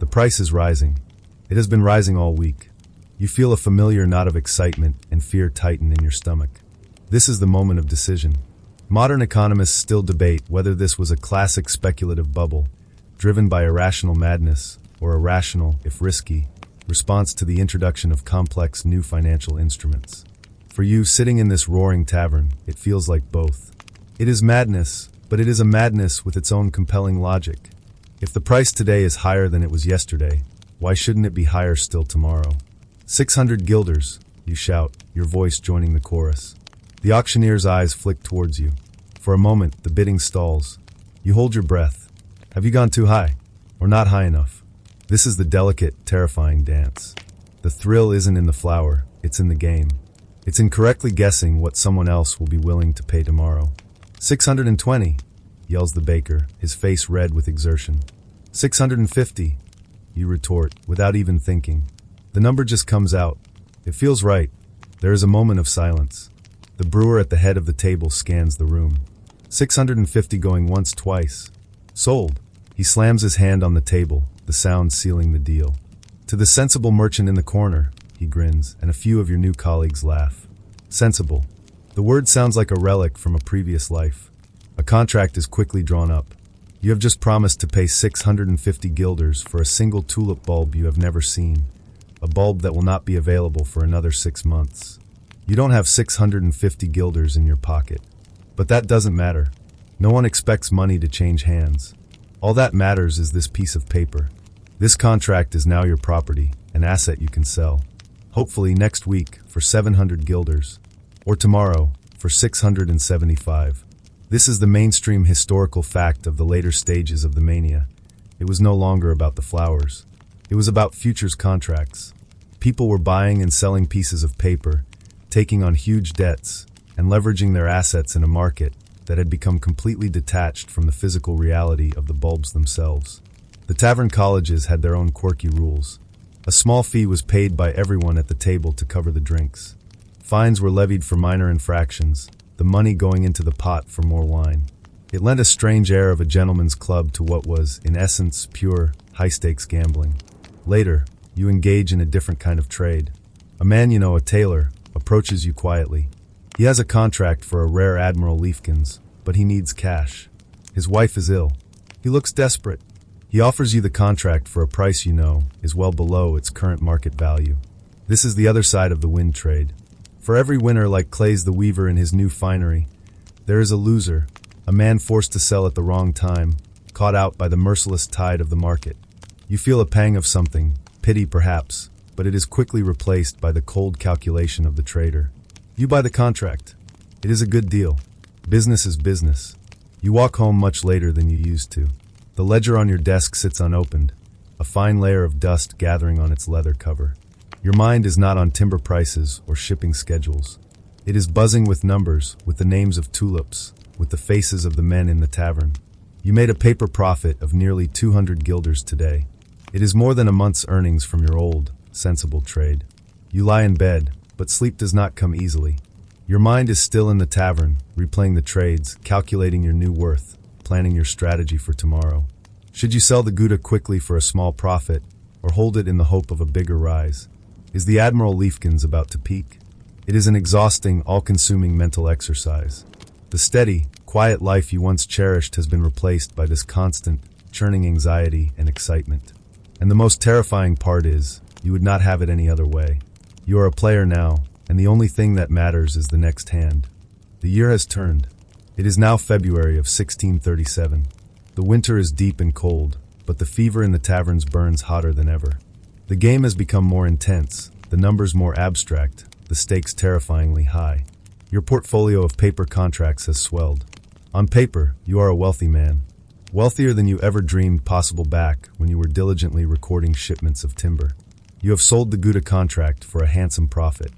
The price is rising. It has been rising all week. You feel a familiar knot of excitement and fear tighten in your stomach. This is the moment of decision. Modern economists still debate whether this was a classic speculative bubble, driven by irrational madness, or a rational, if risky, response to the introduction of complex new financial instruments. For you, sitting in this roaring tavern, it feels like both. It is madness, but it is a madness with its own compelling logic. If the price today is higher than it was yesterday, why shouldn't it be higher still tomorrow? 600 guilders, you shout, your voice joining the chorus. The auctioneer's eyes flick towards you. For a moment, the bidding stalls. You hold your breath. Have you gone too high? Or not high enough? This is the delicate, terrifying dance. The thrill isn't in the flower, it's in the game. It's in correctly guessing what someone else will be willing to pay tomorrow. 620, yells the baker, his face red with exertion. 650, you retort, without even thinking. The number just comes out. It feels right. There is a moment of silence. The brewer at the head of the table scans the room. 650 going once, twice. Sold. He slams his hand on the table, the sound sealing the deal. To the sensible merchant in the corner, he grins, and a few of your new colleagues laugh. Sensible. The word sounds like a relic from a previous life. A contract is quickly drawn up. You have just promised to pay 650 guilders for a single tulip bulb you have never seen. A bulb that will not be available for another 6 months. You don't have 650 guilders in your pocket. But that doesn't matter. No one expects money to change hands. All that matters is this piece of paper. This contract is now your property, an asset you can sell. Hopefully next week for 700 guilders. Or tomorrow for 675. This is the mainstream historical fact of the later stages of the Mania. It was no longer about the flowers. It was about futures contracts. People were buying and selling pieces of paper, taking on huge debts, and leveraging their assets in a market that had become completely detached from the physical reality of the bulbs themselves. The tavern colleges had their own quirky rules. A small fee was paid by everyone at the table to cover the drinks. Fines were levied for minor infractions, the money going into the pot for more wine. It lent a strange air of a gentleman's club to what was, in essence, pure, high-stakes gambling. Later, you engage in a different kind of trade. A man you know, a tailor, approaches you quietly. He has a contract for a rare Admiral Leafkins, but he needs cash. His wife is ill. He looks desperate. He offers you the contract for a price you know is well below its current market value. This is the other side of the wind trade. For every winner like Clay's the Weaver in his new finery, there is a loser, a man forced to sell at the wrong time, caught out by the merciless tide of the market. You feel a pang of something, pity perhaps, but it is quickly replaced by the cold calculation of the trader. You buy the contract. It is a good deal. Business is business. You walk home much later than you used to. The ledger on your desk sits unopened, a fine layer of dust gathering on its leather cover. Your mind is not on timber prices or shipping schedules. It is buzzing with numbers, with the names of tulips, with the faces of the men in the tavern. You made a paper profit of nearly 200 guilders today. It is more than a month's earnings from your old, sensible trade. You lie in bed, but sleep does not come easily. Your mind is still in the tavern, replaying the trades, calculating your new worth, planning your strategy for tomorrow. Should you sell the Gouda quickly for a small profit, or hold it in the hope of a bigger rise? Is the Admiral Leafkins about to peak? It is an exhausting, all-consuming mental exercise. The steady, quiet life you once cherished has been replaced by this constant, churning anxiety and excitement. And the most terrifying part is, you would not have it any other way. You are a player now, and the only thing that matters is the next hand. The year has turned. It is now February of 1637. The winter is deep and cold, but the fever in the taverns burns hotter than ever. The game has become more intense, the numbers more abstract, the stakes terrifyingly high. Your portfolio of paper contracts has swelled. On paper, you are a wealthy man. Wealthier than you ever dreamed possible back when you were diligently recording shipments of timber. You have sold the Gouda contract for a handsome profit.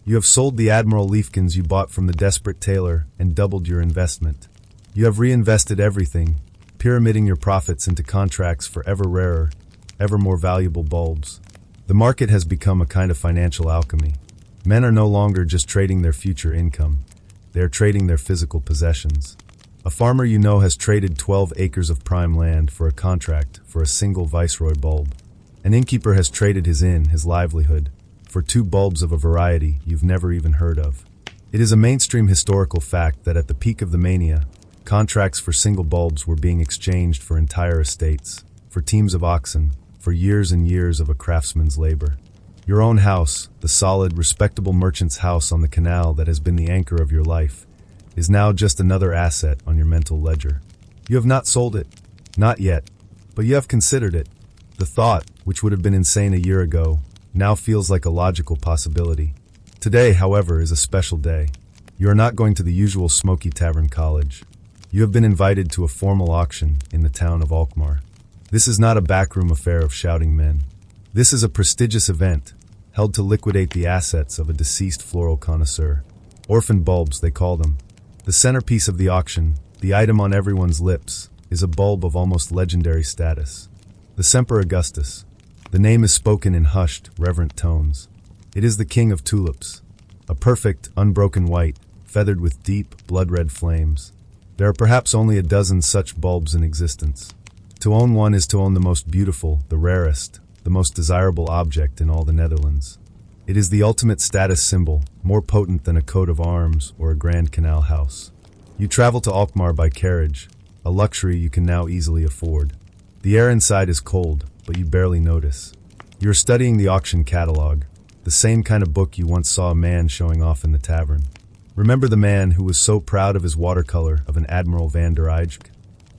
You have sold the Admiral Leafkins you bought from the desperate tailor and doubled your investment. You have reinvested everything, pyramiding your profits into contracts for ever rarer, ever more valuable bulbs. The market has become a kind of financial alchemy. Men are no longer just trading their future income. They are trading their physical possessions. A farmer you know has traded 12 acres of prime land for a contract for a single Viceroy bulb. An innkeeper has traded his inn, his livelihood, for 2 bulbs of a variety you've never even heard of. It is a mainstream historical fact that at the peak of the Mania, contracts for single bulbs were being exchanged for entire estates, for teams of oxen, for years and years of a craftsman's labor. Your own house, the solid, respectable merchant's house on the canal that has been the anchor of your life, is now just another asset on your mental ledger. You have not sold it. Not yet. But you have considered it. The thought, which would have been insane a year ago, now feels like a logical possibility. Today, however, is a special day. You are not going to the usual Smoky Tavern College. You have been invited to a formal auction in the town of Alkmaar. This is not a backroom affair of shouting men. This is a prestigious event, held to liquidate the assets of a deceased floral connoisseur. Orphan bulbs, they call them. The centerpiece of the auction, the item on everyone's lips, is a bulb of almost legendary status. The Semper Augustus. The name is spoken in hushed, reverent tones. It is the king of tulips. A perfect, unbroken white, feathered with deep, blood-red flames. There are perhaps only a dozen such bulbs in existence. To own one is to own the most beautiful, the rarest, the most desirable object in all the Netherlands. It is the ultimate status symbol, more potent than a coat of arms or a grand canal house. You travel to Alkmaar by carriage, a luxury you can now easily afford. The air inside is cold, but you barely notice. You are studying the auction catalog, the same kind of book you once saw a man showing off in the tavern. Remember the man who was so proud of his watercolor of an Admiral van der Eyck?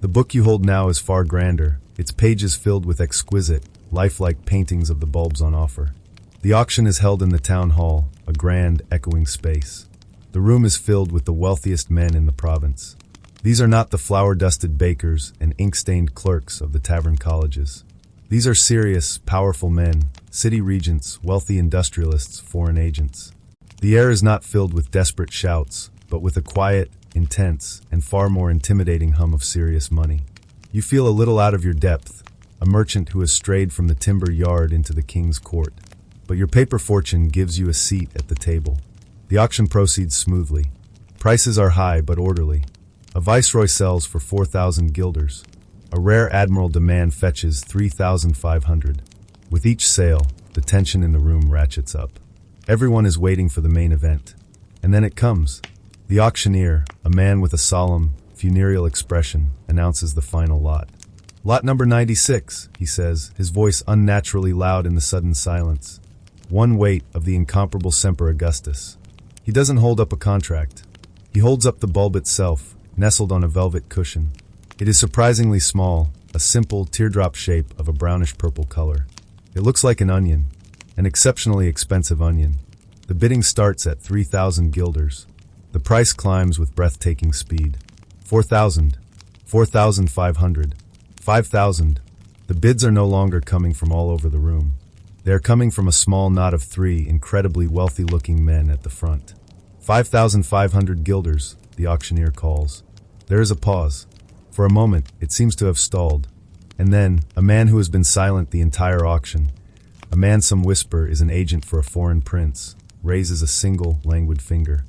The book you hold now is far grander, its pages filled with exquisite, lifelike paintings of the bulbs on offer. The auction is held in the town hall, a grand, echoing space. The room is filled with the wealthiest men in the province. These are not the flower-dusted bakers and ink-stained clerks of the tavern colleges. These are serious, powerful men, city regents, wealthy industrialists, foreign agents. The air is not filled with desperate shouts, but with a quiet, intense, and far more intimidating hum of serious money. You feel a little out of your depth, a merchant who has strayed from the timber yard into the king's court. But your paper fortune gives you a seat at the table. The auction proceeds smoothly. Prices are high but orderly. A viceroy sells for 4,000 guilders. A rare admiral demand fetches 3,500. With each sale, the tension in the room ratchets up. Everyone is waiting for the main event. And then it comes. The auctioneer, a man with a solemn, funereal expression, announces the final lot. Lot number 96, he says, his voice unnaturally loud in the sudden silence. One weight of the incomparable Semper Augustus. He doesn't hold up a contract. He holds up the bulb itself, nestled on a velvet cushion. It is surprisingly small, a simple teardrop shape of a brownish-purple color. It looks like an onion, an exceptionally expensive onion. The bidding starts at 3,000 guilders. The price climbs with breathtaking speed. 4,000, 4,500, 5,000. The bids are no longer coming from all over the room. They are coming from a small knot of 3 incredibly wealthy-looking men at the front. 5,500 guilders, the auctioneer calls. There is a pause. For a moment, it seems to have stalled. And then, a man who has been silent the entire auction, a man some whisper is an agent for a foreign prince, raises a single, languid finger.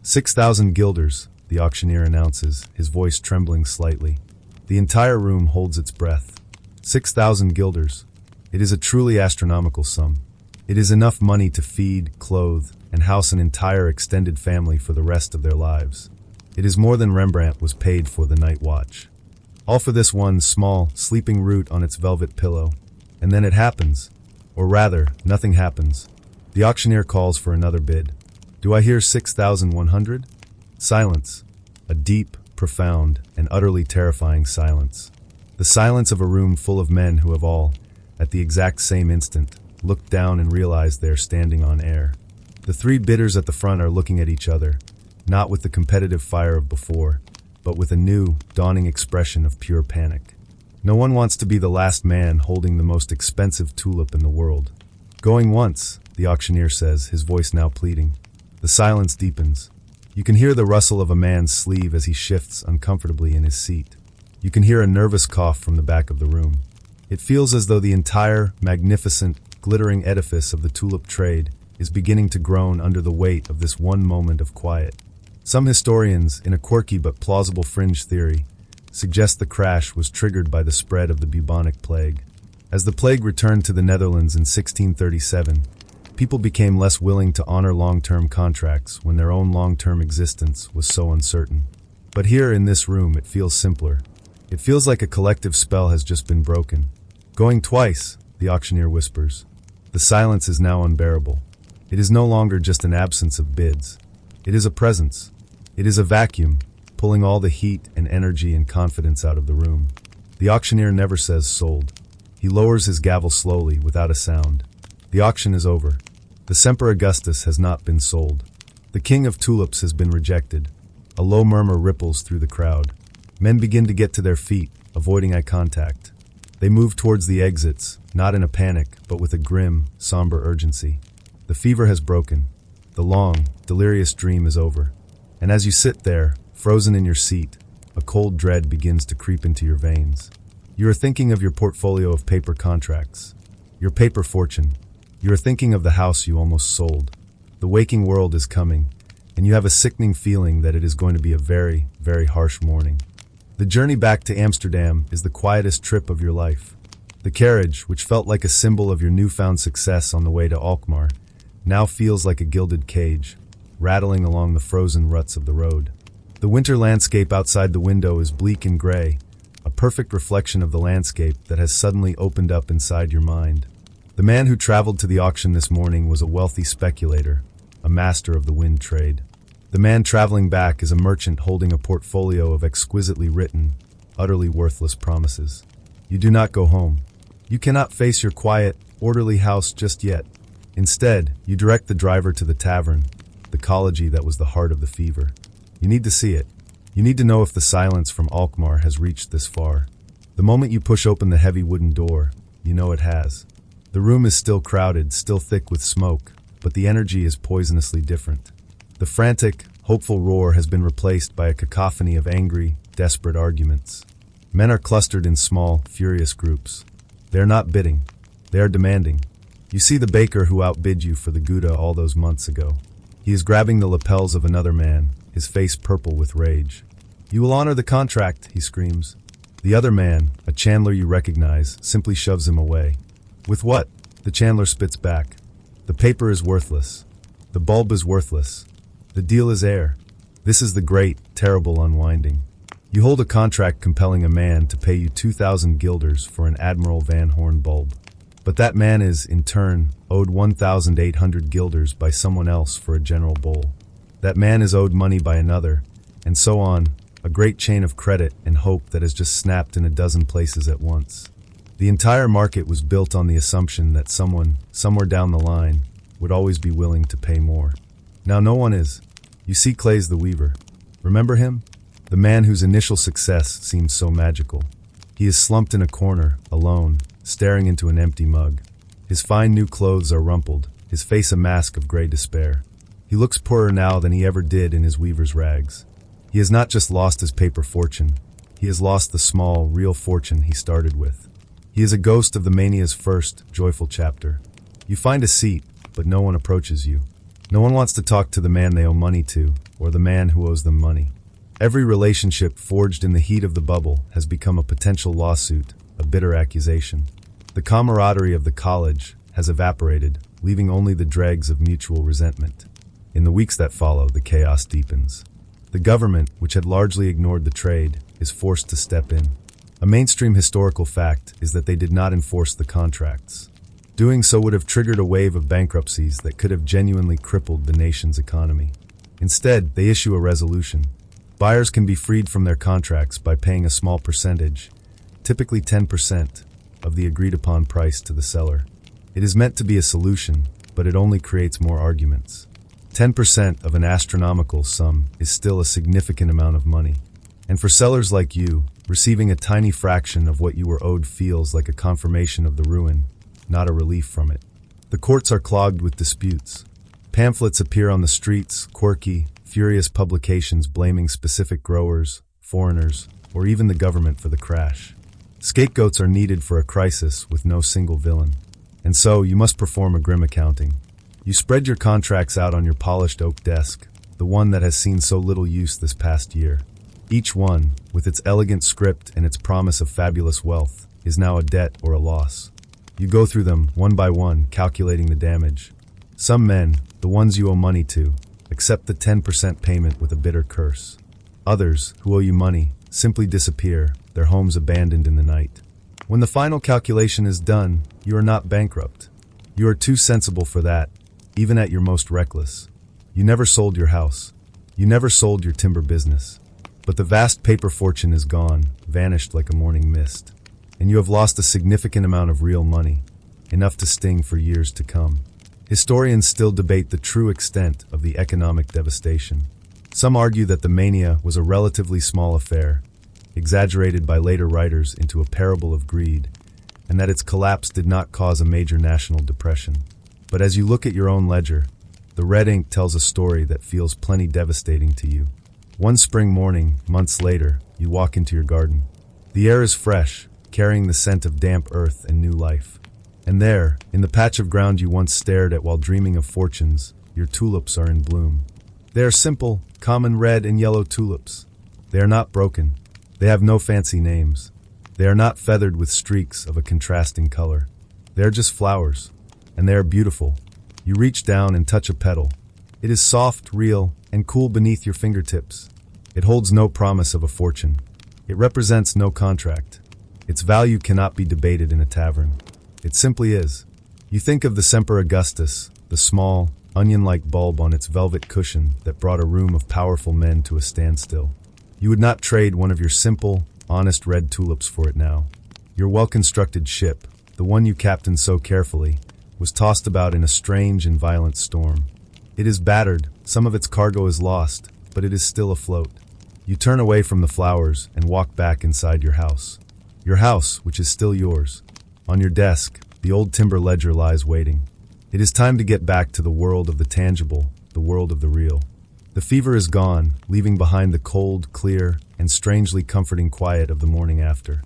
6,000 guilders, the auctioneer announces, his voice trembling slightly. The entire room holds its breath. 6,000 guilders. It is a truly astronomical sum. It is enough money to feed, clothe, and house an entire extended family for the rest of their lives. It is more than Rembrandt was paid for the night watch. All for this one small, sleeping root on its velvet pillow. And then it happens. Or rather, nothing happens. The auctioneer calls for another bid. Do I hear 6,100? Silence. A deep, profound, and utterly terrifying silence. The silence of a room full of men who have all, at the exact same instant, looked down and realized they are standing on air. The three bidders at the front are looking at each other, not with the competitive fire of before, but with a new, dawning expression of pure panic. No one wants to be the last man holding the most expensive tulip in the world. Going once, the auctioneer says, his voice now pleading. The silence deepens. You can hear the rustle of a man's sleeve as he shifts uncomfortably in his seat. You can hear a nervous cough from the back of the room. It feels as though the entire, magnificent, glittering edifice of the tulip trade is beginning to groan under the weight of this one moment of quiet. Some historians, in a quirky but plausible fringe theory, suggest the crash was triggered by the spread of the bubonic plague. As the plague returned to the Netherlands in 1637, people became less willing to honor long-term contracts when their own long-term existence was so uncertain. But here in this room it feels simpler. It feels like a collective spell has just been broken. Going twice, the auctioneer whispers. The silence is now unbearable. It is no longer just an absence of bids. It is a presence. It is a vacuum, pulling all the heat and energy and confidence out of the room. The auctioneer never says sold. He lowers his gavel slowly, without a sound. The auction is over. The Semper Augustus has not been sold. The King of Tulips has been rejected. A low murmur ripples through the crowd. Men begin to get to their feet, avoiding eye contact. They move towards the exits, not in a panic, but with a grim, somber urgency. The fever has broken. The long, delirious dream is over. And as you sit there, frozen in your seat, a cold dread begins to creep into your veins. You are thinking of your portfolio of paper contracts, your paper fortune. You are thinking of the house you almost sold. The waking world is coming, and you have a sickening feeling that it is going to be a very, very harsh morning. The journey back to Amsterdam is the quietest trip of your life. The carriage, which felt like a symbol of your newfound success on the way to Alkmaar, now feels like a gilded cage, rattling along the frozen ruts of the road. The winter landscape outside the window is bleak and gray, a perfect reflection of the landscape that has suddenly opened up inside your mind. The man who traveled to the auction this morning was a wealthy speculator, a master of the wind trade. The man traveling back is a merchant holding a portfolio of exquisitely written, utterly worthless promises. You do not go home. You cannot face your quiet, orderly house just yet. Instead, you direct the driver to the tavern, the collegie that was the heart of the fever. You need to see it. You need to know if the silence from Alkmaar has reached this far. The moment you push open the heavy wooden door, you know it has. The room is still crowded, still thick with smoke, but the energy is poisonously different. The frantic, hopeful roar has been replaced by a cacophony of angry, desperate arguments. Men are clustered in small, furious groups. They are not bidding. They are demanding. You see the baker who outbid you for the Gouda all those months ago. He is grabbing the lapels of another man, his face purple with rage. You will honor the contract, he screams. The other man, a chandler you recognize, simply shoves him away. With what? The chandler spits back. The paper is worthless. The bulb is worthless. The deal is air. This is the great, terrible unwinding. You hold a contract compelling a man to pay you 2,000 guilders for an Admiral Van Horn bulb. But that man is, in turn, owed 1,800 guilders by someone else for a general bowl. That man is owed money by another, and so on, a great chain of credit and hope that has just snapped in a dozen places at once. The entire market was built on the assumption that someone, somewhere down the line, would always be willing to pay more. Now no one is. You see Clays the Weaver. Remember him? The man whose initial success seemed so magical. He is slumped in a corner, alone, staring into an empty mug. His fine new clothes are rumpled, his face a mask of gray despair. He looks poorer now than he ever did in his weaver's rags. He has not just lost his paper fortune, he has lost the small, real fortune he started with. He is a ghost of the Mania's first, joyful chapter. You find a seat, but no one approaches you. No one wants to talk to the man they owe money to, or the man who owes them money. Every relationship forged in the heat of the bubble has become a potential lawsuit, a bitter accusation. The camaraderie of the college has evaporated, leaving only the dregs of mutual resentment. In the weeks that follow, the chaos deepens. The government, which had largely ignored the trade, is forced to step in. A mainstream historical fact is that they did not enforce the contracts. Doing so would have triggered a wave of bankruptcies that could have genuinely crippled the nation's economy. Instead, they issue a resolution. Buyers can be freed from their contracts by paying a small percentage, typically 10%, of the agreed-upon price to the seller. It is meant to be a solution, but it only creates more arguments. 10% of an astronomical sum is still a significant amount of money. And for sellers like you, receiving a tiny fraction of what you were owed feels like a confirmation of the ruin, not a relief from it. The courts are clogged with disputes. Pamphlets appear on the streets, quirky, furious publications blaming specific growers, foreigners, or even the government for the crash. Scapegoats are needed for a crisis with no single villain. And so, you must perform a grim accounting. You spread your contracts out on your polished oak desk, the one that has seen so little use this past year. Each one, with its elegant script and its promise of fabulous wealth, is now a debt or a loss. You go through them, one by one, calculating the damage. Some men, the ones you owe money to, accept the 10% payment with a bitter curse. Others, who owe you money, simply disappear, their homes abandoned in the night. When the final calculation is done, you are not bankrupt. You are too sensible for that, even at your most reckless. You never sold your house. You never sold your timber business. But the vast paper fortune is gone, vanished like a morning mist. And you have lost a significant amount of real money, enough to sting for years to come. Historians still debate the true extent of the economic devastation. Some argue that the Mania was a relatively small affair, exaggerated by later writers into a parable of greed, and that its collapse did not cause a major national depression. But as you look at your own ledger, the red ink tells a story that feels plenty devastating to you. One spring morning, months later, you walk into your garden. The air is fresh, carrying the scent of damp earth and new life. And there, in the patch of ground you once stared at while dreaming of fortunes, your tulips are in bloom. They are simple, common red and yellow tulips. They are not broken. They have no fancy names. They are not feathered with streaks of a contrasting color. They are just flowers, and they are beautiful. You reach down and touch a petal. It is soft, real, and cool beneath your fingertips. It holds no promise of a fortune. It represents no contract. Its value cannot be debated in a tavern. It simply is. You think of the Semper Augustus, the small, onion-like bulb on its velvet cushion that brought a room of powerful men to a standstill. You would not trade one of your simple, honest red tulips for it now. Your well-constructed ship, the one you captained so carefully, was tossed about in a strange and violent storm. It is battered, some of its cargo is lost, but it is still afloat. You turn away from the flowers and walk back inside your house. Your house, which is still yours. On your desk, the old timber ledger lies waiting. It is time to get back to the world of the tangible, the world of the real. The fever is gone, leaving behind the cold, clear, and strangely comforting quiet of the morning after.